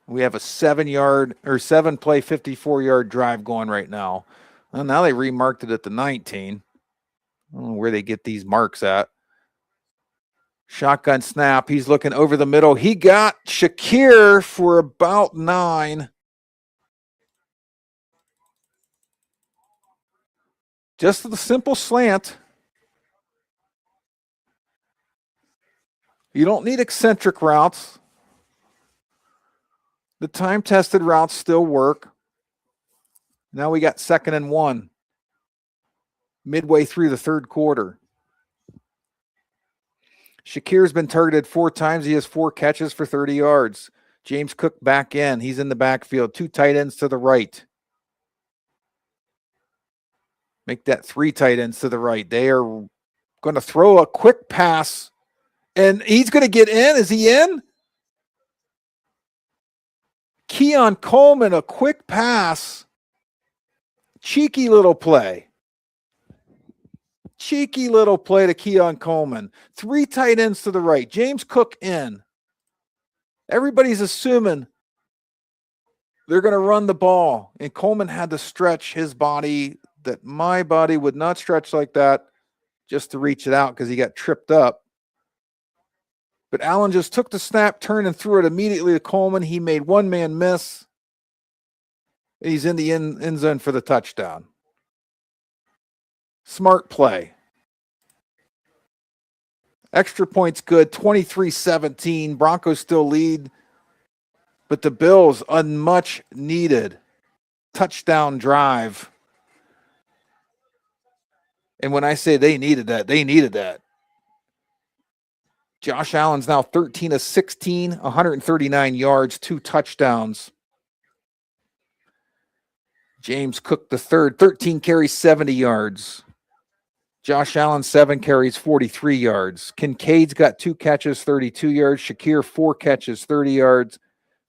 We have a 7-play, 54-yard drive going right now. Well, now they remarked it at the 19. I don't know where they get these marks at. Shotgun snap. He's looking over the middle. He got Shakir for about 9. Just the simple slant. You don't need eccentric routes. The time-tested routes still work. Now we got 2nd and 1. Midway through the third quarter. Shakir's been targeted 4 times. He has 4 catches for 30 yards. James Cook back in. He's in the backfield. 2 tight ends to the right. Make that 3 tight ends to the right. They are going to throw a quick pass. And he's going to get in. Is he in? Keon Coleman, a quick pass. Cheeky little play. Cheeky little play to Keon Coleman. 3 tight ends to the right. James Cook in. Everybody's assuming they're going to run the ball. And Coleman had to stretch his body that my body would not stretch like that just to reach it out because he got tripped up. But Allen just took the snap, turned, and threw it immediately to Coleman. He made one man miss. He's in the end zone for the touchdown. Smart play. Extra points good, 23-17. Broncos still lead. But the Bills, a much needed touchdown drive. And when I say they needed that, they needed that. Josh Allen's now 13 of 16, 139 yards, 2 touchdowns. James Cook the third, 13 carries, 70 yards. Josh Allen, 7 carries, 43 yards. Kincaid's got 2 catches, 32 yards. Shakir, 4 catches, 30 yards.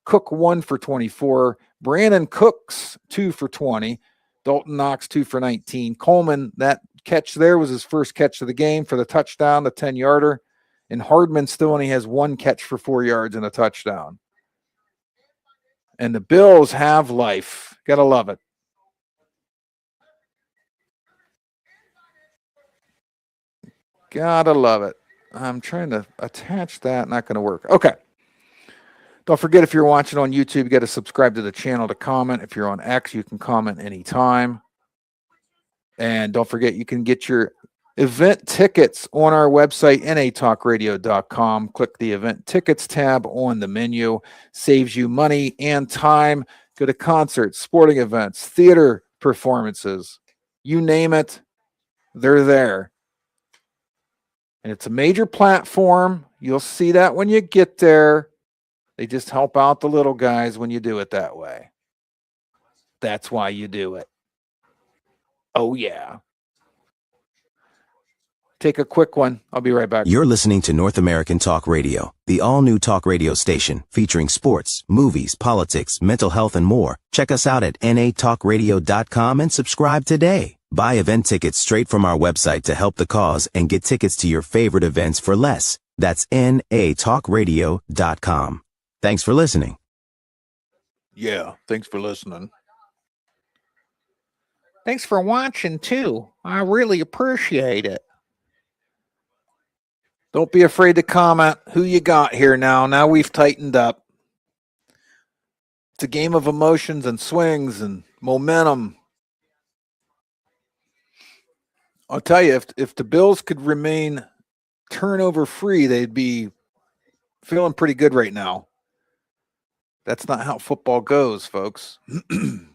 Cook, 1 for 24. Brandon Cooks, 2 for 20. Dalton Knox, 2 for 19. Coleman, that catch there was his first catch of the game for the touchdown, the 10-yarder. And Hardman still only has 1 catch for 4 yards and a touchdown. And the Bills have life. Gotta love it. Gotta love it. I'm trying to attach that. Not going to work. Okay. Don't forget, if you're watching on YouTube, you got to subscribe to the channel to comment. If you're on X, you can comment anytime. And don't forget, you can get your event tickets on our website, natalkradio.com. Click the event tickets tab on the menu. Saves you money and time. Go to concerts, sporting events, theater performances. You name it, they're there. And it's a major platform. You'll see that when you get there. They just help out the little guys when you do it that way. That's why you do it. Oh, yeah. Take a quick one. I'll be right back. You're listening to North American Talk Radio, the all-new talk radio station featuring sports, movies, politics, mental health, and more. Check us out at nflplayoffs.com and subscribe today. Buy event tickets straight from our website to help the cause and get tickets to your favorite events for less. That's nflplayoffs.com. Thanks for listening. Yeah, thanks for listening. Thanks for watching, too. I really appreciate it. Don't be afraid to comment who you got here now. Now we've tightened up. It's a game of emotions and swings and momentum. I'll tell you, if the Bills could remain turnover free, they'd be feeling pretty good right now. That's not how football goes, folks. The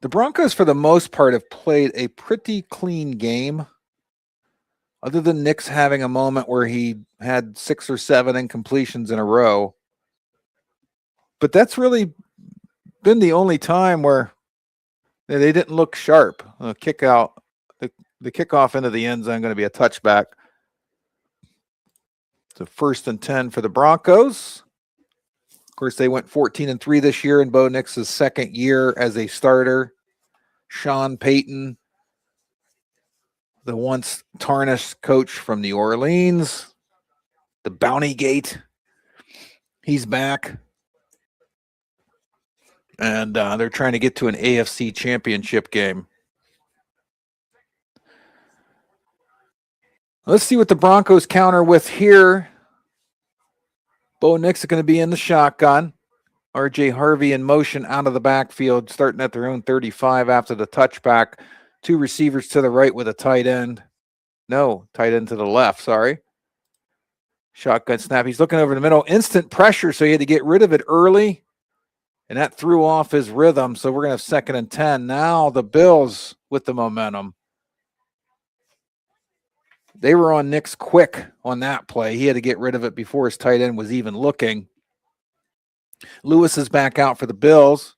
Broncos, for the most part, have played a pretty clean game, other than Nick's having a moment where he had 6 or 7 incompletions in a row. But that's really been the only time where they didn't look sharp. The kickoff into the end zone going to be a touchback. So 1st and 10 for the Broncos. Of course, they went 14-3 this year in Bo Nix's second year as a starter. Sean Payton, the once tarnished coach from New Orleans, the Bounty Gate, he's back. And they're trying to get to an AFC championship game. Let's see what the Broncos counter with here. Bo Nix is going to be in the shotgun. R.J. Harvey in motion out of the backfield, starting at their own 35 after the touchback. 2 receivers to the right with a tight end. No, tight end to the left, sorry. Shotgun snap. He's looking over the middle. Instant pressure, so he had to get rid of it early. And that threw off his rhythm, so we're going to have 2nd and 10. Now the Bills with the momentum. They were on Nix quick on that play. He had to get rid of it before his tight end was even looking. Lewis is back out for the Bills.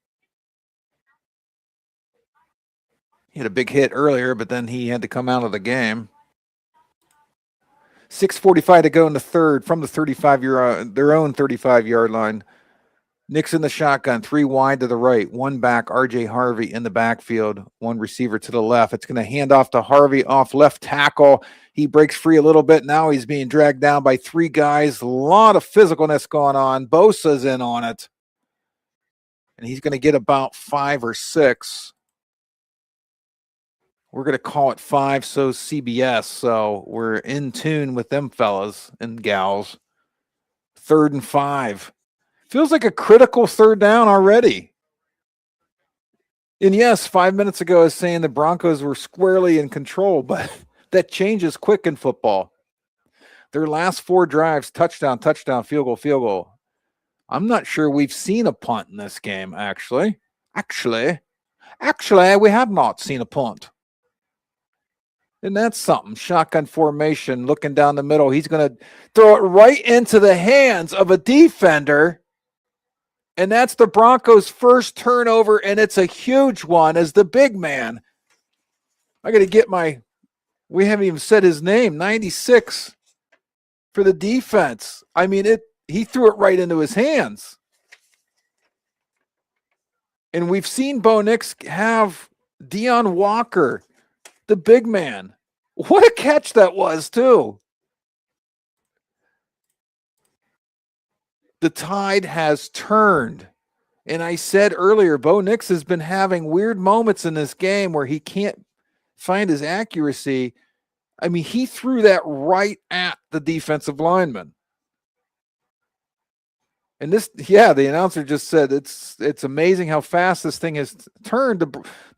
He had a big hit earlier, but then he had to come out of the game. 6:45 to go in the third from the 35-yard, their own 35-yard line. Nix in the shotgun, 3 wide to the right, 1 back, R.J. Harvey in the backfield, 1 receiver to the left. It's going to hand off to Harvey off left tackle. He breaks free a little bit. Now he's being dragged down by 3 guys. A lot of physicalness going on. Bosa's in on it. And he's going to get about 5 or 6. We're going to call it 5, so CBS. So we're in tune with them fellas and gals. 3rd and 5. Feels like a critical 3rd down already. And yes, 5 minutes ago I was saying the Broncos were squarely in control, but that changes quick in football. Their last 4 drives, touchdown, touchdown, field goal, field goal. I'm not sure we've seen a punt in this game, actually. Actually, we have not seen a punt. And that's something. Shotgun formation, looking down the middle. He's going to throw it right into the hands of a defender. And that's the Broncos' first turnover, and it's a huge one as the big man. I got to get we haven't even said his name, 96 for the defense. I mean, he threw it right into his hands. And we've seen Bo Nix have Deion Walker, the big man. What a catch that was, too. The tide has turned. And I said earlier, Bo Nix has been having weird moments in this game where he can't find his accuracy. I mean, he threw that right at the defensive lineman. And the announcer just said it's amazing how fast this thing has turned.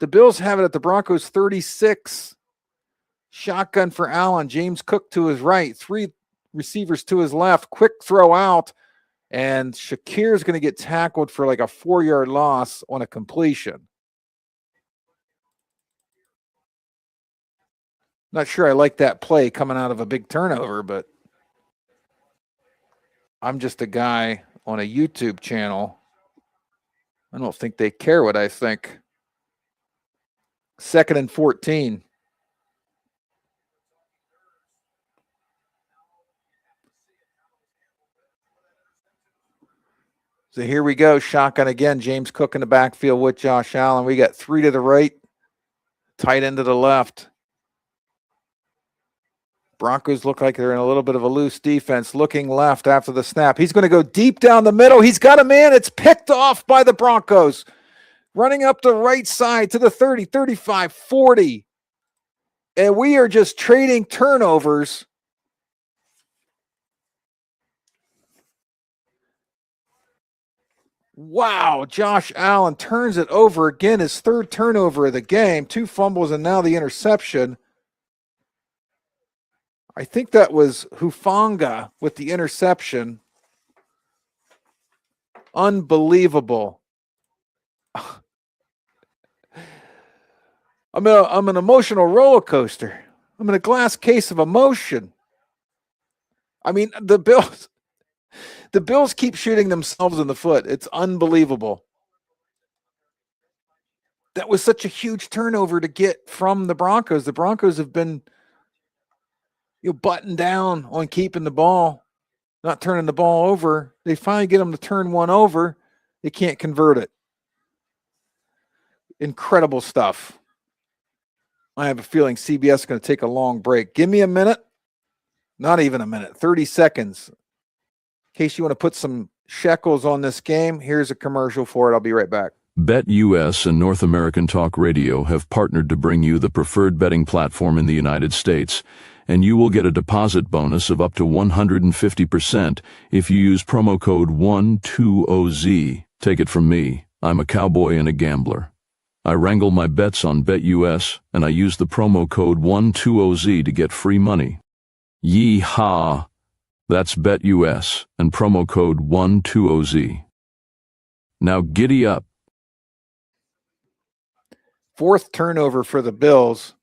The Bills have it at the Broncos 36. Shotgun for Allen. James Cook to his right. 3 receivers to his left. Quick throw out. And Shakir's going to get tackled for like a 4-yard loss on a completion. Not sure I like that play coming out of a big turnover, but I'm just a guy on a YouTube channel. I don't think they care what I think. 2nd and 14. So here we go. Shotgun again. James Cook in the backfield with Josh Allen. We got 3 to the right, tight end to the left. Broncos look like they're in a little bit of a loose defense. Looking left after the snap. He's going to go deep down the middle. He's got a man. It's picked off by the Broncos. Running up the right side to the 30, 35, 40. And we are just trading turnovers. Wow, Josh Allen turns it over again, his 3rd turnover of the game, 2 fumbles and now the interception. I think that was Hufanga with the interception. Unbelievable. I'm an emotional roller coaster. I'm in a glass case of emotion. I mean, the Bills keep shooting themselves in the foot. It's unbelievable. That was such a huge turnover to get from the Broncos. The Broncos have been buttoned down on keeping the ball, not turning the ball over. They finally get them to turn one over. They can't convert it. Incredible stuff. I have a feeling CBS is going to take a long break. Give me a minute. Not even a minute. 30 seconds. In case you want to put some shekels on this game, here's a commercial for it. I'll be right back. BetUS and North American Talk Radio have partnered to bring you the preferred betting platform in the United States, and you will get a deposit bonus of up to 150% if you use promo code 120Z. Take it from me, I'm a cowboy and a gambler. I wrangle my bets on BetUS, and I use the promo code 120Z to get free money. Yee-haw! That's BetUS and promo code 120Z. Now giddy up. 4th turnover for the Bills.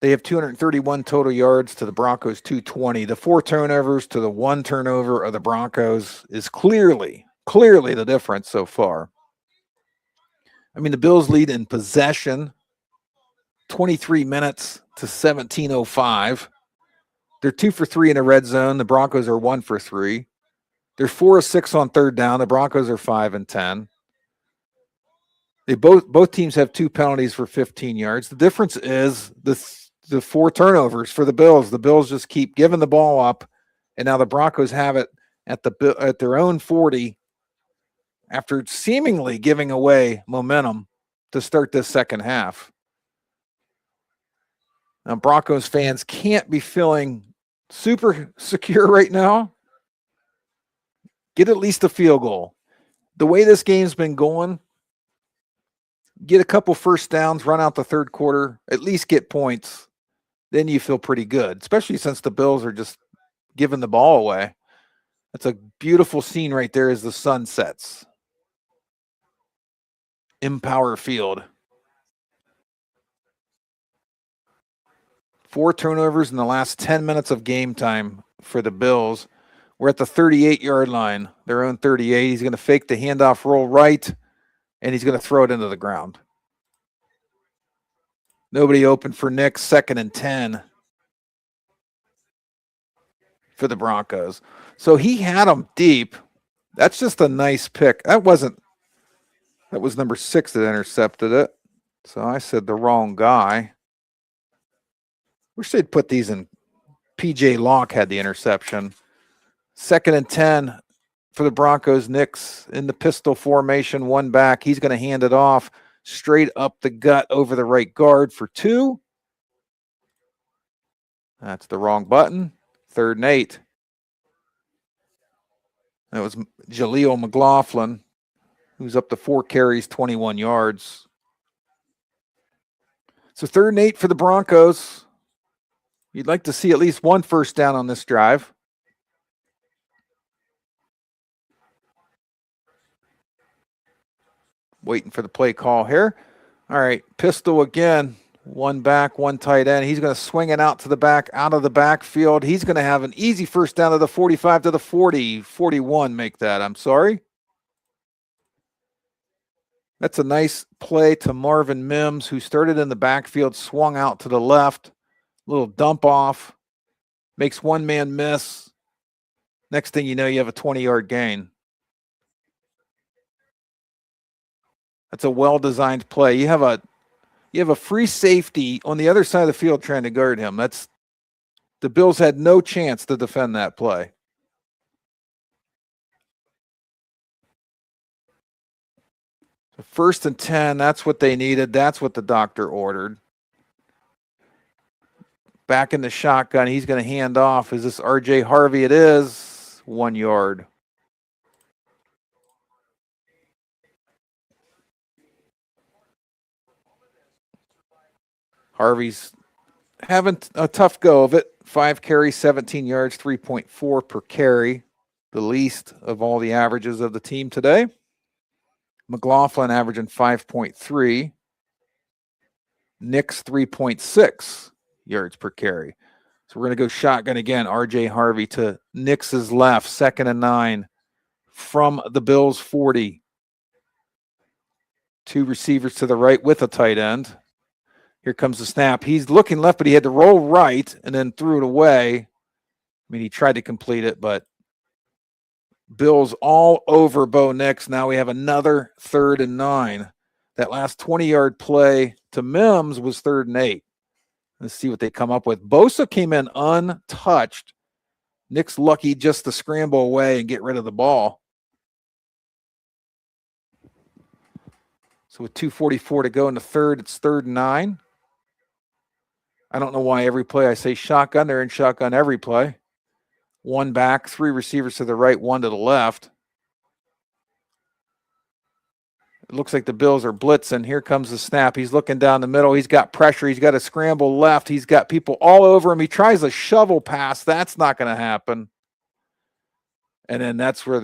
They have 231 total yards to the Broncos 220. The 4 turnovers to the 1 turnover of the Broncos is clearly the difference so far. I mean, the Bills lead in possession, 23 minutes to 17:05. They're 2 for 3 in the red zone. The Broncos are 1 for 3. They're 4 of 6 on 3rd down. The Broncos are 5 and 10. They both teams have 2 penalties for 15 yards. The difference is the 4 turnovers for the Bills. The Bills just keep giving the ball up, and now the Broncos have it at their own 40 after seemingly giving away momentum to start this second half. Now, Broncos fans can't be feeling super secure right now. Get at least a field goal. The way this game's been going, get a couple first downs, run out the 3rd quarter, at least get points. Then you feel pretty good, especially since the Bills are just giving the ball away. That's a beautiful scene right there as the sun sets. Empower Field. 4 turnovers in the last 10 minutes of game time for the Bills. We're at the 38-yard line, their own 38. He's going to fake the handoff, roll right, and he's going to throw it into the ground. Nobody open for Nick, 2nd and 10 for the Broncos. So he had them deep. That's just a nice pick. That was number 6 that intercepted it. So I said the wrong guy. Wish they'd put these in. P.J. Locke had the interception. 2nd and 10 for the Broncos. Nick's in the pistol formation, one back. He's going to hand it off straight up the gut over the right guard for 2. That's the wrong button. 3rd and 8. That was Jaleel McLaughlin, who's up to 4 carries, 21 yards. So 3rd and 8 for the Broncos. You'd like to see at least one first down on this drive. Waiting for the play call here. All right, pistol again. One back, one tight end. He's going to swing it out to the back, out of the backfield. He's going to have an easy first down to the 45 to the 40. 41 make that, I'm sorry. That's a nice play to Marvin Mims, who started in the backfield, swung out to the left. Little dump off. Makes one man miss. Next thing you know, you have a 20-yard gain. That's a well-designed play. You have a free safety on the other side of the field trying to guard him. The Bills had no chance to defend that play. So 1st and 10, that's what they needed. That's what the doctor ordered. Back in the shotgun, he's going to hand off. Is this R.J. Harvey? It is. 1 yard. Harvey's having a tough go of it. 5 carries, 17 yards, 3.4 per carry. The least of all the averages of the team today. McLaughlin averaging 5.3. Nick's 3.6 yards per carry. So we're going to go shotgun again. R.J. Harvey to Nick's left. 2nd and 9 from the Bills' 40. 2 receivers to the right with a tight end. Here comes the snap. He's looking left, but he had to roll right and then threw it away. I mean, he tried to complete it, but Bills all over Bo Nix. Now we have another 3rd and 9. That last 20-yard play to Mims was 3rd and 8. Let's see what they come up with. Bosa came in untouched. Nick's lucky just to scramble away and get rid of the ball. So with 2:44 to go in the third, it's 3rd and 9. I don't know why every play I say shotgun, they're in shotgun every play. 1 back, 3 receivers to the right, 1 to the left. It looks like the Bills are blitzing. Here comes the snap. He's looking down the middle. He's got pressure. He's got to scramble left. He's got people all over him. He tries a shovel pass. That's not going to happen. And then that's where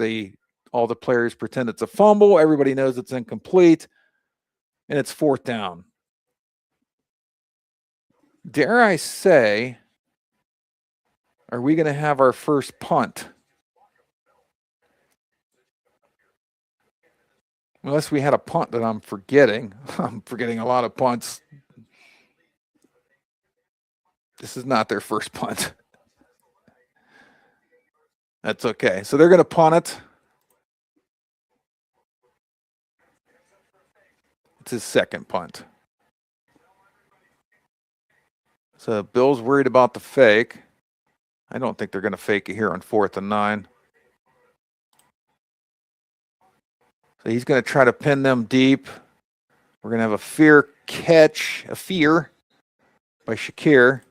all the players pretend it's a fumble. Everybody knows it's incomplete. And it's 4th down. Dare I say, are we going to have our first punt? Unless we had a punt that I'm forgetting. I'm forgetting a lot of punts. This is not their first punt. That's okay. So they're going to punt it. It's his 2nd punt. So Bill's worried about the fake. I don't think they're going to fake it here on 4th and 9. So he's going to try to pin them deep. We're going to have a fear by Shakir.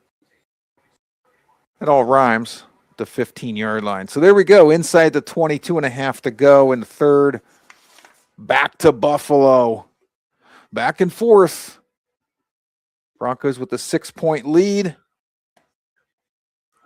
It all rhymes. The 15-yard line. So there we go. Inside the 22.5 to go in the 3rd. Back to Buffalo. Back and forth. Broncos with a 6-point lead.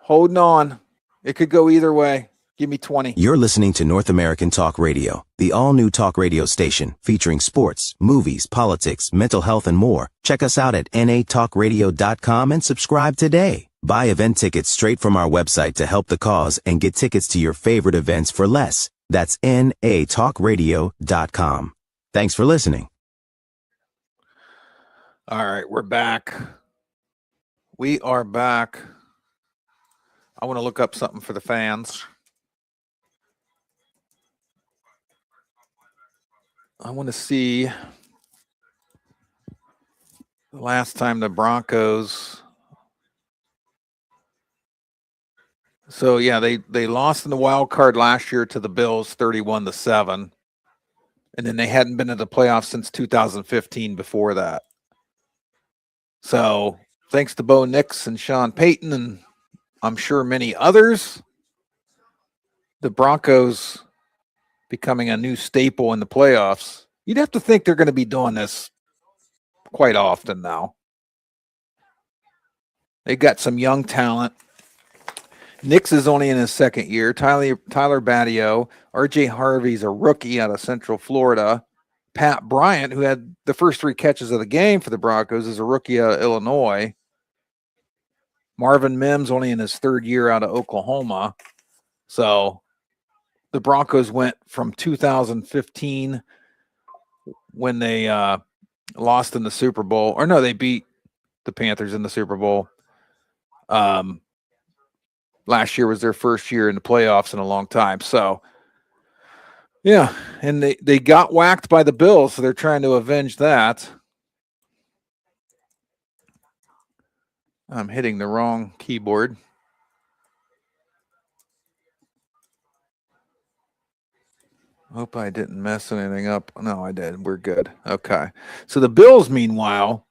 Holding on. It could go either way. Give me 20. You're listening to North American Talk Radio, the all-new talk radio station featuring sports, movies, politics, mental health, and more. Check us out at nflplayoffs.com and subscribe today. Buy event tickets straight from our website to help the cause and get tickets to your favorite events for less. That's nflplayoffs.com. Thanks for listening. All right, we're back. We are back. I want to look up something for the fans. I want to see the last time the Broncos. So yeah, they lost in the wild card last year to the Bills 31-7. And then they hadn't been in the playoffs since 2015 before that. So thanks to Bo Nix and Sean Payton, and I'm sure many others, the Broncos becoming a new staple in the playoffs. You'd have to think they're going to be doing this quite often now. They got some young talent. Nix is only in his second year. Tyler Battio. R.J. Harvey's a rookie out of Central Florida. Pat Bryant, who had the first 3 catches of the game for the Broncos, is a rookie out of Illinois. Marvin Mims only in his 3rd year out of Oklahoma. So the Broncos went from 2015 when they lost in the Super Bowl. Or no, they beat the Panthers in the Super Bowl. Last year was their first year in the playoffs in a long time. So, yeah, and they got whacked by the Bills, so they're trying to avenge that. I'm hitting the wrong keyboard. Hope I didn't mess anything up. No, I did. We're good. Okay. So the Bills, meanwhile,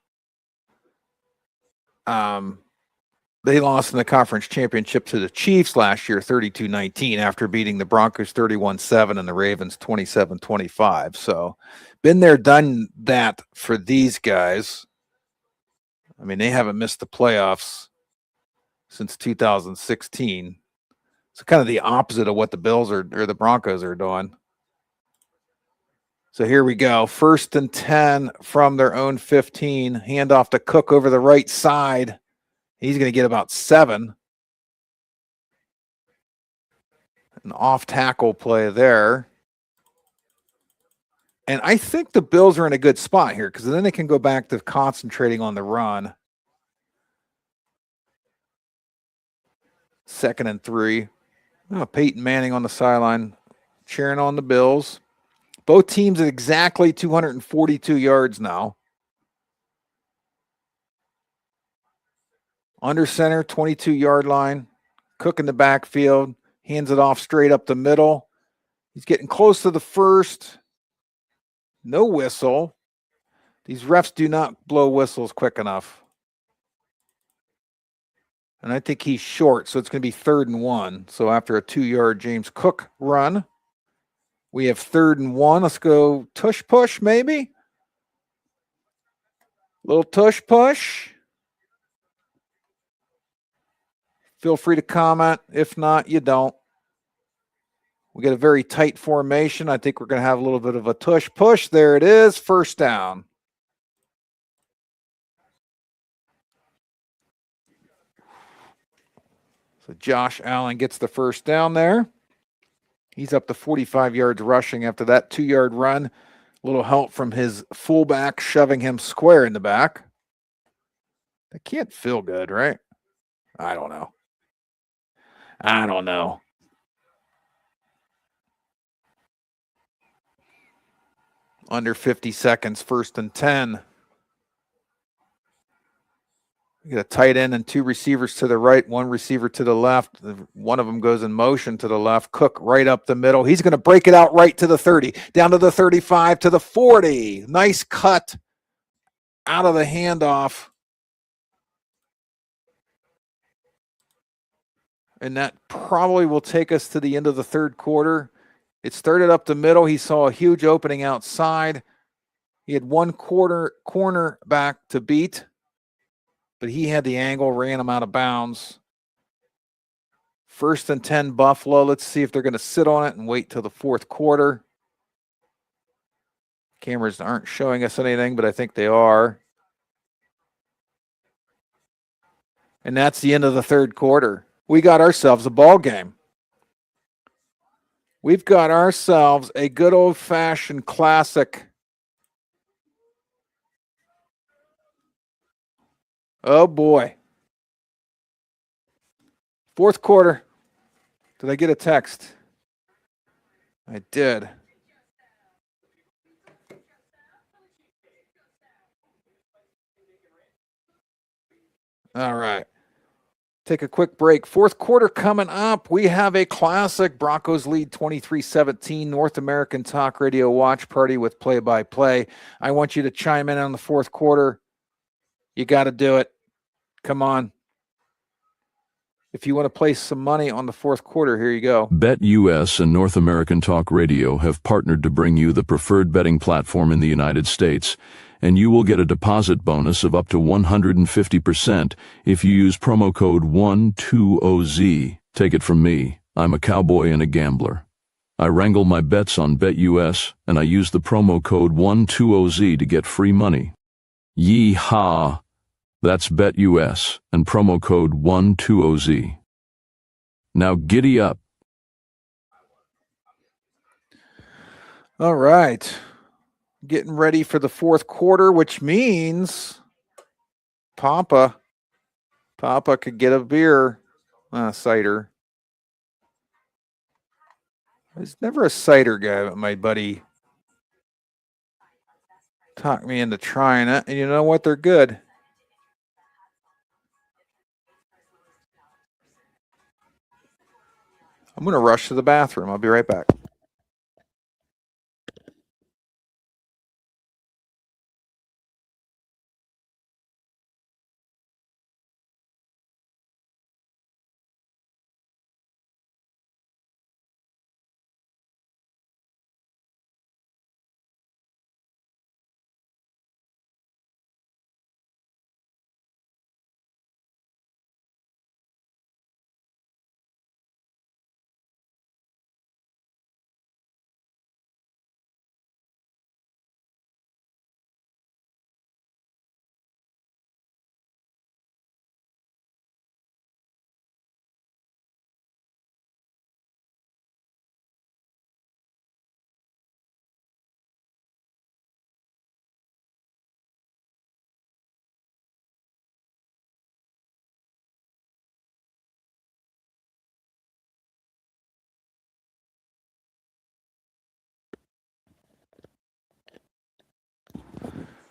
they lost in the conference championship to the Chiefs last year, 32-19, after beating the Broncos 31-7 and the Ravens 27-25. So been there, done that for these guys. I mean, they haven't missed the playoffs since 2016. It's kind of the opposite of what the Bills or the Broncos are doing. So here we go. 1st and 10 from their own 15. Handoff to Cook over the right side. He's going to get about 7. An off tackle play there. And I think the Bills are in a good spot here because then they can go back to concentrating on the run. 2nd and 3. Oh, Peyton Manning on the sideline cheering on the Bills. Both teams at exactly 242 yards now. Under center, 22-yard line. Cook in the backfield. Hands it off straight up the middle. He's getting close to the first. No whistle. These refs do not blow whistles quick enough. And I think he's short, so it's going to be 3rd and 1. So after a 2-yard James Cook run, we have 3rd and 1. Let's go tush push, maybe. Little tush push. Feel free to comment. If not, you don't. We get a very tight formation. I think we're going to have a little bit of a tush push. There it is. 1st down. So Josh Allen gets the 1st down there. He's up to 45 yards rushing after that 2-yard run. A little help from his fullback shoving him square in the back. That can't feel good, right? I don't know. Under 50 seconds, 1st and 10. We got a tight end and 2 receivers to the right, 1 receiver to the left. One of them goes in motion to the left. Cook right up the middle. He's going to break it out right to the 30, down to the 35, to the 40. Nice cut out of the handoff. And that probably will take us to the end of the 3rd quarter. It started up the middle. He saw a huge opening outside. He had 1 corner back to beat, but he had the angle, ran him out of bounds. 1st and 10 Buffalo. Let's see if they're going to sit on it and wait till the 4th quarter. Cameras aren't showing us anything, but I think they are. And that's the end of the third quarter. We got ourselves a ball game. We've got ourselves a good old-fashioned classic. Oh, boy. Fourth quarter. Did I get a text? I did. All right. Take a quick break. Fourth quarter coming up. We have a classic. Broncos lead 23-17. North American Talk Radio watch party with play-by-play. I want you to chime in on the fourth quarter. You got to do it. Come on. If you want to place some money on the fourth quarter, here you go. BetUS and North American Talk Radio have partnered to bring you the preferred betting platform in the United States, and you will get a deposit bonus of up to 150% if you use promo code 120Z. Take it from me, I'm a cowboy and a gambler. I wrangle my bets on BetUS, and I use the promo code 120Z to get free money. Yee-haw! That's BetUS and promo code 120Z. Now giddy up. All right. Getting ready for the fourth quarter, which means Papa could get a beer, cider. I was never a cider guy, but my buddy talked me into trying it. And you know what? They're good. I'm going to rush to the bathroom. I'll be right back.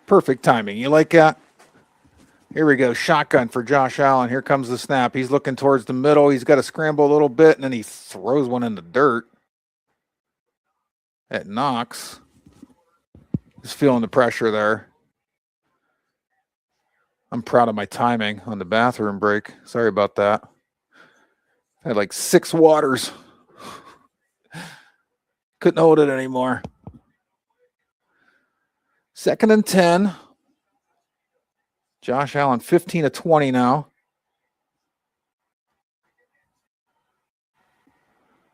Perfect timing. You like that? Here we go. Shotgun for Josh Allen. Here comes the snap. He's looking towards the middle. He's got to scramble a little bit, and then he throws one in the dirt. At Knox. Just feeling the pressure there. I'm proud of my timing on the bathroom break. Sorry about that. I had like 6 waters. Couldn't hold it anymore. 2nd and 10. Josh Allen, 15 of 20 now.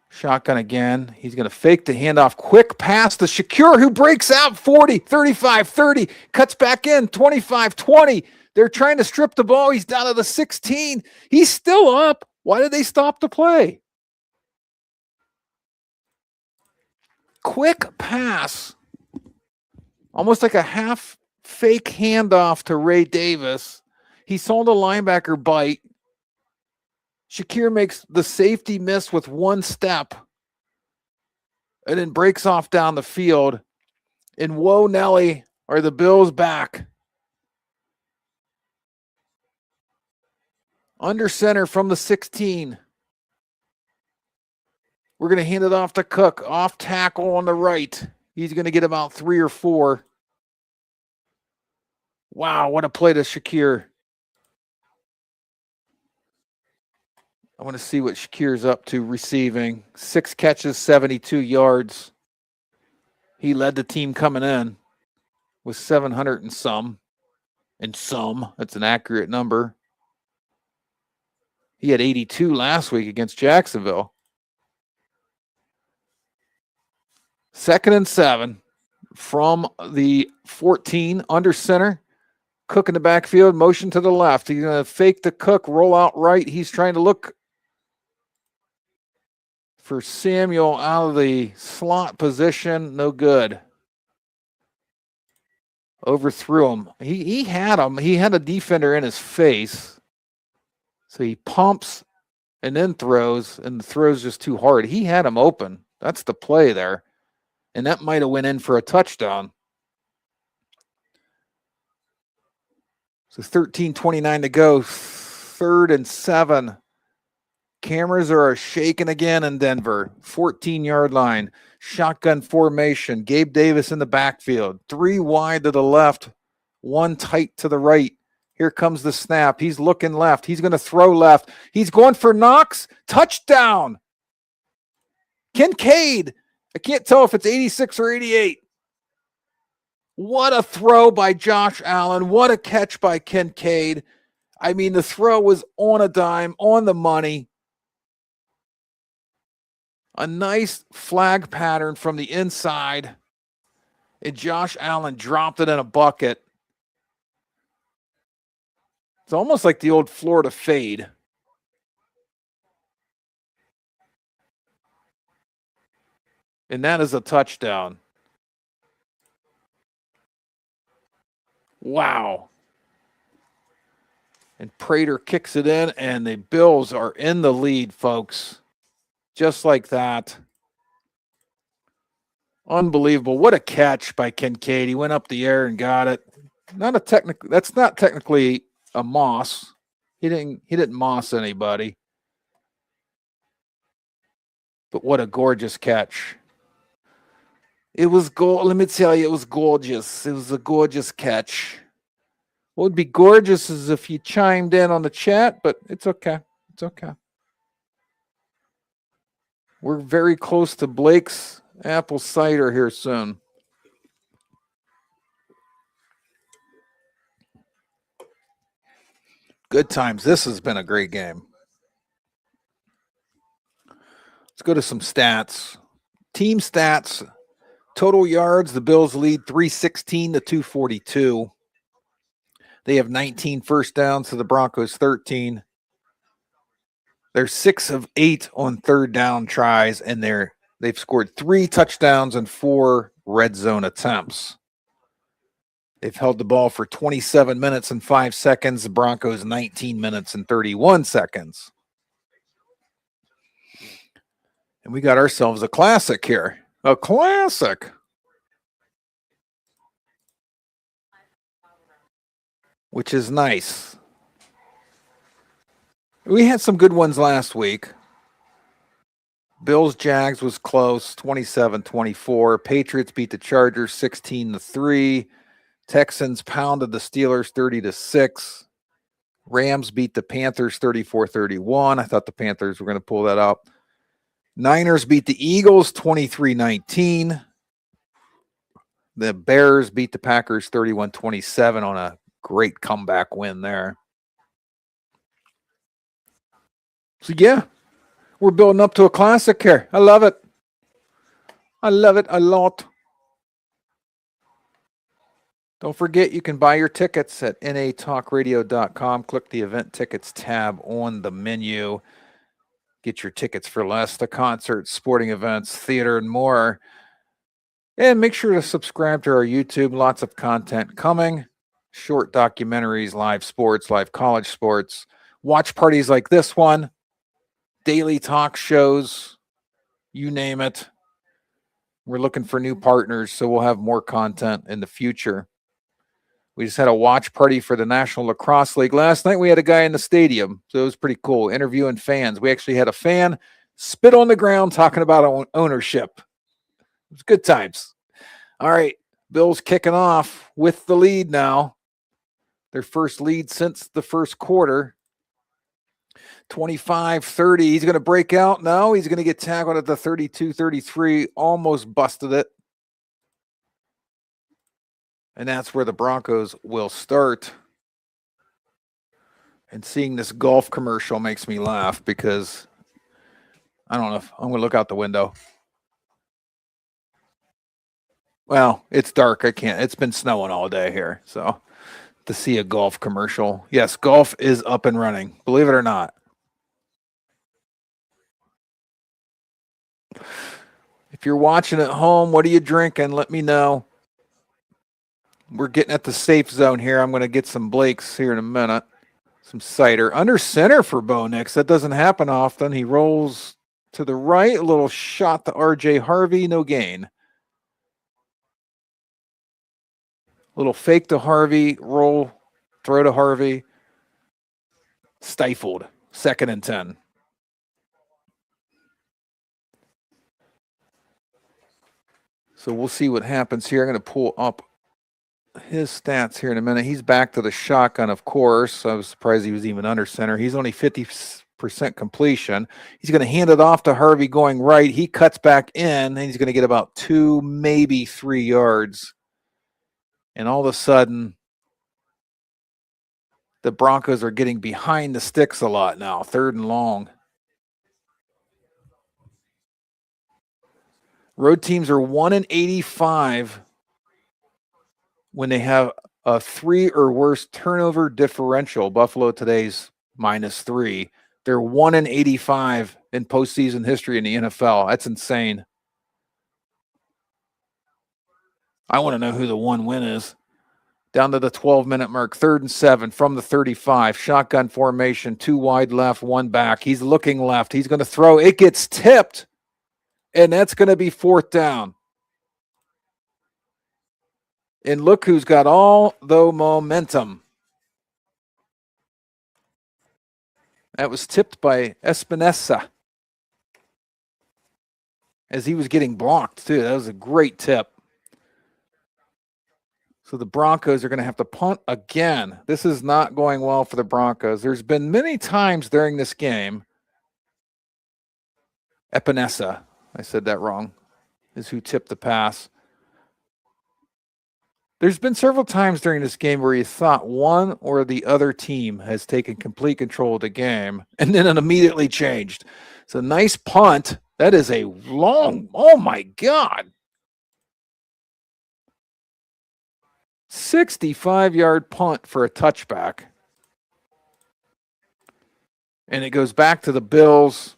Shotgun again. He's going to fake the handoff. Quick pass to Shakir, who breaks out 40, 35, 30. Cuts back in, 25, 20. They're trying to strip the ball. He's down to the 16. He's still up. Why did they stop the play? Quick pass. Almost like a half fake handoff to Ray Davis. He saw the linebacker bite. Shakir makes the safety miss with one step and then breaks off down the field. And whoa, Nelly, are the Bills back? Under center from the 16. We're going to hand it off to Cook. Off tackle on the right. He's going to get about 3 or 4. Wow, what a play to Shakir. I want to see what Shakir's up to receiving. 6 catches, 72 yards. He led the team coming in with 700 and some. And some, that's an accurate number. He had 82 last week against Jacksonville. 2nd and 7 from the 14 under center. Cook in the backfield, motion to the left. He's going to fake the Cook, roll out right. He's trying to look for Samuel out of the slot position. No good. Overthrew him. He had him. He had a defender in his face. So he pumps and then throws, and the throw's just too hard. He had him open. That's the play there. And that might have went in for a touchdown. So 13:29 to go. 3rd and 7. Cameras are shaking again in Denver. 14-yard line. Shotgun formation. Gabe Davis in the backfield. 3 wide to the left. 1 tight to the right. Here comes the snap. He's looking left. He's going to throw left. He's going for Knox. Touchdown. Kincaid. I can't tell if it's 86 or 88. What a throw by Josh Allen. What a catch by Kincaid. I mean, the throw was on a dime, on the money. A nice flag pattern from the inside. And Josh Allen dropped it in a bucket. It's almost like the old Florida fade. And that is a touchdown. Wow. And Prater kicks it in, and the Bills are in the lead, folks. Just like that. Unbelievable. What a catch by Kincaid. He went up the air and got it. That's not technically a moss. He didn't moss anybody. But what a gorgeous catch. It was let me tell you, it was gorgeous. It was a gorgeous catch. What would be gorgeous is if you chimed in on the chat, but it's okay. It's okay. We're very close to Blake's apple cider here soon. Good times. This has been a great game. Let's go to some stats. Team stats. Total yards, the Bills lead 316 to 242. They have 19 first downs to the Broncos 13. They're 6 of 8 on third down tries, and they've scored 3 touchdowns and 4 red zone attempts. They've held the ball for 27 minutes and 5 seconds. The Broncos 19 minutes and 31 seconds. And we got ourselves a classic here. A classic. Which is nice. We had some good ones last week. Bills-Jags was close, 27-24. Patriots beat the Chargers 16-3. Texans pounded the Steelers 30-6. Rams beat the Panthers 34-31. I thought the Panthers were going to pull that out. Niners beat the Eagles 23-19. The Bears beat the Packers 31-27 on a great comeback win there. So, yeah, we're building up to a classic here. I love it. I love it a lot. Don't forget, you can buy your tickets at natalkradio.com. Click the event tickets tab on the menu. Get your tickets for less to concerts, sporting events, theater, and more. And make sure to subscribe to our YouTube. Lots of content coming. Short documentaries, live sports, live college sports. Watch parties like this one. Daily talk shows. You name it. We're looking for new partners, so we'll have more content in the future. We just had a watch party for the National Lacrosse League. Last night we had a guy in the stadium, so it was pretty cool, interviewing fans. We actually had a fan spit on the ground talking about ownership. It was good times. All right, Bills kicking off with the lead now. Their first lead since the first quarter. 25-30. He's going to break out. No, he's going to get tackled at the 32-33. Almost busted it. And that's where the Broncos will start. And seeing this golf commercial makes me laugh because I don't know if I'm going to look out the window. Well, it's dark. I can't. It's been snowing all day here. So to see a golf commercial. Yes, golf is up and running, believe it or not. If you're watching at home, what are you drinking? Let me know. We're getting at the safe zone here. I'm going to get some Blake's here in a minute. Some cider. Under center for Bo Nix. That doesn't happen often. He rolls to the right. A little shot to R.J. Harvey. No gain. Little fake to Harvey. Roll. Throw to Harvey. Stifled. 2nd and 10. So we'll see what happens here. I'm going to pull up his stats here in a minute. He's back to the shotgun, of course. I was surprised he was even under center. He's only 50% completion. He's going to hand it off to Harvey going right. He cuts back in, and he's going to get about 2, maybe 3 yards. And all of a sudden, the Broncos are getting behind the sticks a lot now, 3rd and long. Road teams are 1-85 when they have a 3 or worse turnover differential. Buffalo today's -3. They're 1-85 in postseason history in the NFL. That's insane. I want to know who the one win is. Down to the 12-minute mark, 3rd and 7 from the 35. Shotgun formation, 2 wide left, 1 back. He's looking left. He's going to throw. It gets tipped, and that's going to be 4th down. And look who's got all the momentum. That was tipped by Espinosa as he was getting blocked, too. That was a great tip. So the Broncos are going to have to punt again. This is not going well for the Broncos. There's been many times during this game. Epinesa, I said that wrong, is who tipped the pass. There's been several times during this game where you thought one or the other team has taken complete control of the game, and then it immediately changed. So nice punt. That is a long, oh my God. 65-yard punt for a touchback. And it goes back to the Bills.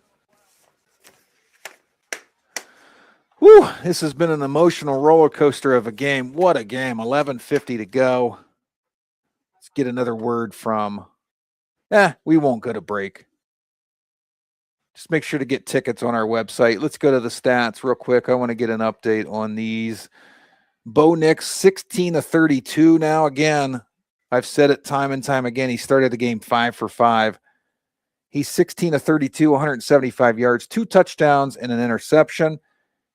Whew, this has been an emotional roller coaster of a game. What a game. 11:50 to go. Let's get another word from, we won't go to break. Just make sure to get tickets on our website. Let's go to the stats real quick. I want to get an update on these. Bo Nix, 16-32 now. Again, I've said it time and time again. He started the game 5 for 5. He's 16-32, 175 yards, 2 touchdowns, and an interception.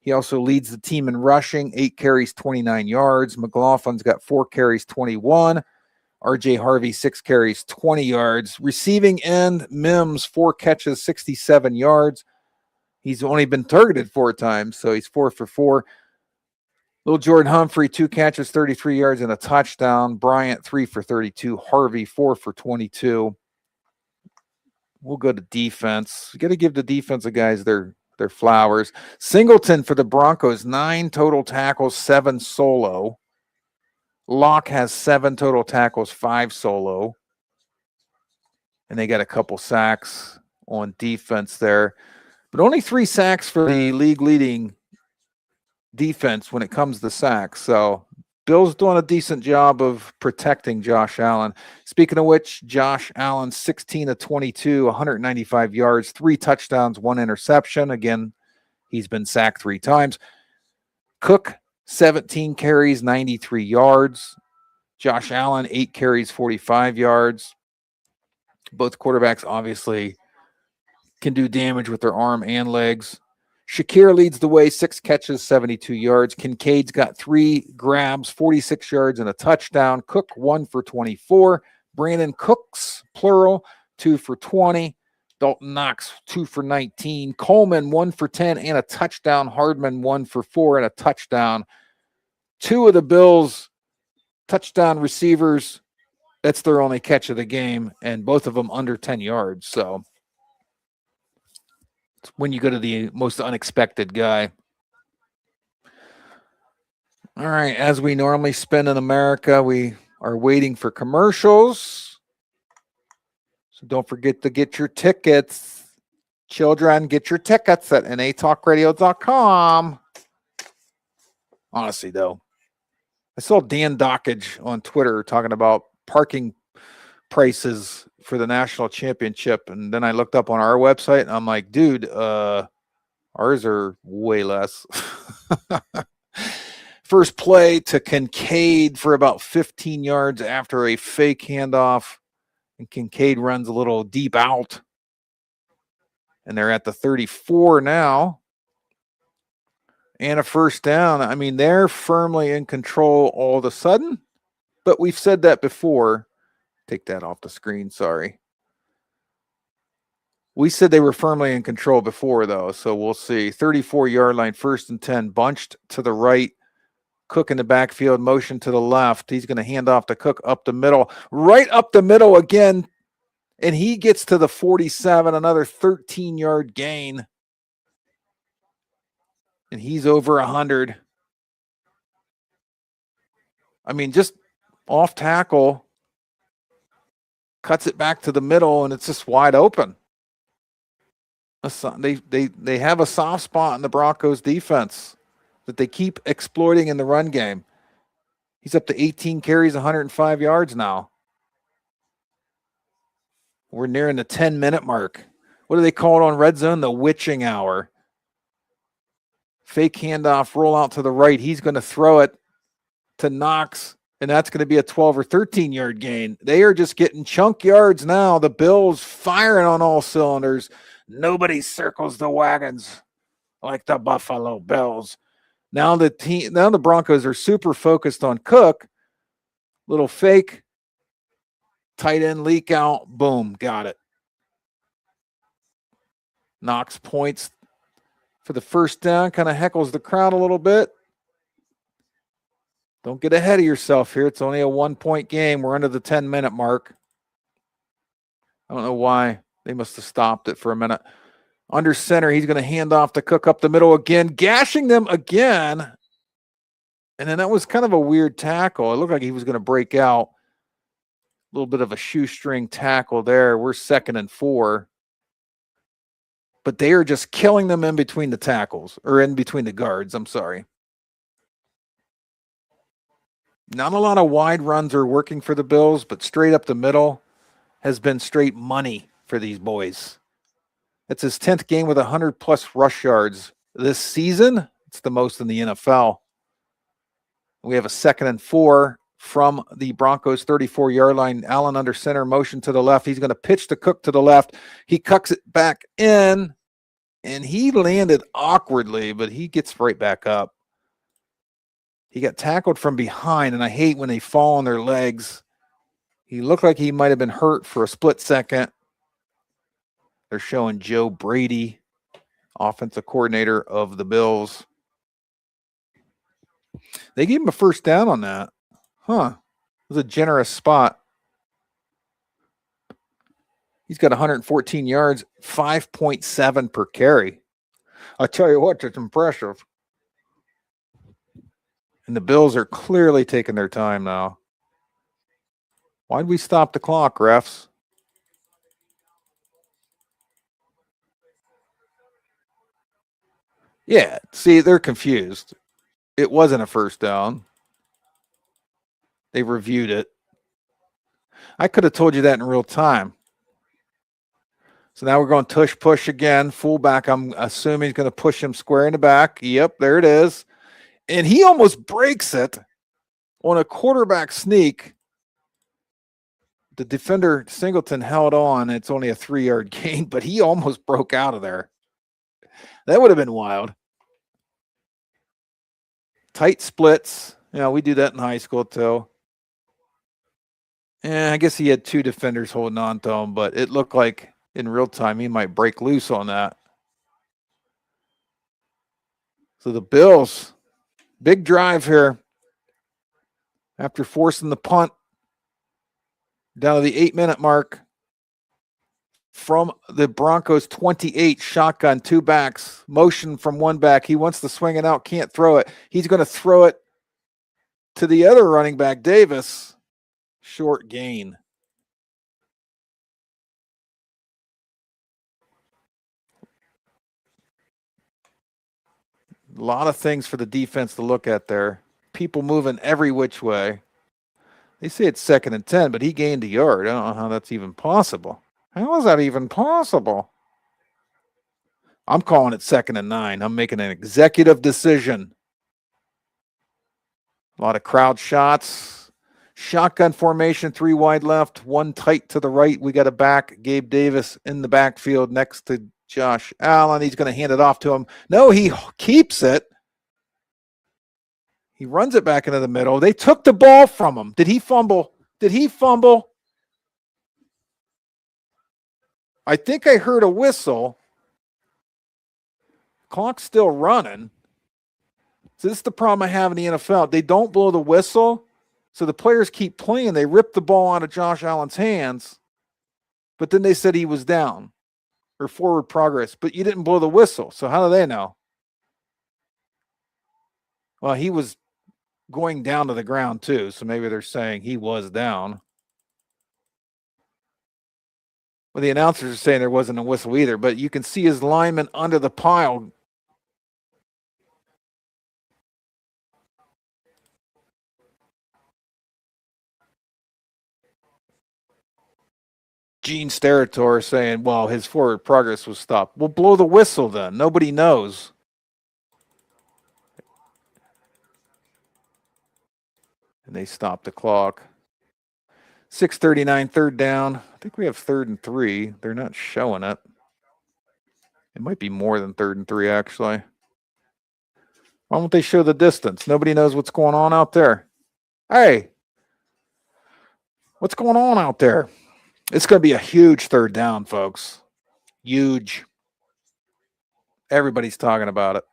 He also leads the team in rushing, 8 carries, 29 yards. McLaughlin's got 4 carries, 21. R.J. Harvey, 6 carries, 20 yards. Receiving end, Mims, 4 catches, 67 yards. He's only been targeted 4 times, so he's 4 for 4. Little Jordan Humphrey, 2 catches, 33 yards, and a touchdown. Bryant, 3 for 32. Harvey, 4 for 22. We'll go to defense. You got to give the defensive guys their flowers. Singleton for the Broncos, 9 total tackles, 7 solo. Locke has 7 total tackles, 5 solo. And they got a couple sacks on defense there. But only 3 sacks for the league-leading defense when it comes to sacks. So Bill's doing a decent job of protecting Josh Allen. Speaking of which, Josh Allen, 16-22, 195 yards, 3 touchdowns, 1 interception. Again, he's been sacked 3 times. Cook, 17 carries, 93 yards. Josh Allen, 8 carries, 45 yards. Both quarterbacks obviously can do damage with their arm and legs. Shakir leads the way, 6 catches, 72 yards. Kincaid's got 3 grabs, 46 yards, and a touchdown. Cook, 1 for 24. Brandon Cooks, plural, 2 for 20. Dalton Knox, 2 for 19. Coleman, 1 for 10 and a touchdown. Hardman, 1 for 4 and a touchdown. 2 of the Bills' touchdown receivers, that's their only catch of the game, and both of them under 10 yards. So it's when you go to the most unexpected guy. All right, as we normally spend in America, we are waiting for commercials. So don't forget to get your tickets. Children, get your tickets at natalkradio.com. Honestly, though, I saw Dan Dockage on Twitter talking about parking prices for the national championship. And then I looked up on our website and I'm like, dude, ours are way less. First play to Kincaid for about 15 yards after a fake handoff. And Kincaid runs a little deep out. And they're at the 34 now. And a first down. I mean, they're firmly in control all of a sudden. But we've said that before. Take that off the screen, sorry. We said they were firmly in control before, though, so we'll see. 34-yard line, 1st and 10, bunched to the right. Cook in the backfield, motion to the left. He's going to hand off to Cook up the middle. Right up the middle again, and he gets to the 47, another 13-yard gain. And he's over 100. I mean, just off tackle. Cuts it back to the middle, and it's just wide open. They have a soft spot in the Broncos defense that they keep exploiting in the run game. He's up to 18 carries, 105 yards now. We're nearing the 10-minute mark. What do they call it on Red Zone? The witching hour. Fake handoff, roll out to the right. He's going to throw it to Knox. And that's going to be a 12 or 13-yard gain. They are just getting chunk yards now. The Bills firing on all cylinders. Nobody circles the wagons like the Buffalo Bills. Now the Broncos are super focused on Cook. Little fake. Tight end leak out. Boom. Got it. Knox points for the first down. Kind of heckles the crowd a little bit. Don't get ahead of yourself here. It's only a 1-point game. We're under the 10-minute mark. I don't know why. They must have stopped it for a minute. Under center, he's going to hand off to Cook up the middle again, gashing them again. And then that was kind of a weird tackle. It looked like he was going to break out. A little bit of a shoestring tackle there. We're 2nd and 4. But they are just killing them in between the tackles, or in between the guards. I'm sorry. Not a lot of wide runs are working for the Bills, but straight up the middle has been straight money for these boys. It's his 10th game with 100-plus rush yards this season. It's the most in the NFL. We have a 2nd and 4 from the Broncos 34-yard line. Allen under center, motion to the left. He's going to pitch to Cook to the left. He cucks it back in, and he landed awkwardly, but he gets right back up. He got tackled from behind, and I hate when they fall on their legs. He looked like he might have been hurt for a split second. They're showing Joe Brady, offensive coordinator of the Bills. They gave him a first down on that. Huh. It was a generous spot. He's got 114 yards, 5.7 per carry. I tell you what, it's impressive. And the Bills are clearly taking their time now. Why'd we stop the clock, refs? Yeah, see, they're confused. It wasn't a first down. They reviewed it. I could have told you that in real time. So now we're going tush push again. Fullback, I'm assuming he's going to push him square in the back. Yep, there it is. And he almost breaks it on a quarterback sneak. The defender, Singleton, held on. It's only a 3-yard gain, but he almost broke out of there. That would have been wild. Tight splits. You know, we do that in high school too. And I guess he had 2 defenders holding on to him, but it looked like in real time he might break loose on that. So the Bills, big drive here. After forcing the punt down to the 8-minute mark from the Broncos 28, shotgun, 2 backs, motion from 1 back. He wants to swing it out, can't throw it. He's going to throw it to the other running back, Davis. Short gain. A lot of things for the defense to look at there. People moving every which way. They say it's 2nd and 10, but he gained a yard. I don't know how that's even possible. How is that even possible? I'm calling it 2nd and 9. I'm making an executive decision. A lot of crowd shots. Shotgun formation, 3 wide left, 1 tight to the right. We got a back. Gabe Davis in the backfield next to Josh Allen. He's going to hand it off to him. No, he keeps it. He runs it back into the middle. They took the ball from him. Did he fumble? I think I heard a whistle. Clock's still running. So this is the problem I have in the NFL. They don't blow the whistle, so the players keep playing. They rip the ball out of Josh Allen's hands, but then they said he was down or forward progress, but you didn't blow the whistle. So how do they know? Well, he was going down to the ground too, so maybe they're saying he was down. Well, the announcers are saying there wasn't a whistle either, but you can see his lineman under the pile. Gene Steratore saying, well, his forward progress was stopped. Well, blow the whistle then. Nobody knows. And they stopped the clock. 6:39, 3rd down. I think we have 3rd and 3. They're not showing it. It might be more than 3rd and 3, actually. Why won't they show the distance? Nobody knows what's going on out there. Hey, what's going on out there? It's going to be a huge 3rd down, folks. Huge. Everybody's talking about it.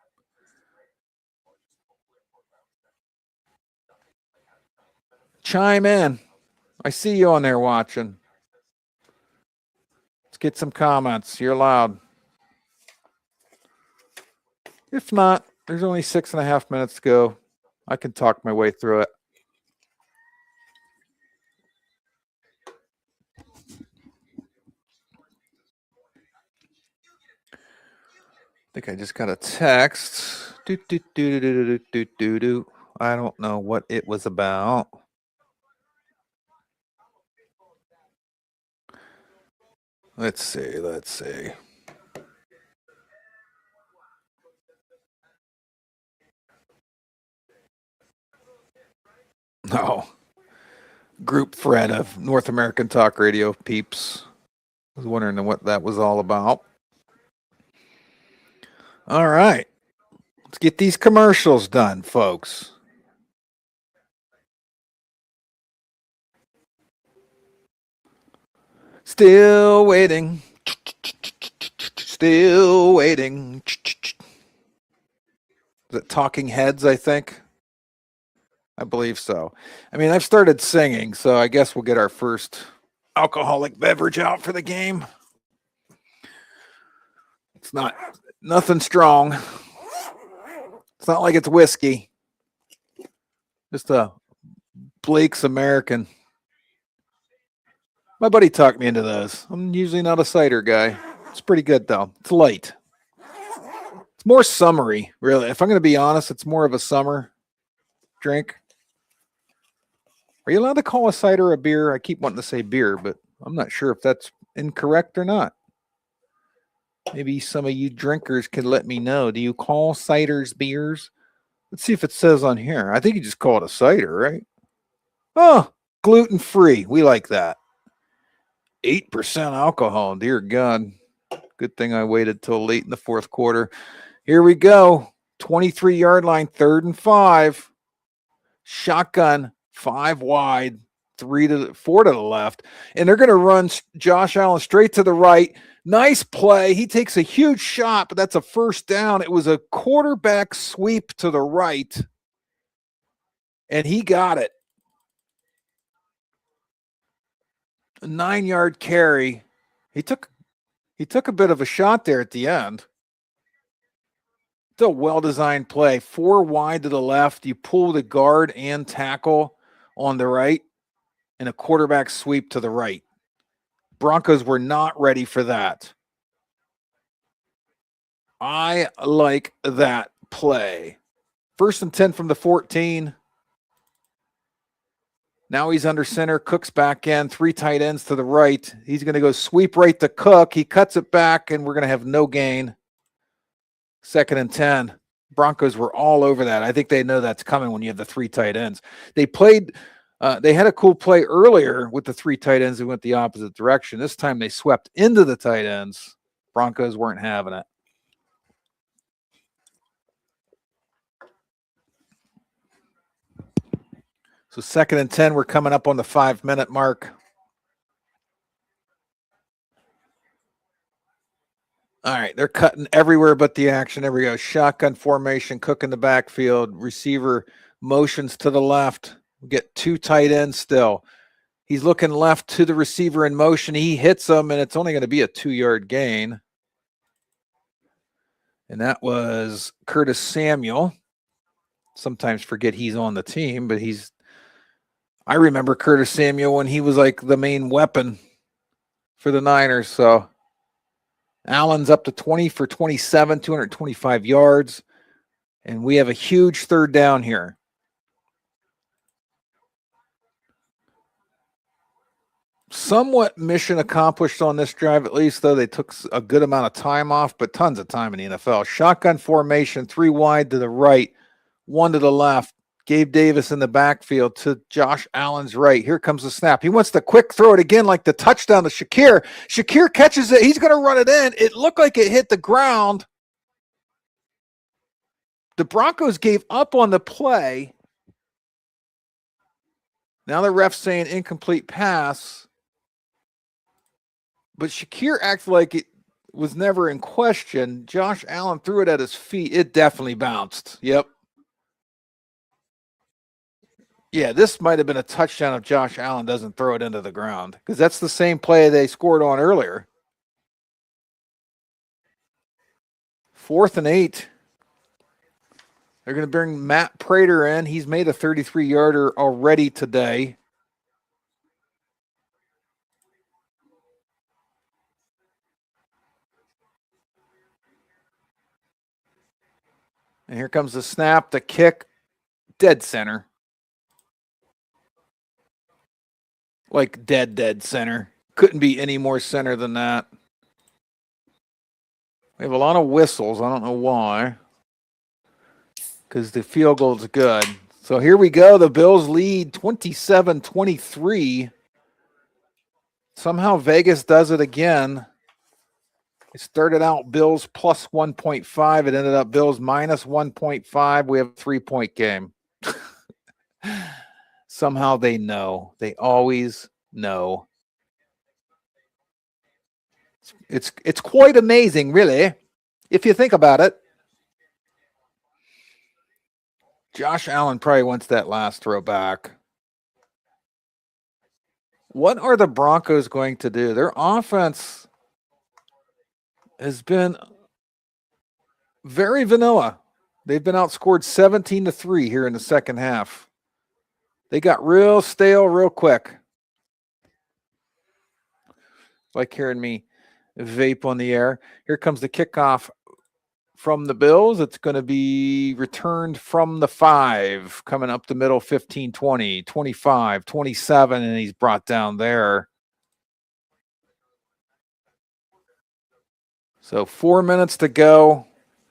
Chime in. I see you on there watching. Let's get some comments. You're loud. If not, there's only 6.5 minutes to go. I can talk my way through it. I think I just got a text. I don't know what it was about. Let's see. No. Group thread of North American Talk Radio peeps. I was wondering what that was all about. All right. Let's get these commercials done, folks. Still waiting. Still waiting. Is it Talking Heads, I think? I believe so. I mean, I've started singing, so I guess we'll get our first alcoholic beverage out for the game. It's nothing strong. It's not like it's whiskey. Just a Blake's American. My buddy talked me into those. I'm usually not a cider guy. It's pretty good, though. It's light. It's more summery, really. If I'm going to be honest, it's more of a summer drink. Are you allowed to call a cider a beer? I keep wanting to say beer, but I'm not sure if that's incorrect or not. Maybe some of you drinkers can let me know. Do you call ciders beers? Let's see if it says on here. I think you just call it a cider, right? Oh, gluten-free. We like that. 8% alcohol. Dear God. Good thing I waited till late in the 4th quarter. Here we go. 23-yard line, 3rd and 5. Shotgun, 5 wide, 4 to the left. And they're going to run Josh Allen straight to the right. Nice play. He takes a huge shot, but that's a 1st down. It was a quarterback sweep to the right, and he got it. A 9-yard carry. He took a bit of a shot there at the end. It's a well-designed play. 4 wide to the left. You pull the guard and tackle on the right. and a quarterback sweep to the right. Broncos were not ready for that. I like that play. 1st and 10 from the 14. Now he's under center. Cook's back in. 3 tight ends to the right. He's going to go sweep right to Cook. He cuts it back, and we're going to have no gain. 2nd and 10. Broncos were all over that. I think they know that's coming when you have the 3 tight ends. They had a cool play earlier with the 3 tight ends who went the opposite direction. This time they swept into the tight ends. Broncos weren't having it. So 2nd and 10, we're coming up on the 5-minute mark. All right, they're cutting everywhere but the action. There we go. Shotgun formation, Cook in the backfield. Receiver motions to the left. We get 2 tight ends still. He's looking left to the receiver in motion. He hits him, and it's only going to be a 2-yard gain. And that was Curtis Samuel. Sometimes forget he's on the team, but I remember Curtis Samuel when he was like the main weapon for the Niners. So Allen's up to 20 for 27, 225 yards. And we have a huge 3rd down here. Somewhat mission accomplished on this drive, at least, though they took a good amount of time off, but tons of time in the NFL. Shotgun formation, 3 wide to the right, 1 to the left. Gabe Davis in the backfield to Josh Allen's right. Here comes the snap. He wants to quick throw it again like the touchdown to Shakir. Shakir catches it. He's going to run it in. It looked like it hit the ground. The Broncos gave up on the play. Now the ref's saying incomplete pass. But Shakir acted like it was never in question. Josh Allen threw it at his feet. It definitely bounced. Yep. Yeah, this might have been a touchdown if Josh Allen doesn't throw it into the ground, because that's the same play they scored on earlier. 4th and 8. They're going to bring Matt Prater in. He's made a 33-yarder already today. And here comes the snap, the kick, dead center. Like dead center. Couldn't be any more center than that. We have a lot of whistles. I don't know why. Because the field goal is good. So here we go. The Bills lead 27-23. Somehow Vegas does it again. It started out Bills plus 1.5. It ended up Bills minus 1.5. We have a 3-point game. Somehow they know. They always know. It's quite amazing, really, if you think about it. Josh Allen probably wants that last throw back. What are the Broncos going to do? Their offense has been very vanilla. They've been outscored 17-3 here in the second half. They got real stale real quick. Like hearing me vape on the air. Here comes the kickoff from the Bills. It's going to be returned from the 5, coming up the middle, 15, 20, 25, 27, and he's brought down there. So 4 minutes to go,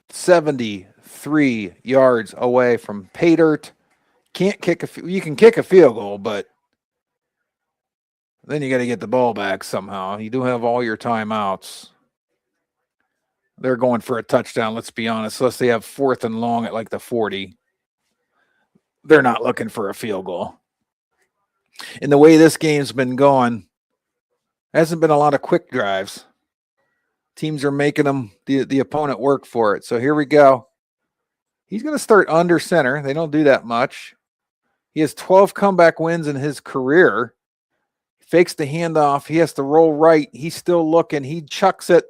73 yards away from pay dirt. Can't kick you can kick a field goal, but then you got to get the ball back somehow. You do have all your timeouts. They're going for a touchdown, let's be honest. Unless they have 4th and long at like the 40. They're not looking for a field goal. And the way this game's been going, hasn't been a lot of quick drives. Teams are making them, the opponent, work for it. So here we go. He's going to start under center. They don't do that much. He has 12 comeback wins in his career. Fakes the handoff. He has to roll right. He's still looking. He chucks it.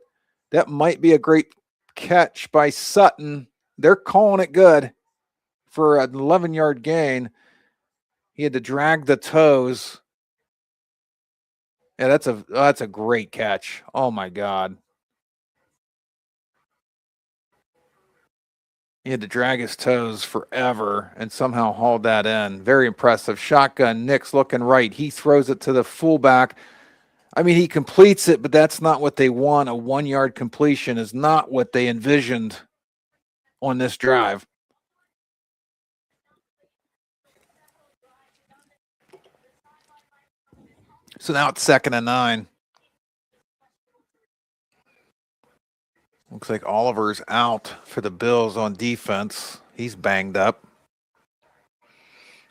That might be a great catch by Sutton. They're calling it good for an 11-yard gain. He had to drag the toes. Yeah, that's a great catch. Oh my God. He had to drag his toes forever and somehow hauled that in. Very impressive. Shotgun, Nick's looking right. He throws it to the fullback. I mean, he completes it, but that's not what they want. A 1-yard completion is not what they envisioned on this drive. So now it's 2nd and 9. Looks like Oliver's out for the Bills on defense. He's banged up.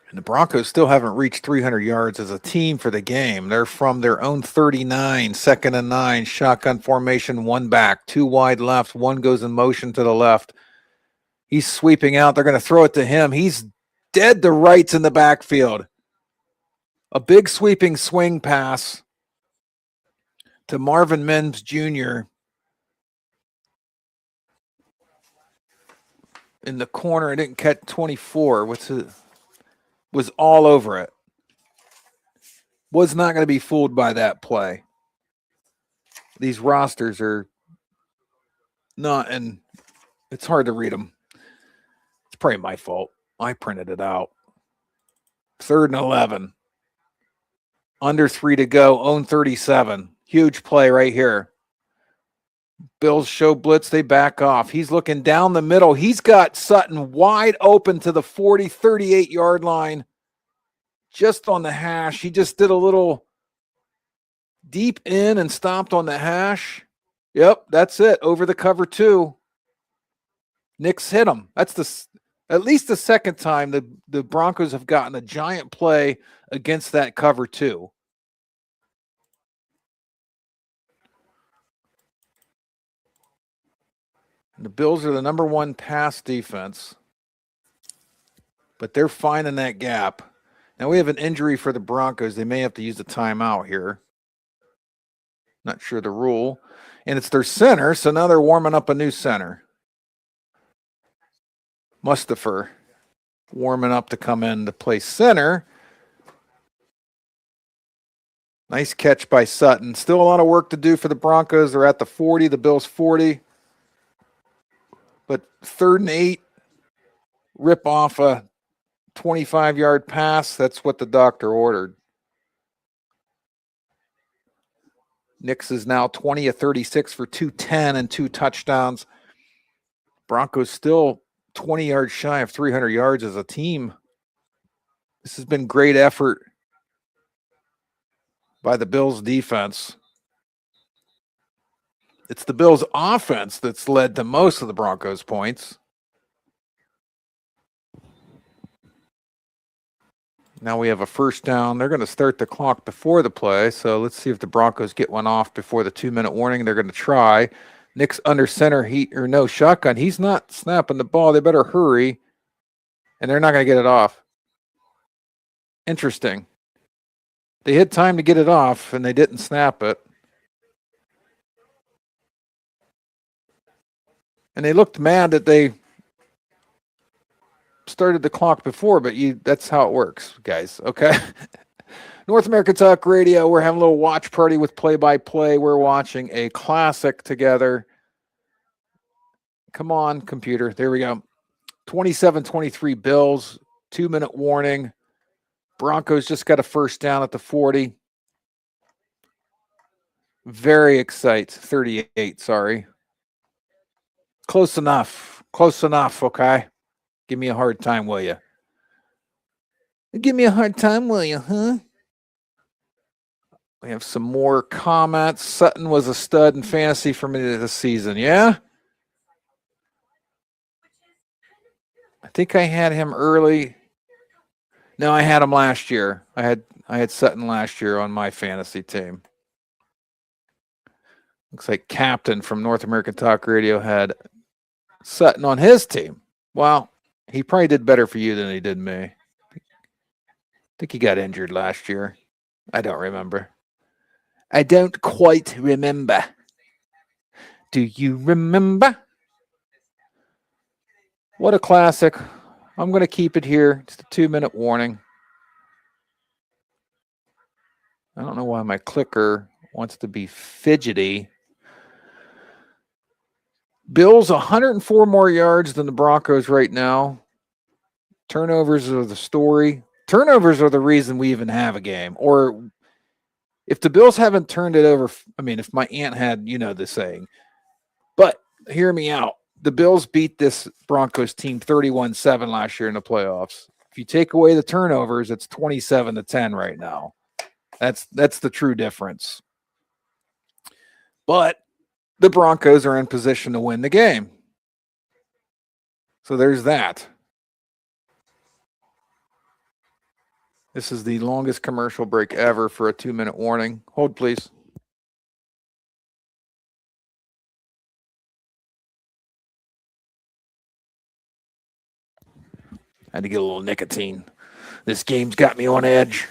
And the Broncos still haven't reached 300 yards as a team for the game. They're from their own 39, 2nd and 9, shotgun formation, 1 back, 2 wide left, 1 goes in motion to the left. He's sweeping out. They're going to throw it to him. He's dead to rights in the backfield. A big sweeping swing pass to Marvin Mims Jr. in the corner. I didn't catch 24. Was all over it. Was not going to be fooled by that play. These rosters are not, and it's hard to read them. It's probably my fault. I printed it out. 3rd and 11. Under 3 to go. Own 37. Huge play right here. Bills show blitz. They back off. He's looking down the middle. He's got Sutton wide open to the 40, 38-yard line. Just on the hash. He just did a little deep in and stopped on the hash. Yep, that's it. Over the cover 2. Knicks hit him. That's at least the second time the Broncos have gotten a giant play against that cover 2. And the Bills are the number 1 pass defense, but they're finding that gap. Now we have an injury for the Broncos. They may have to use a timeout here. Not sure the rule. And it's their center, so now they're warming up a new center. Mustafer warming up to come in to play center. Nice catch by Sutton. Still a lot of work to do for the Broncos. They're at the 40, the Bills 40. But 3rd and 8, rip off a 25-yard pass. That's what the doctor ordered. Nix is now 20 of 36 for 210 and 2 touchdowns. Broncos still 20 yards shy of 300 yards as a team. This has been great effort by the Bills defense. It's the Bills offense that's led to most of the Broncos points. Now we have a 1st down. They're going to start the clock before the play. So let's see if the Broncos get one off before the 2-minute warning. They're going to try. Nick's under center. Shotgun. He's not snapping the ball. They better hurry. And they're not going to get it off. Interesting. They had time to get it off, and they didn't snap it. And they looked mad that they started the clock before, but that's how it works, guys, okay? North American Talk Radio, we're having a little watch party with play-by-play. We're watching a classic together. Come on, computer. There we go. 27-23 Bills, 2-minute warning. Broncos just got a 1st down at the 40. Very excited. 38, sorry. Close enough, okay? Give me a hard time, will you? Give me a hard time, will you, huh? We have some more comments. Sutton was a stud in fantasy for me this season, yeah? I think I had him early. No, I had him last year. I had Sutton last year on my fantasy team. Looks like Captain from North American Talk Radio had Sutton on his team. Well, he probably did better for you than he did me. I think he got injured last year. I don't remember. I don't quite remember. Do you remember? What a classic. I'm going to keep it here. Just a 2-minute warning. I don't know why my clicker wants to be fidgety. Bills 104 more yards than the Broncos right now. Turnovers are the story. Turnovers are the reason we even have a game. Or if the Bills haven't turned it over, I mean, if my aunt had, the saying. But hear me out. The Bills beat this Broncos team 31-7 last year in the playoffs. If you take away the turnovers, it's 27-10 right now. That's the true difference. But the Broncos are in position to win the game. So there's that. This is the longest commercial break ever for a 2-minute warning. Hold, please. Had to get a little nicotine. This game's got me on edge.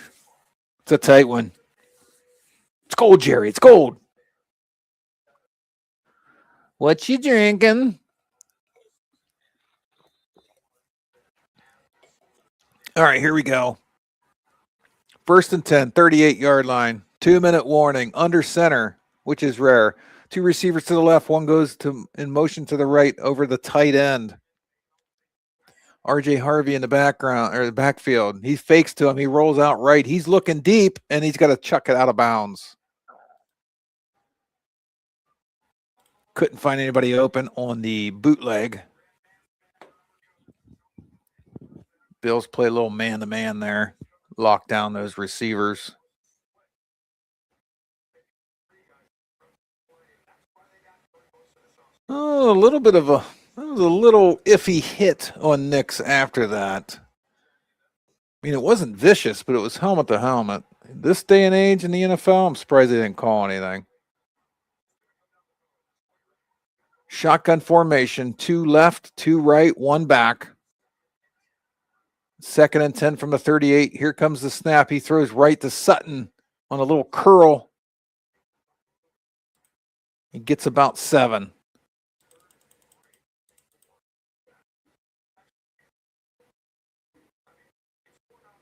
It's a tight one. It's cold, Jerry. It's cold. What you drinking? All right, here we go. 1st and 10, 38-yard line. 2-minute warning. Under center, which is rare. 2 receivers to the left. One goes in motion to the right over the tight end. RJ Harvey in the background or the backfield. He fakes to him. He rolls out right. He's looking deep, and he's got to chuck it out of bounds. Couldn't find anybody open on the bootleg. Bills play a little man-to-man there. Lock down those receivers. Oh, a little bit of a little iffy hit on Nix after that. I mean, it wasn't vicious, but it was helmet to helmet. This day and age in the NFL, I'm surprised they didn't call anything. Shotgun formation, 2 left, 2 right, 1 back. 2nd and 10 from the 38. Here comes the snap. He throws right to Sutton on a little curl. He gets about 7.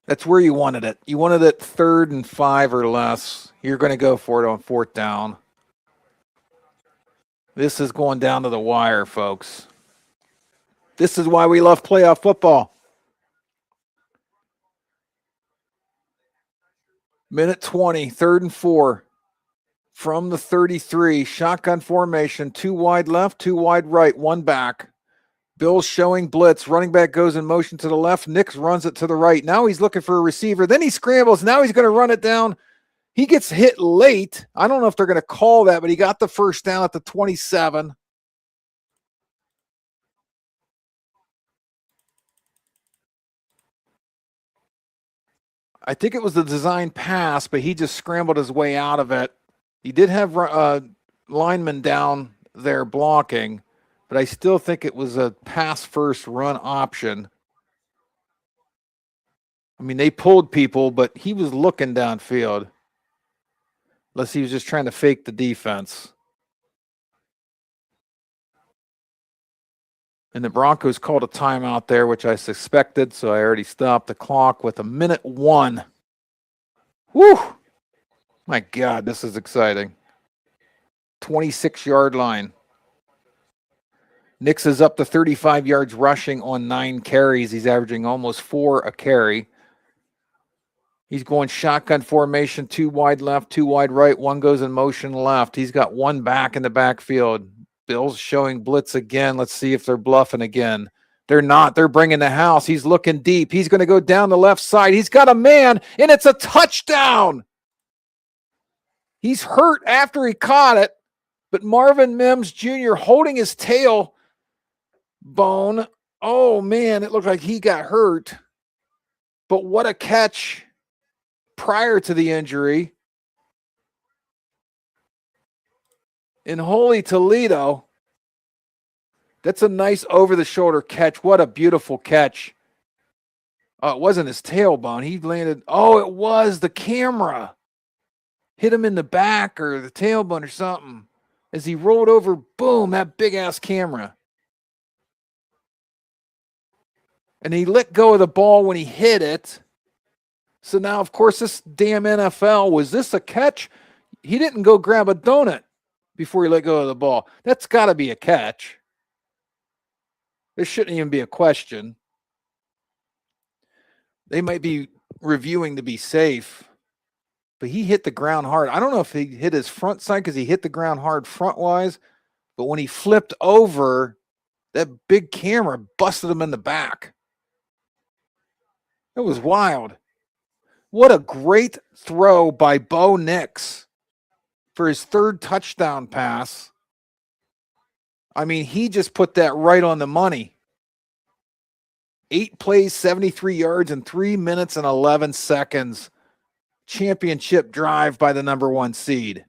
That's where you wanted it. You wanted it 3rd and 5 or less. You're going to go for it on 4th down. This is going down to the wire, folks. This is why we love playoff football. Minute 20, 3rd and 4. From the 33, shotgun formation, 2 wide left, 2 wide right, 1 back. Bills showing blitz. Running back goes in motion to the left. Nix runs it to the right. Now he's looking for a receiver. Then he scrambles. Now he's going to run it down. He gets hit late. I don't know if they're going to call that, but he got the 1st down at the 27. I think it was the design pass, but he just scrambled his way out of it. He did have linemen down there blocking, but I still think it was a pass first run option. I mean, they pulled people, but he was looking downfield. Unless he was just trying to fake the defense. And the Broncos called a timeout there, which I suspected, so I already stopped the clock with 1:01. Whew! My God, this is exciting. 26-yard line. Nix is up to 35 yards rushing on 9 carries. He's averaging almost 4 a carry. He's going shotgun formation, 2 wide left, 2 wide right, 1 goes in motion left. He's got 1 back in the backfield. Bills showing blitz again. Let's see if they're bluffing again. They're not. They're bringing the house. He's looking deep. He's going to go down the left side. He's got a man, and it's a touchdown. He's hurt after he caught it, but Marvin Mims Jr. holding his tail bone. Oh, man, it looked like he got hurt. But what a catch prior to the injury. In Holy Toledo. That's a nice over-the-shoulder catch. What a beautiful catch. Oh, it wasn't his tailbone. He landed. Oh, it was the camera. Hit him in the back or the tailbone or something. As he rolled over, boom, that big-ass camera. And he let go of the ball when he hit it. So now, of course, this damn NFL, was this a catch? He didn't go grab a donut before he let go of the ball. That's got to be a catch. There shouldn't even be a question. They might be reviewing to be safe, but he hit the ground hard. I don't know if he hit his front side because he hit the ground hard front-wise, but when he flipped over, that big camera busted him in the back. It was wild. What a great throw by Bo Nix for his third touchdown pass. I mean, he just put that right on the money. 8 plays, 73 yards in 3 minutes and 11 seconds. Championship drive by the number 1 seed.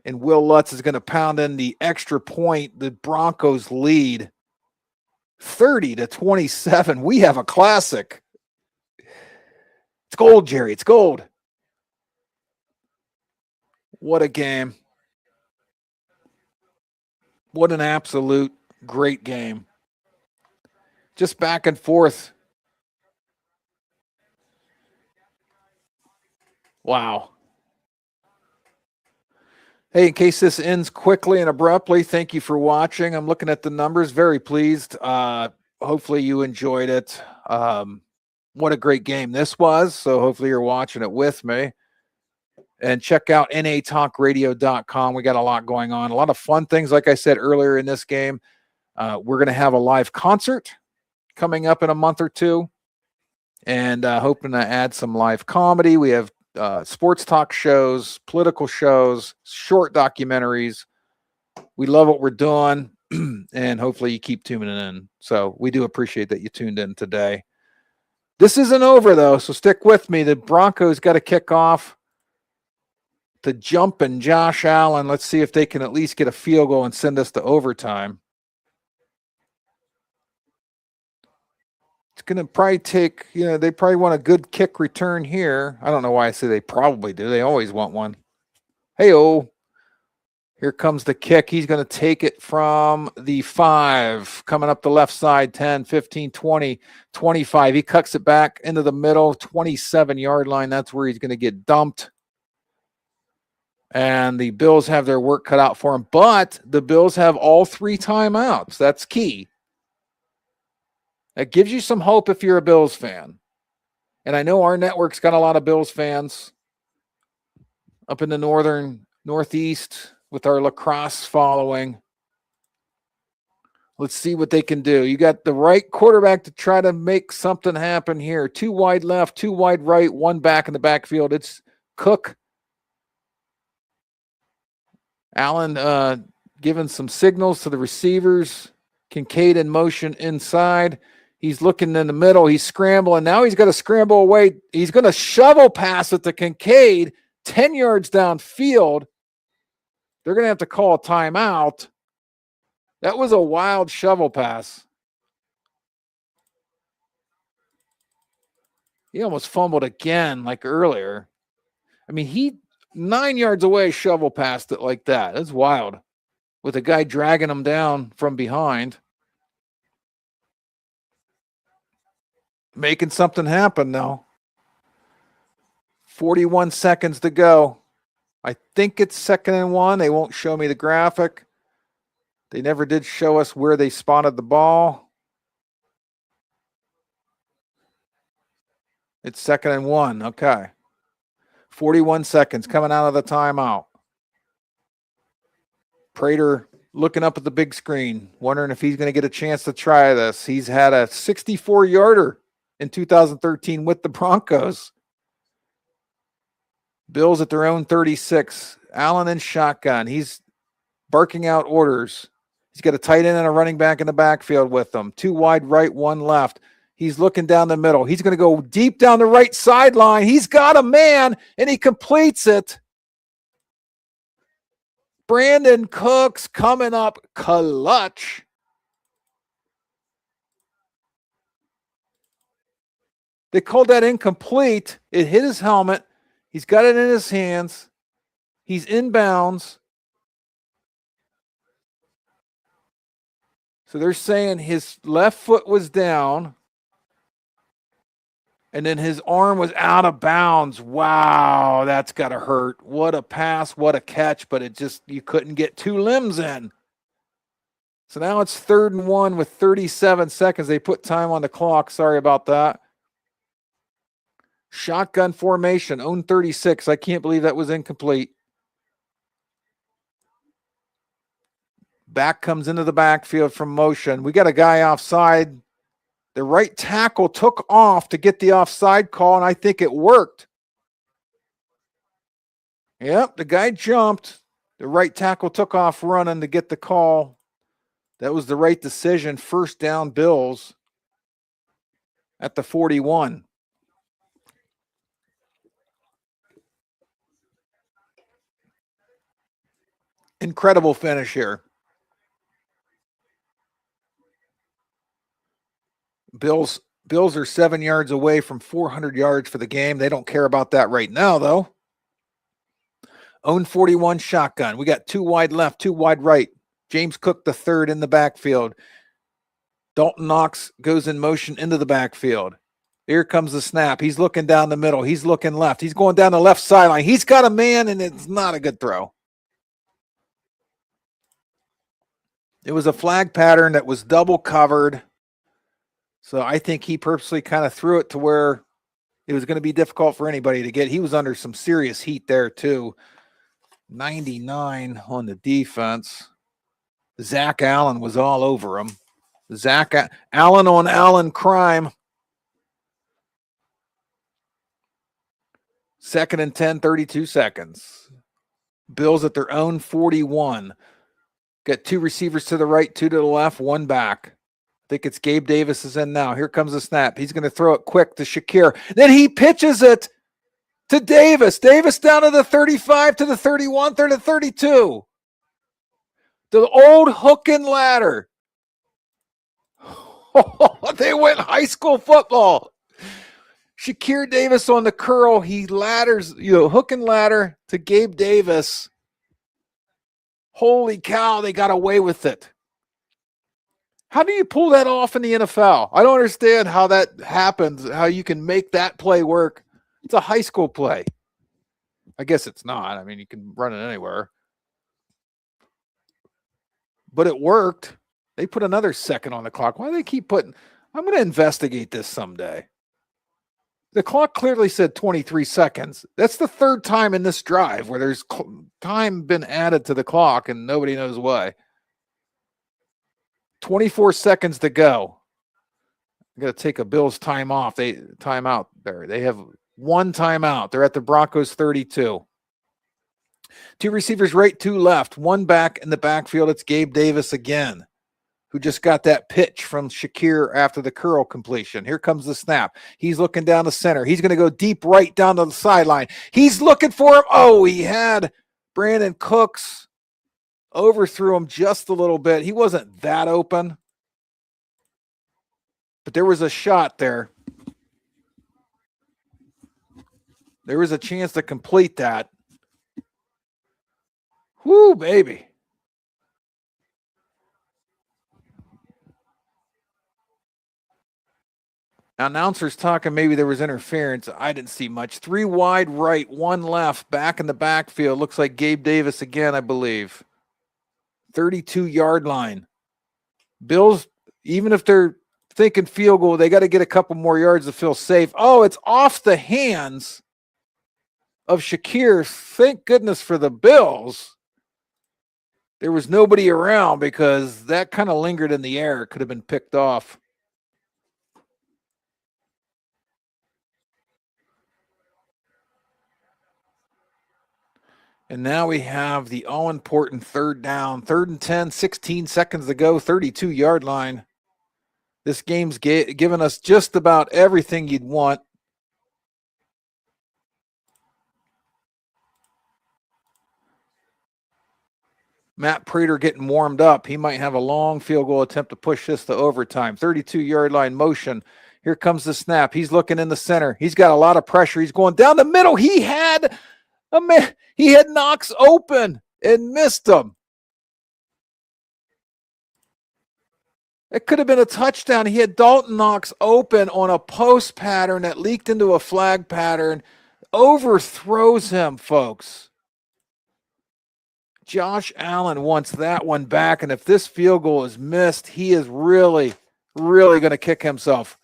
And Will Lutz is going to pound in the extra point. The Broncos lead 30-27. We have a classic. It's gold, Jerry. It's gold. What a game. What an absolute great game. Just back and forth. Wow. Hey, in case this ends quickly and abruptly, thank you for watching. I'm looking at the numbers. Very pleased. Hopefully you enjoyed it. What a great game this was. So hopefully you're watching it with me. And check out natalkradio.com. We got a lot going on. A lot of fun things, like I said earlier in this game. We're going to have a live concert coming up in a month or two. And hoping to add some live comedy. We have sports talk shows, political shows, short documentaries. We love what we're doing, and hopefully you keep tuning in. So we do appreciate that you tuned in today. This isn't over, though, so stick with me. The Broncos got to kick off to jumping Josh Allen. Let's see if they can at least get a field goal and send us to overtime. It's going to probably take, they probably want a good kick return here. I don't know why I say they probably do. They always want one. Hey-oh. Here comes the kick. He's going to take it from the 5, coming up the left side, 10, 15, 20, 25. He cuts it back into the middle, 27-yard line. That's where he's going to get dumped. And the Bills have their work cut out for him. But the Bills have all 3 timeouts. That's key. That gives you some hope if you're a Bills fan. And I know our network's got a lot of Bills fans up in the northeast with our lacrosse following. Let's see what they can do. You got the right quarterback to try to make something happen here. 2 wide left, 2 wide right, 1 back in the backfield. It's Cook. Allen giving some signals to the receivers. Kincaid in motion inside. He's looking in the middle. He's scrambling. Now he's got to scramble away. He's going to shovel pass it to Kincaid 10 yards downfield. They're going to have to call a timeout. That was a wild shovel pass. He almost fumbled again like earlier. I mean, he 9 yards away shovel passed it like that. That's wild. With a guy dragging him down from behind. Making something happen now. 41 seconds to go. I think it's 2nd and 1. They won't show me the graphic. They never did show us where they spotted the ball. It's 2nd and 1. Okay. 41 seconds coming out of the timeout. Prater looking up at the big screen, wondering if he's going to get a chance to try this. He's had a 64-yarder in 2013 with the Broncos. Bills at their own 36. Allen in shotgun. He's barking out orders. He's got a tight end and a running back in the backfield with them. 2 wide right, 1 left. He's looking down the middle. He's going to go deep down the right sideline. He's got a man, and he completes it. Brandon Cooks coming up clutch. They called that incomplete. It hit his helmet. He's got it in his hands. He's inbounds. So they're saying his left foot was down And then his arm was out of bounds. Wow, that's got to hurt. What a pass, what a catch, but you couldn't get two limbs in. So now it's 3rd and 1 with 37 seconds. They put time on the clock. Sorry about that. Shotgun formation, own 36. I can't believe that was incomplete. Back comes into the backfield from motion. We got a guy offside. The right tackle took off to get the offside call, and I think it worked. Yep, the guy jumped. The right tackle took off running to get the call. That was the right decision. 1st down, Bills at the 41. Incredible finish here. Bills are 7 yards away from 400 yards for the game. They don't care about that right now, though. Own 41 shotgun. We got 2 wide left, 2 wide right. James Cook the third in the backfield. Dalton Knox goes in motion into the backfield. Here comes the snap. He's looking down the middle. He's looking left. He's going down the left sideline. He's got a man, and it's not a good throw. It was a flag pattern that was double covered. So I think he purposely kind of threw it to where it was going to be difficult for anybody to get. He was under some serious heat there, too. 99 on the defense. Zach Allen was all over him. Zach Allen on Allen crime. 2nd and 10, 32 seconds. Bills at their own 41. Got 2 receivers to the right, 2 to the left, 1 back. I think it's Gabe Davis is in now. Here comes the snap. He's going to throw it quick to Shakir. Then he pitches it to Davis. Davis down to the 35, to the 31, to the 32. The old hook and ladder. They went high school football. Shakir Davis on the curl. He ladders, hook and ladder to Gabe Davis. Holy cow, they got away with it. How do you pull that off in the NFL? I don't understand how that happens, how you can make that play work. It's a high school play. I guess it's not. I mean, you can run it anywhere. But it worked. They put another second on the clock. Why do they keep putting? I'm going to investigate this someday. The clock clearly said 23 seconds. That's the 3rd time in this drive where there's time been added to the clock and nobody knows why. 24 seconds to go. I'm going to take a Bills timeout there. They have 1 timeout. They're at the Broncos 32. 2 receivers right, 2 left, 1 back in the backfield. It's Gabe Davis again, who just got that pitch from Shakir after the curl completion. Here comes the snap. He's looking down the center. He's going to go deep right down to the sideline. He's looking for him. Oh, he had Brandon Cooks. Overthrew him just a little bit. He wasn't that open, but there was a shot there. There was a chance to complete that. Whoo, baby. Now, announcers talking maybe there was interference. I didn't see much. 3 wide right, 1 left, back in the backfield. Looks like Gabe Davis again, I believe. 32-yard line. Bills, even if they're thinking field goal, they got to get a couple more yards to feel safe. Oh, it's off the hands of Shakir. Thank goodness for the Bills. There was nobody around because that kind of lingered in the air. It could have been picked off. And now we have the all-important 3rd down. 3rd and 10, 16 seconds to go, 32-yard line. This game's given us just about everything you'd want. Matt Prater getting warmed up. He might have a long field goal attempt to push this to overtime. 32-yard line motion. Here comes the snap. He's looking in the center. He's got a lot of pressure. He's going down the middle. He had Knox open and missed him. It could have been a touchdown. He had Dalton Knox open on a post pattern that leaked into a flag pattern. Overthrows him, folks. Josh Allen wants that one back, and if this field goal is missed, he is really, really going to kick himself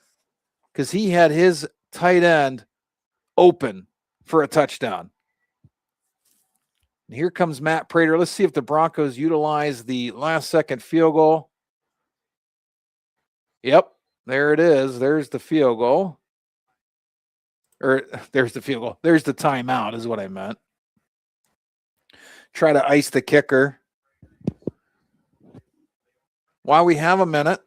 because he had his tight end open for a touchdown. And here comes Matt Prater. Let's see if the Broncos utilize the last-second field goal. Yep, there it is. There's the field goal. There's the field goal. There's the timeout is what I meant. Try to ice the kicker. While we have a minute,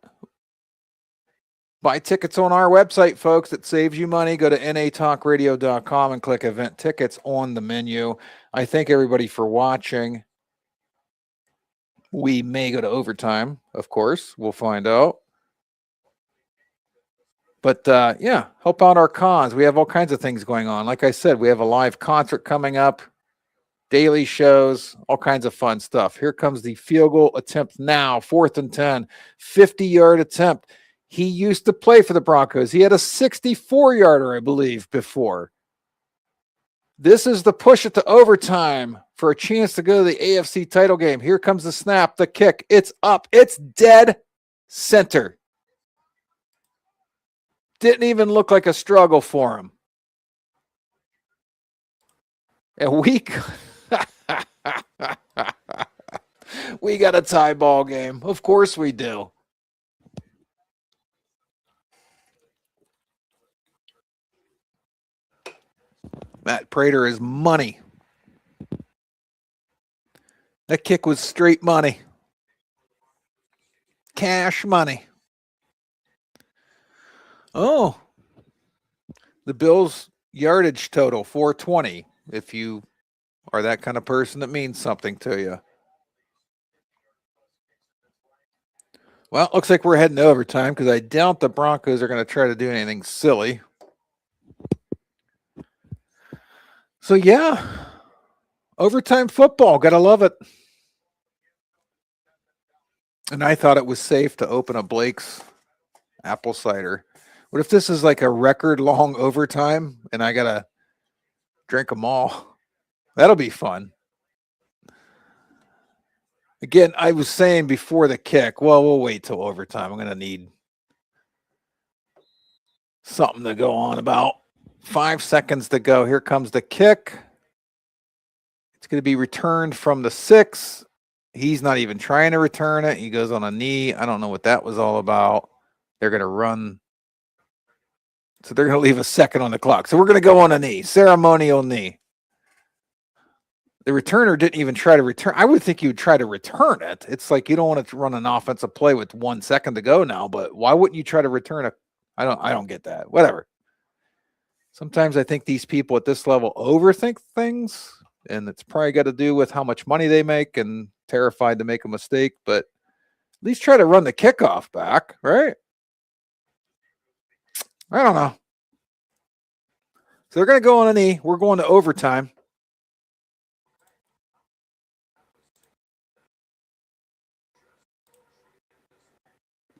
buy tickets on our website, folks. It saves you money. Go to natalkradio.com and click event tickets on the menu. I thank everybody for watching. We may go to overtime, of course. We'll find out. But, yeah, help out our cause. We have all kinds of things going on. Like I said, we have a live concert coming up, daily shows, all kinds of fun stuff. Here comes the field goal attempt now, 4th and 10, 50-yard attempt. He used to play for the Broncos. He had a 64-yarder, I believe, before. This is the push it to overtime for a chance to go to the AFC title game. Here comes the snap, the kick. It's up. It's dead center. Didn't even look like a struggle for him. And we got a tie ball game. Of course we do. Matt Prater is money. That kick was straight money. Cash money. Oh, the Bills' yardage total, 420, if you are that kind of person that means something to you. Well, it looks like we're heading to overtime because I doubt the Broncos are going to try to do anything silly. So, yeah, overtime football. Got to love it. And I thought it was safe to open a Blake's apple cider. What if this is like a record-long overtime and I got to drink them all? That'll be fun. Again, I was saying before the kick, well, we'll wait till overtime. I'm going to need something to go on about. 5 seconds to go. Here comes the kick. It's going to be returned from the 6. He's not even trying to return it. He goes on a knee. I don't know what that was all about. They're going to run. So they're going to leave a second on the clock. So we're going to go on a knee, ceremonial knee. The returner didn't even try to return. I would think you would try to return it. It's like you don't want to run an offensive play with 1 second to go now, but why wouldn't you try to return it? I don't get that. Whatever. Sometimes I think these people at this level overthink things, and it's probably got to do with how much money they make and terrified to make a mistake, but at least try to run the kickoff back, right? I don't know. So they're going to go on a knee. We're going to overtime.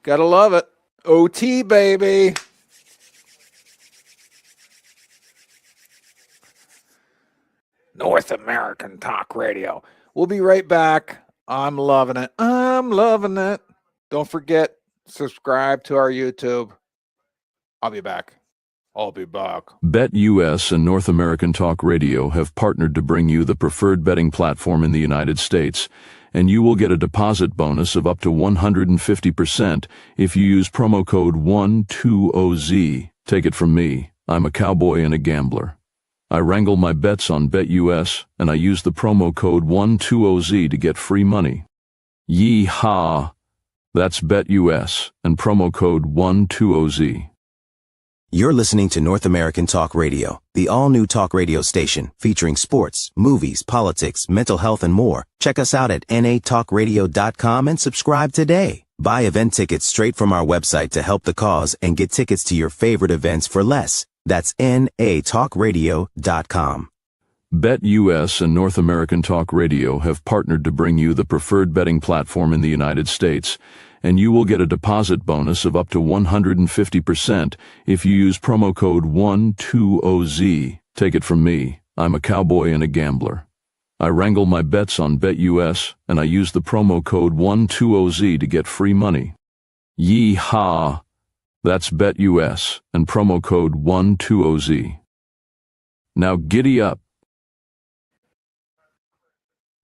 Gotta love it. OT, baby. North American Talk Radio. We'll be right back. I'm loving it. I'm loving it. Don't forget, subscribe to our YouTube. I'll be back. BetUS and North American Talk Radio have partnered to bring you the preferred betting platform in the United States, and you will get a deposit bonus of up to 150% if you use promo code 120Z. Take it from me, I'm a cowboy and a gambler. I wrangle my bets on BetUS, and I use the promo code 120Z to get free money. Yee-haw! That's BetUS and promo code 120Z. You're listening to North American Talk Radio, the all-new talk radio station featuring sports, movies, politics, mental health, and more. Check us out at natalkradio.com and subscribe today. Buy event tickets straight from our website to help the cause and get tickets to your favorite events for less. That's natalkradio.com. BetUS and North American Talk Radio have partnered to bring you the preferred betting platform in the United States, and you will get a deposit bonus of up to 150% if you use promo code 120Z. Take it from me, I'm a cowboy and a gambler. I wrangle my bets on BetUS, and I use the promo code 120Z to get free money. Yee-haw! That's BetUS and promo code 120Z. Now giddy up.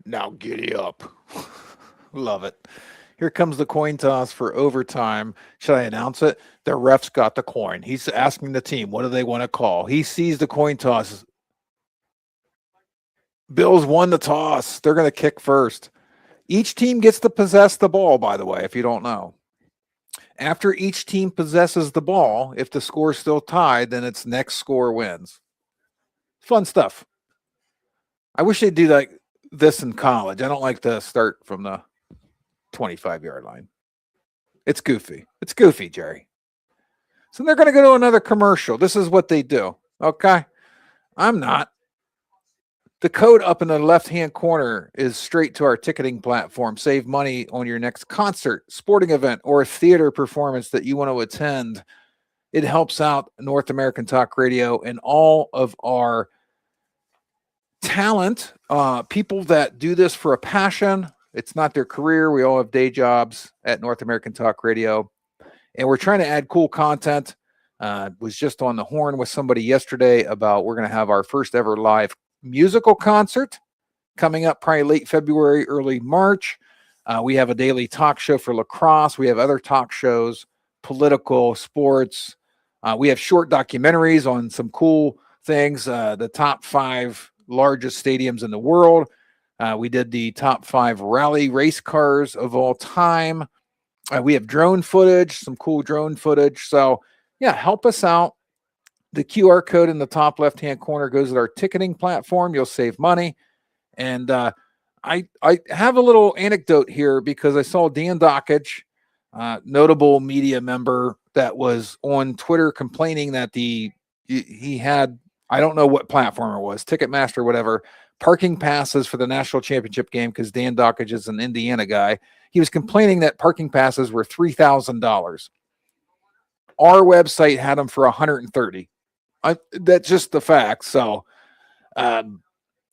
Now giddy up. Love it. Here comes the coin toss for overtime. Should I announce it? The ref's got the coin. He's asking the team, what do they want to call? He sees the coin toss. Bills won the toss. They're going to kick first. Each team gets to possess the ball, by the way, if you don't know. After each team possesses the ball, if the score is still tied, then its next score wins. Fun stuff. I wish they'd do like this in college. I don't like to start from the 25-yard line. It's goofy. It's goofy, Jerry. So they're going to go to another commercial. This is what they do. Okay? I'm not. The code up in the left-hand corner is straight to our ticketing platform. Save money on your next concert, sporting event, or theater performance that you want to attend. It helps out North American Talk Radio and all of our talent, people that do this for a passion. It's not their career. We all have day jobs at North American Talk Radio, and we're trying to add cool content. Was just on the horn with somebody yesterday about we're going to have our first ever live musical concert coming up probably late February, early March. We have a daily talk show for lacrosse. We have other talk shows, political, sports. We have short documentaries on some cool things, the top 5 largest stadiums in the world. We did the top 5 rally race cars of all time. We have drone footage, some cool drone footage. So, yeah, help us out. The QR code in the top left-hand corner goes to our ticketing platform. You'll save money. And I have a little anecdote here because I saw Dan Dockage, notable media member that was on Twitter complaining that he had, I don't know what platform it was, Ticketmaster or whatever, parking passes for the national championship game because Dan Dockage is an Indiana guy. He was complaining that parking passes were $3,000. Our website had them for $130. That's just the fact. So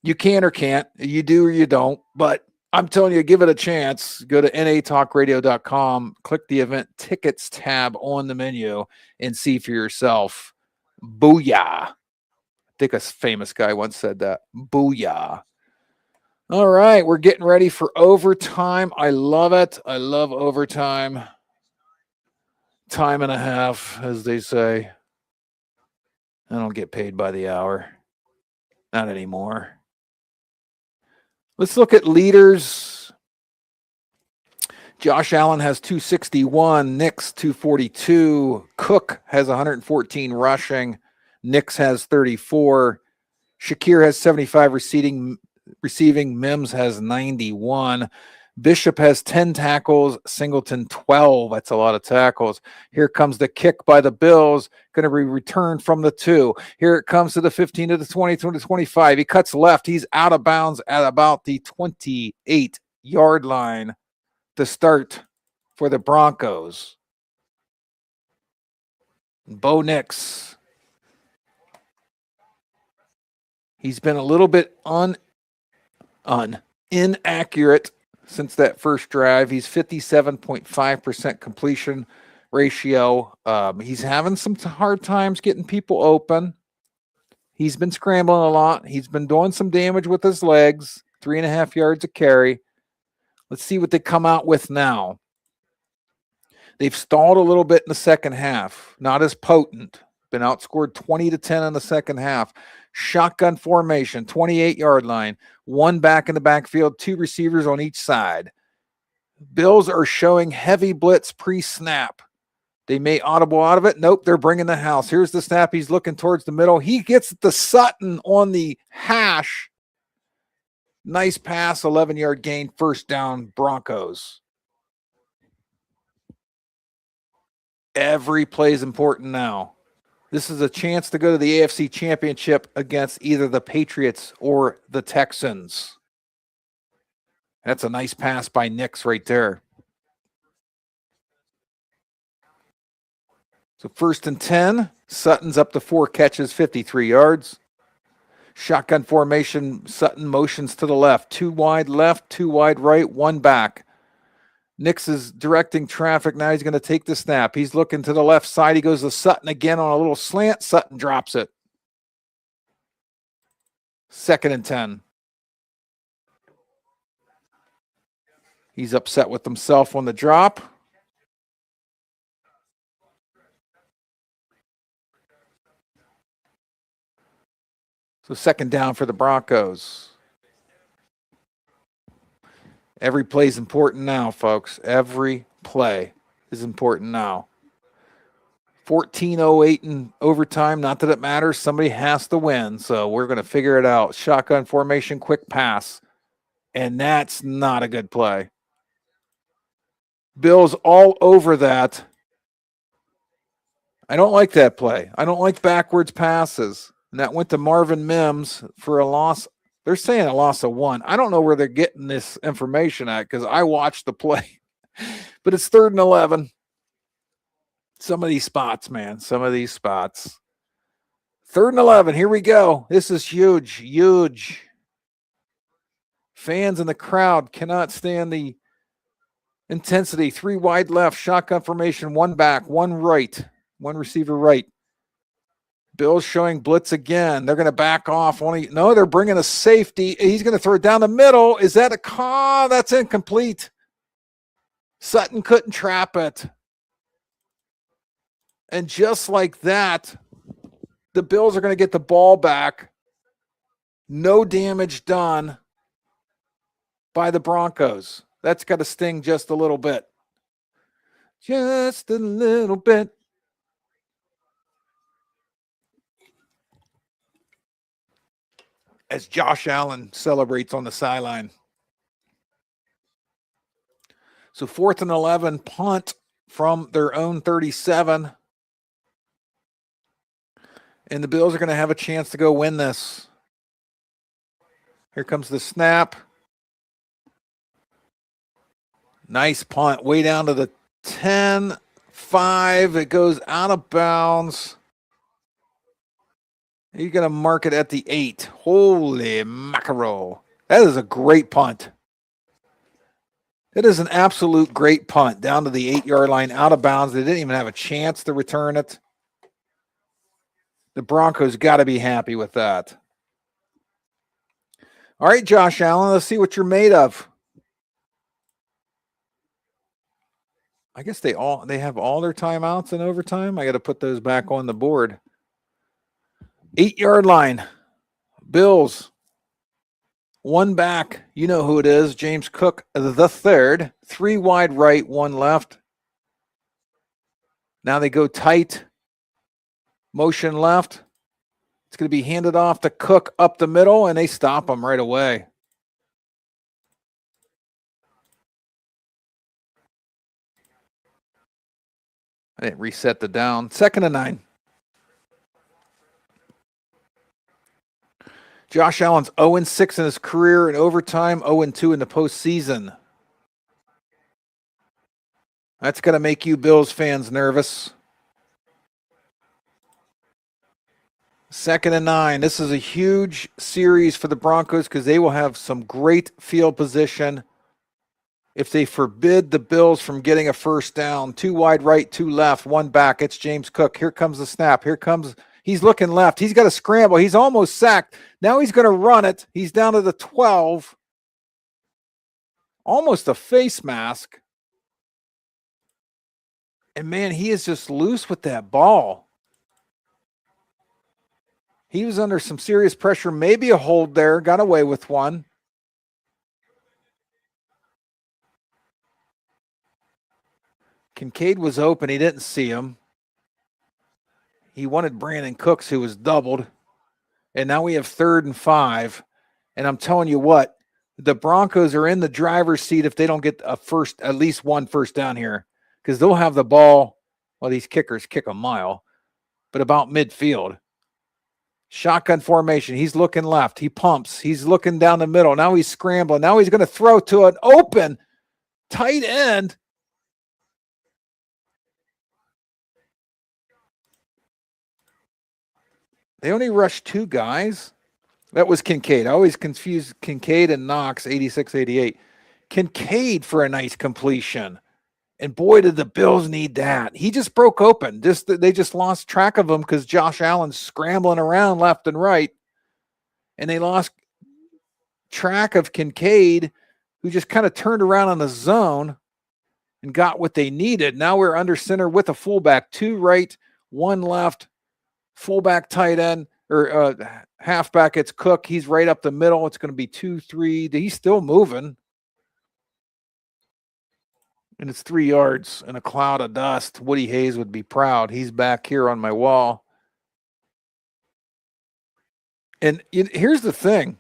you can or can't, you do or you don't, but I'm telling you, give it a chance. Go to natalkradio.com, click the event tickets tab on the menu and see for yourself. Booyah. I think a famous guy once said that. Booyah. All right, we're getting ready for overtime. I love it. I love overtime. Time and a half, as they say. I don't get paid by the hour. Not anymore. Let's look at leaders. Josh Allen has 261. Nix 242. Cook has 114 rushing. Nix has 34. Shakir has 75 receiving. Mims has 91. Bishop has 10 tackles, Singleton 12. That's a lot of tackles. Here comes the kick by the Bills, going to be returned from the 2. Here it comes to the 15, to the 20, to the 25. He cuts left. He's out of bounds at about the 28-yard line to start for the Broncos. Bo Nix. He's been a little bit inaccurate since that first drive. He's 57.5% completion ratio. He's having some hard times getting people open. He's been scrambling a lot. He's been doing some damage with his legs. 3.5 yards a carry. Let's see what they come out with now. They've stalled a little bit in the second half. Not as potent. Been outscored 20-10 in the second half. Shotgun formation, 28-yard line. 1 back in the backfield, 2 receivers on each side. Bills are showing heavy blitz pre-snap. They may audible out of it. Nope, they're bringing the house. Here's the snap. He's looking towards the middle. He gets the Sutton on the hash. Nice pass, 11-yard gain, first down, Broncos. Every play is important now. This is a chance to go to the AFC Championship against either the Patriots or the Texans. That's a nice pass by Nix right there. So 1st and 10. Sutton's up to 4 catches, 53 yards. Shotgun formation. Sutton motions to the left. 2 wide left, 2 wide right, 1 back. Nix is directing traffic. Now he's going to take the snap. He's looking to the left side. He goes to Sutton again on a little slant. Sutton drops it. 2nd and 10. He's upset with himself on the drop. So 2nd down for the Broncos. Every play is important now, folks. Every play is important now. 14:08 in overtime. Not that it matters. Somebody has to win, so we're going to figure it out. Shotgun formation, quick pass. And that's not a good play. Bills all over that. I don't like that play. I don't like backwards passes. And that went to Marvin Mims for a loss. They're saying a loss of 1. I don't know where they're getting this information at because I watched the play. But it's 3rd and 11. Some of these spots, man. Some of these spots. 3rd and 11. Here we go. This is huge. Huge. Fans in the crowd cannot stand the intensity. 3 wide left. Shotgun formation. 1 back. 1 right. 1 receiver right. Bills showing blitz again. They're going to back off. No, they're bringing a safety. He's going to throw it down the middle. Is that a call? That's incomplete. Sutton couldn't trap it. And just like that, the Bills are going to get the ball back. No damage done by the Broncos. That's got to sting just a little bit. Just a little bit. As Josh Allen celebrates on the sideline. So 4th and 11, punt from their own 37. And the Bills are going to have a chance to go win this. Here comes the snap. Nice punt. Way down to the 10-5. It goes out of bounds. You're going to mark it at the 8. Holy mackerel. That is a great punt. It is an absolute great punt. Down to the 8-yard line, out of bounds. They didn't even have a chance to return it. The Broncos got to be happy with that. All right, Josh Allen, let's see what you're made of. I guess they have all their timeouts in overtime. I got to put those back on the board. 8-yard line. Bills. 1 back. You know who it is. James Cook, the third. 3 wide right, 1 left. Now they go tight. Motion left. It's going to be handed off to Cook up the middle, and they stop him right away. I didn't reset the down. 2nd and 9. Josh Allen's 0-6 in his career in overtime, 0-2 in the postseason. That's going to make you Bills fans nervous. 2nd and 9. This is a huge series for the Broncos because they will have some great field position if they forbid the Bills from getting a first down. 2 wide right, 2 left, 1 back. It's James Cook. Here comes the snap. He's looking left. He's got to scramble. He's almost sacked. Now he's going to run it. He's down to the 12. Almost a face mask. And man, he is just loose with that ball. He was under some serious pressure. Maybe a hold there. Got away with one. Kincaid was open. He didn't see him. He wanted Brandon Cooks, who was doubled. And now we have 3rd and 5. And I'm telling you what, the Broncos are in the driver's seat if they don't get at least 1 first down here. Because they'll have the ball. Well, these kickers kick a mile. But about midfield. Shotgun formation. He's looking left. He pumps. He's looking down the middle. Now he's scrambling. Now he's going to throw to an open tight end. They only rushed 2 guys. That was Kincaid. I always confuse Kincaid and Knox, 86-88. Kincaid for a nice completion. And boy, did the Bills need that. He just broke open. They just lost track of him because Josh Allen's scrambling around left and right. And they lost track of Kincaid, who just kind of turned around on the zone and got what they needed. Now we're under center with a fullback, 2 right, 1 left, fullback tight end, or halfback. It's Cook. He's right up the middle. It's going to be 2-3. He's still moving. And it's 3 yards in a cloud of dust. Woody Hayes would be proud. He's back here on my wall. And here's the thing.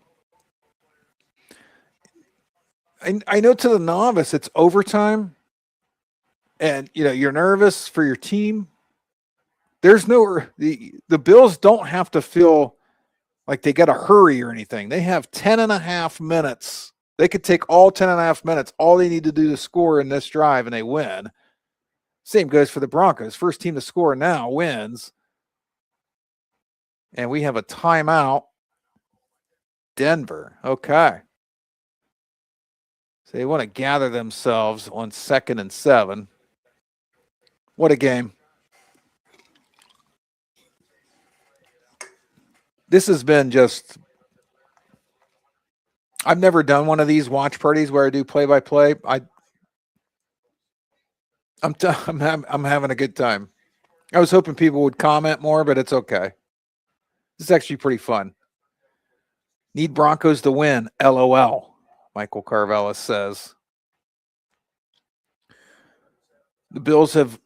I know to the novice it's overtime. And, you're nervous for your team. There's the Bills don't have to feel like they got to hurry or anything. They have 10.5 minutes. They could take all 10.5 minutes. All they need to do to score in this drive, and they win. Same goes for the Broncos. First team to score now wins. And we have a timeout. Denver. Okay. So they want to gather themselves on 2nd and 7. What a game. This has been just, I've never done one of these watch parties where I do play-by-play. I'm having a good time. I was hoping people would comment more, but it's okay. This is actually pretty fun. Need Broncos to win, LOL, Michael Carvelis says. The Bills have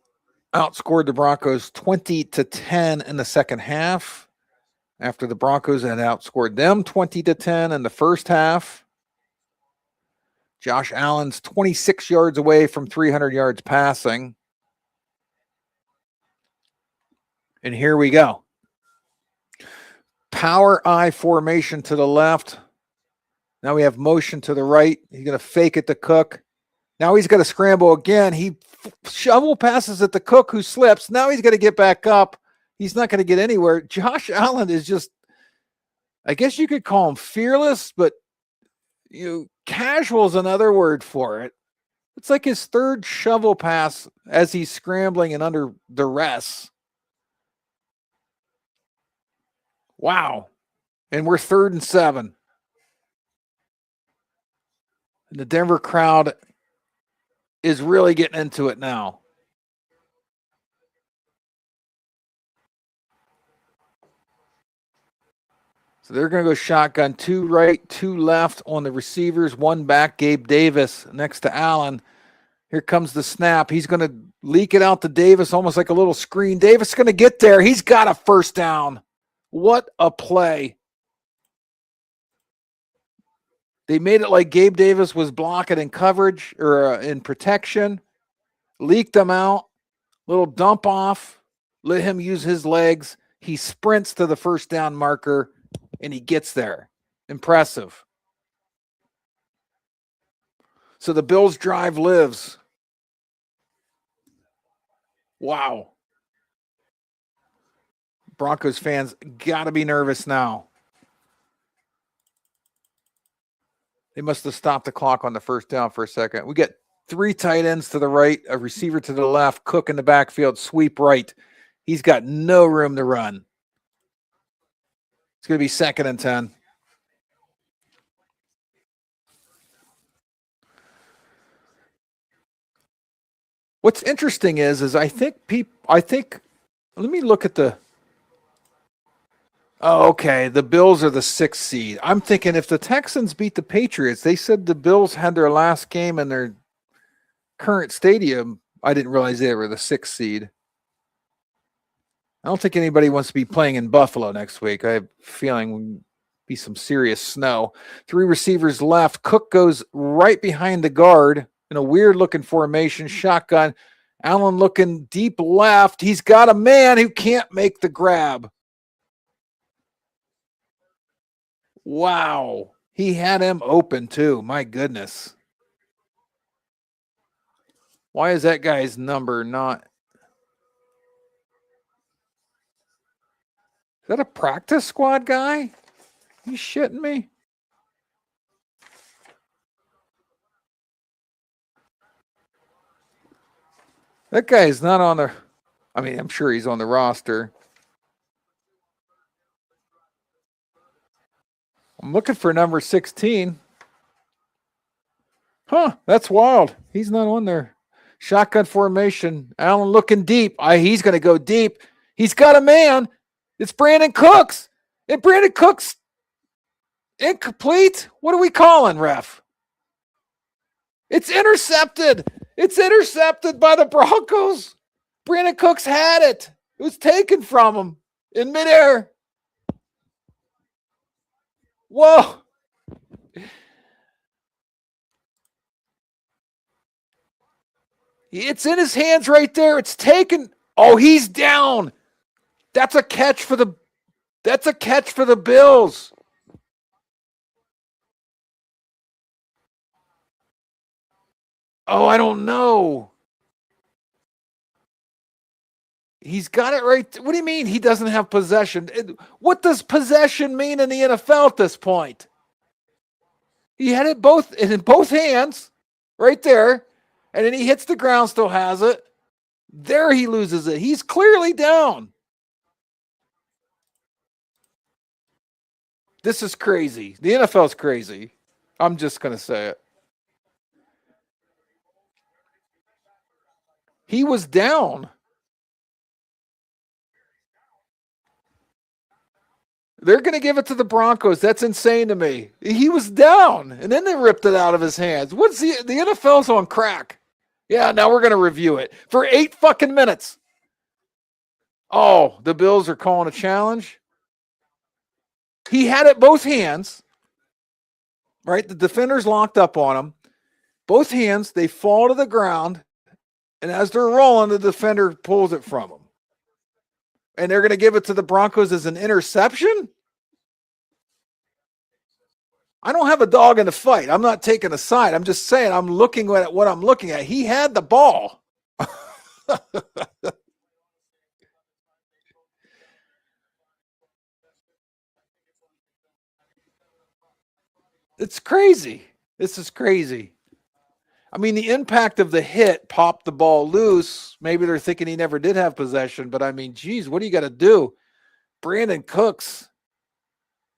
outscored the Broncos 20-10 in the second half, after the Broncos had outscored them 20-10 in the first half. Josh Allen's 26 yards away from 300 yards passing. And here we go. Power I formation to the left. Now we have motion to the right. He's going to fake it to Cook. Now he's got to scramble again. He shovel passes it to Cook, who slips. Now he's got to get back up. He's not going to get anywhere. Josh Allen is just, I guess you could call him fearless, but casual is another word for it. It's like his 3rd shovel pass as he's scrambling and under duress. Wow. And we're 3rd and 7. And the Denver crowd is really getting into it now. So they're going to go shotgun, 2 right, 2 left on the receivers, 1 back, Gabe Davis next to Allen. Here comes the snap. He's going to leak it out to Davis, almost like a little screen. Davis is going to get there. He's got a first down. What a play. They made it like Gabe Davis was blocking in coverage or in protection. Leaked them out. Little dump off. Let him use his legs. He sprints to the first down marker. And he gets there. Impressive. So the Bills' drive lives. Wow. Broncos fans got to be nervous now. They must have stopped the clock on the first down for a second. We get 3 tight ends to the right, a receiver to the left, Cook in the backfield, sweep right. He's got no room to run. It's going to be 2nd and 10. What's interesting is I think let me look at the. Oh, okay, the Bills are the 6th seed. I'm thinking if the Texans beat the Patriots, they said the Bills had their last game in their current stadium. I didn't realize they were the 6th seed. I don't think anybody wants to be playing in Buffalo next week. I have a feeling will be some serious snow. 3 receivers left. Cook goes right behind the guard in a weird-looking formation. Shotgun. Allen looking deep left. He's got a man who can't make the grab. Wow. He had him open, too. My goodness. Why is that guy's number not... that a practice squad guy? You shitting me? That guy is not on the... I mean, I'm sure he's on the roster. I'm looking for number 16. Huh, that's wild. He's not on there. Shotgun formation. Allen looking deep. He's going to go deep. He's got a man. It's Brandon Cooks. And Brandon Cooks incomplete. What are we calling, ref? It's intercepted. It's intercepted by the Broncos. Brandon Cooks had it. It was taken from him in midair. Whoa. It's in his hands right there. It's taken. Oh, he's down. That's a catch for the Bills. Oh, I don't know. He's got it right. What do you mean he doesn't have possession? What does possession mean in the NFL at this point? He had it in both hands right there, and then he hits the ground, still has it. There he loses it. He's clearly down. This is crazy. The NFL is crazy. I'm just going to say it. He was down. They're going to give it to the Broncos. That's insane to me. He was down, and then they ripped it out of his hands. What's the NFL's on crack? Yeah, now we're going to review it for 8 fucking minutes. Oh, the Bills are calling a challenge. He had it both hands, right? The defender's locked up on him. Both hands, they fall to the ground, and as they're rolling, the defender pulls it from him. And they're going to give it to the Broncos as an interception? I don't have a dog in the fight. I'm not taking a side. I'm just saying I'm looking at what I'm looking at. He had the ball. It's crazy. This is crazy. I mean, the impact of the hit popped the ball loose. Maybe they're thinking he never did have possession, but I mean, geez, what do you got to do? Brandon Cooks,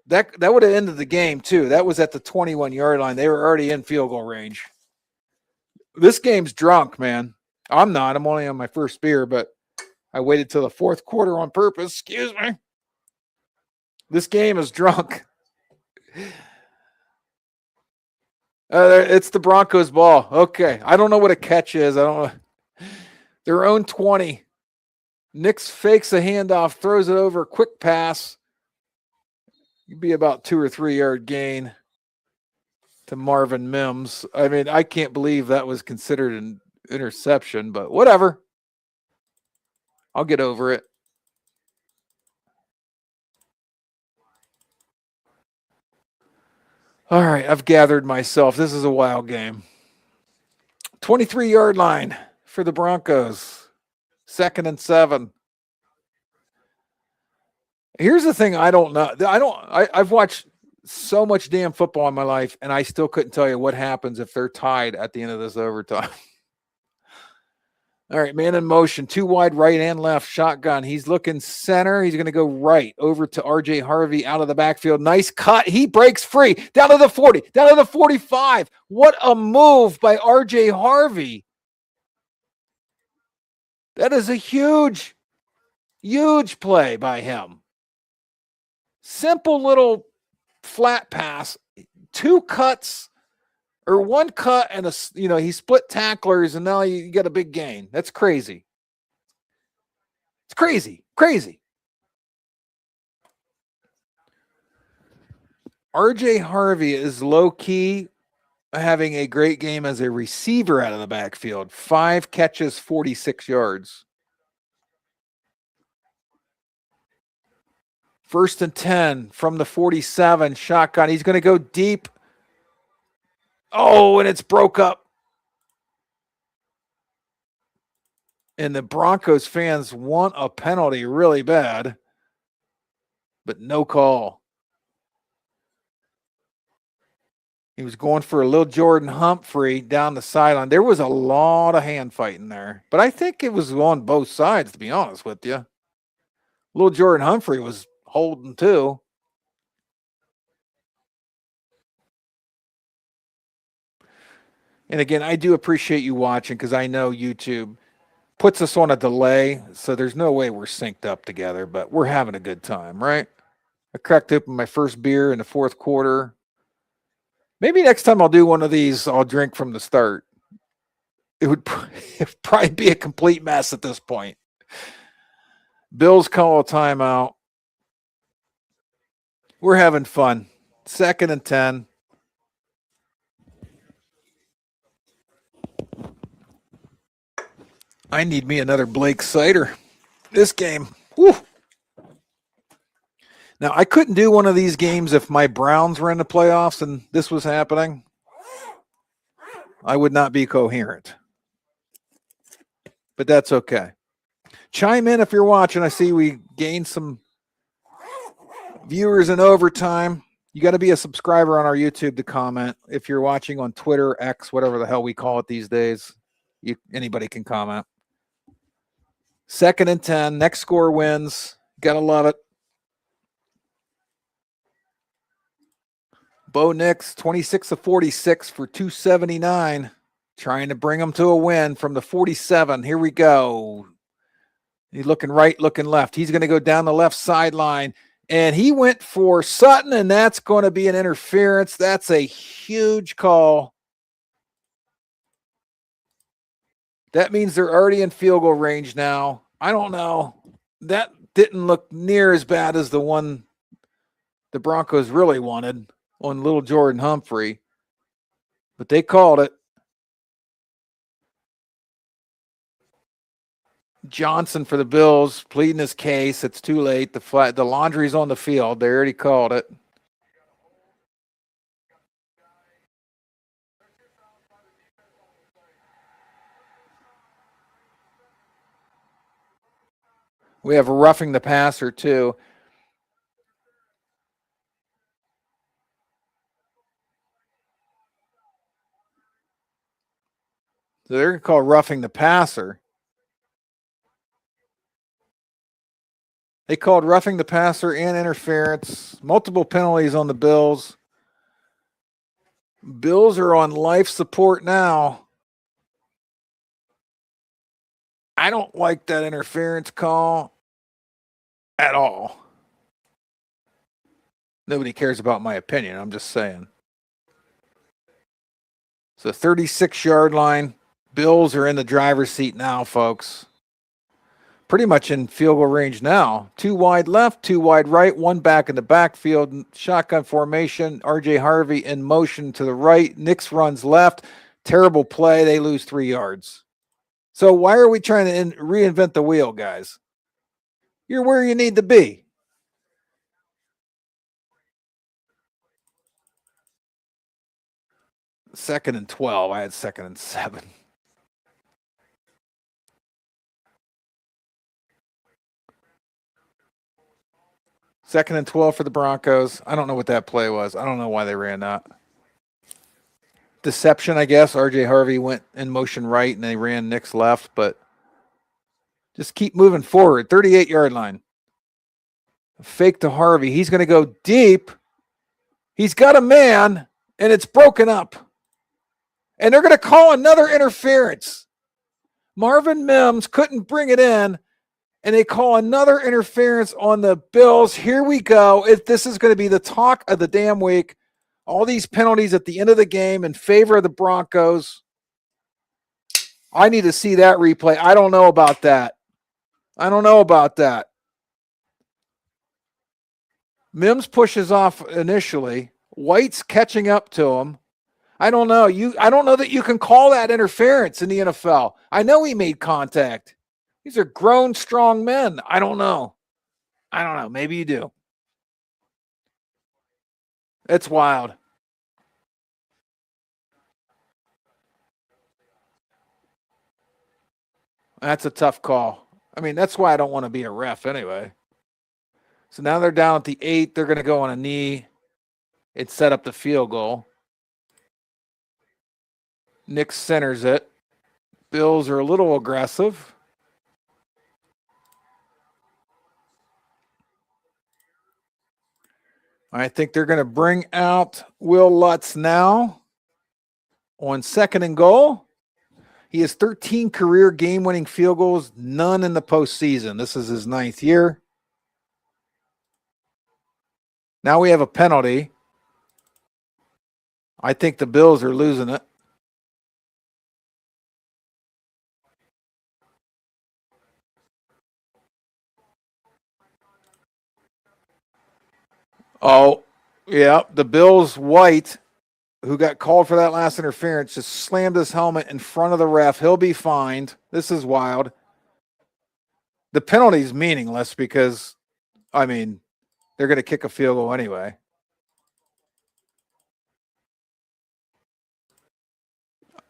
that would have ended the game too. That was at the 21-yard line. They were already in field goal range. This game's drunk, man. I'm not. I'm only on my first beer, but I waited till the fourth quarter on purpose. Excuse me. This game is drunk. It's the Broncos ball. Okay. I don't know what a catch is. I don't know. Their own 20. Nix fakes a handoff, throws it over, quick pass. You'd be about 2 or 3 yard gain to Marvin Mims. I mean, I can't believe that was considered an interception, but whatever. I'll get over it. All right, I've gathered myself. This is a wild game. 23-yard line for the Broncos. 2nd and 7. Here's the thing I don't know. I've watched so much damn football in my life, and I still couldn't tell you what happens if they're tied at the end of this overtime. All right, man in motion, 2 wide, right and left, shotgun. He's looking center. He's going to go right over to R.J. Harvey out of the backfield. Nice cut. He breaks free. Down to the 40, down to the 45. What a move by R.J. Harvey. That is a huge, huge play by him. Simple little flat pass. 2 cuts. Or 1 cut and he split tacklers and now you get a big gain. That's crazy. It's crazy. Crazy. R.J. Harvey is low-key having a great game as a receiver out of the backfield. 5 catches, 46 yards. 1st and 10 from the 47. Shotgun. He's going to go deep. Oh, and it's broke up. And the Broncos fans want a penalty really bad. but no call. He was going for a little Jordan Humphrey down the sideline. There was a lot of hand fighting there, but I think it was on both sides, to be honest with you. Little Jordan Humphrey was holding too. And again, I do appreciate you watching because I know YouTube puts us on a delay, so there's no way we're synced up together, but we're having a good time, right? I cracked open my first beer in the fourth quarter. Maybe next time I'll do one of these, I'll drink from the start. It would probably be a complete mess at this point. Bills call a timeout. We're having fun. 2nd and 10. I need me another Blake cider. This game. Whew. Now, I couldn't do one of these games if my Browns were in the playoffs and this was happening. I would not be coherent. But that's okay. Chime in if you're watching. I see we gained some viewers in overtime. You got to be a subscriber on our YouTube to comment. If you're watching on Twitter, X, whatever the hell we call it these days, anybody can comment. 2nd and 10. Next score wins. Got to love it. Bo Nix, 26 of 46 for 279. Trying to bring them to a win from the 47. Here we go. He's looking right, looking left. He's going to go down the left sideline. And he went for Sutton, and that's going to be an interference. That's a huge call. That means they're already in field goal range now. I don't know. That didn't look near as bad as the one the Broncos really wanted on little Jordan Humphrey. But they called it. Johnson for the Bills pleading his case. It's too late. The laundry's on the field. They already called it. We have a roughing the passer too. So they're going to call roughing the passer. They called roughing the passer and interference. Multiple penalties on the Bills. Bills are on life support now. I don't like that interference call at all. Nobody cares about my opinion. I'm just saying. So 36-yard line. Bills are in the driver's seat now, folks. Pretty much in field goal range now. 2 wide left, 2 wide right, 1 back in the backfield. Shotgun formation. R.J. Harvey in motion to the right. Nix runs left. Terrible play. They lose 3 yards. So why are we trying to reinvent the wheel, guys? You're where you need to be. Second and 12. I had 2nd and 7. Second and 12 for the Broncos. I don't know what that play was. I don't know why they ran that. Deception, I guess. R.J. Harvey went in motion right, and they ran Nix left, but just keep moving forward. 38-yard line. Fake to Harvey. He's going to go deep. He's got a man, and it's broken up. And they're going to call another interference. Marvin Mims couldn't bring it in, and they call another interference on the Bills. Here we go. This is going to be the talk of the damn week. All these penalties at the end of the game in favor of the Broncos. I need to see that replay. I don't know about that. Mims pushes off initially. White's catching up to him. I don't know. I don't know that you can call that interference in the NFL. I know he made contact. These are grown, strong men. I don't know. Maybe you do. It's wild. That's a tough call. I mean, that's why I don't want to be a ref anyway. So now they're down at the 8. They're going to go on a knee. It set up the field goal. Nick centers it. Bills are a little aggressive. I think they're going to bring out Will Lutz now on 2nd and goal. He has 13 career game-winning field goals, none in the postseason. This is his 9th year. Now we have a penalty. I think the Bills are losing it. Oh, yeah, the Bills' White, who got called for that last interference, just slammed his helmet in front of the ref. He'll be fined. This is wild. The penalty is meaningless because, they're going to kick a field goal anyway.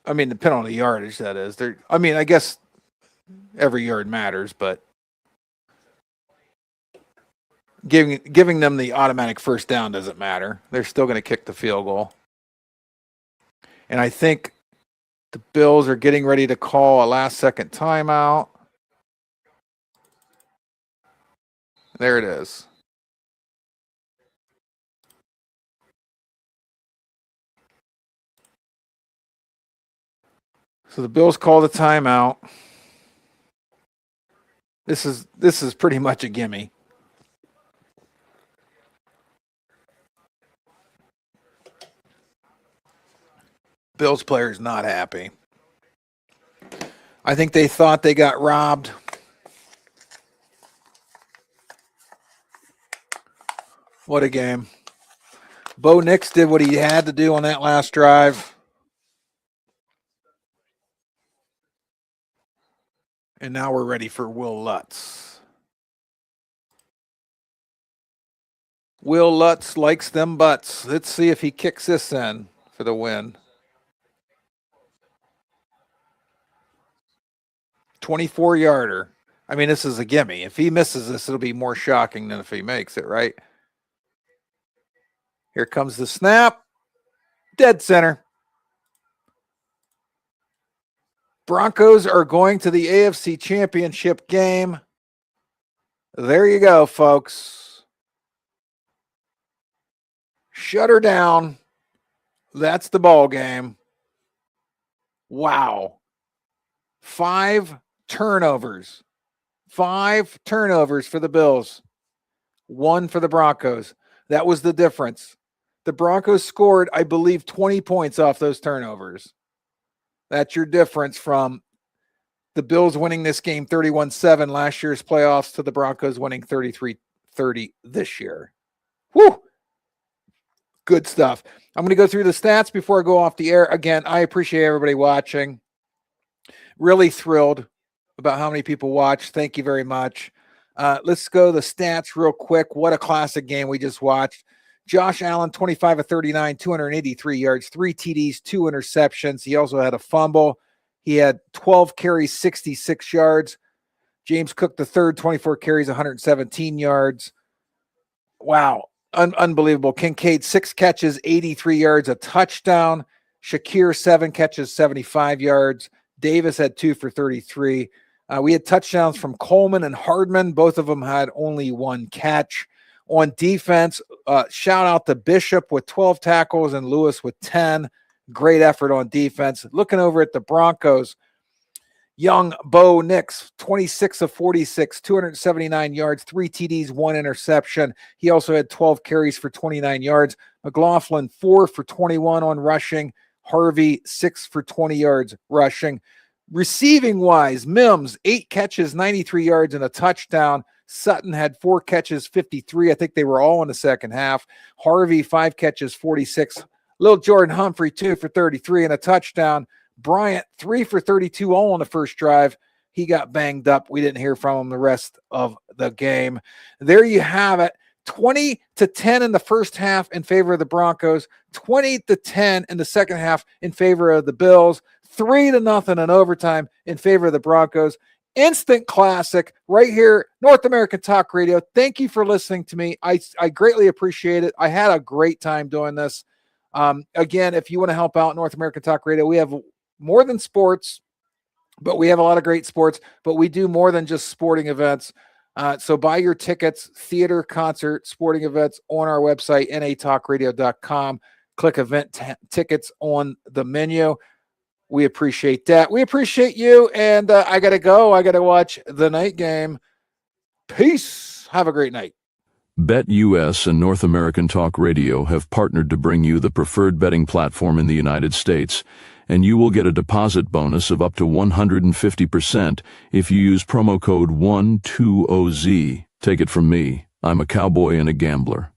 The penalty yardage, that is. I guess every yard matters, but giving them the automatic first down doesn't matter. They're still going to kick the field goal. And I think the Bills are getting ready to call a last-second timeout. There it is. So the Bills call the timeout. This is pretty much a gimme. Bills players not happy. I think they thought they got robbed. What a game. Bo Nix did what he had to do on that last drive. And now we're ready for Will Lutz. Will Lutz likes them butts. Let's see if he kicks this in for the win. 24-yarder. This is a gimme. If he misses this, it'll be more shocking than if he makes it, right? Here comes the snap. Dead center. Broncos are going to the AFC Championship game. There you go, folks. Shut her down. That's the ball game. Wow. 5 turnovers. 5 turnovers for the Bills. 1 for the Broncos. That was the difference. The Broncos scored, I believe, 20 points off those turnovers. That's your difference from the Bills winning this game 31-7 last year's playoffs to the Broncos winning 33-30 this year. Woo! Good stuff. I'm going to go through the stats before I go off the air. Again, I appreciate everybody watching. Really thrilled about how many people watched. Thank you very much. Let's go to the stats real quick. What a classic game we just watched. Josh Allen, 25 of 39, 283 yards, 3 TDs, 2 interceptions. He also had a fumble. He had 12 carries, 66 yards. James Cook, the third, 24 carries, 117 yards. Wow. Unbelievable. Kincaid, 6 catches, 83 yards, a touchdown. Shakir, 7 catches, 75 yards. Davis had 2 for 33. We had touchdowns from Coleman and Hardman. Both of them had only 1 catch. On defense, shout out to Bishop with 12 tackles and Lewis with 10. Great effort on defense. Looking over at the Broncos, young Bo Nix, 26 of 46, 279 yards, 3 TDs, 1 interception. He also had 12 carries for 29 yards. McLaughlin, 4 for 21 on rushing. Harvey, 6 for 20 yards rushing. Receiving wise, Mims, 8 catches, 93 yards, and a touchdown. Sutton had 4 catches, 53. I think they were all in the second half. Harvey, 5 catches, 46. Little Jordan Humphrey, 2 for 33 and a touchdown. Bryant, 3 for 32, all on the first drive. He got banged up. We didn't hear from him the rest of the game. There you have it. 20-10 in the first half in favor of the Broncos. 20-10 in the second half in favor of the Bills. 3-0 in overtime in favor of the Broncos. instant classic right here, North American Talk Radio. Thank you for listening to me. I greatly appreciate it. I had a great time doing this. Again, if you want to help out North American Talk Radio, we have more than sports, but we have a lot of great sports, but we do more than just sporting events. So buy your tickets, theater, concert, sporting events on our website, natalkradio.com. Click event tickets on the menu. We appreciate that. We appreciate you. And I got to go. I got to watch the night game. Peace. Have a great night. BetUS and North American Talk Radio have partnered to bring you the preferred betting platform in the United States, and you will get a deposit bonus of up to 150% if you use promo code 120Z. Take it from me, I'm a cowboy and a gambler.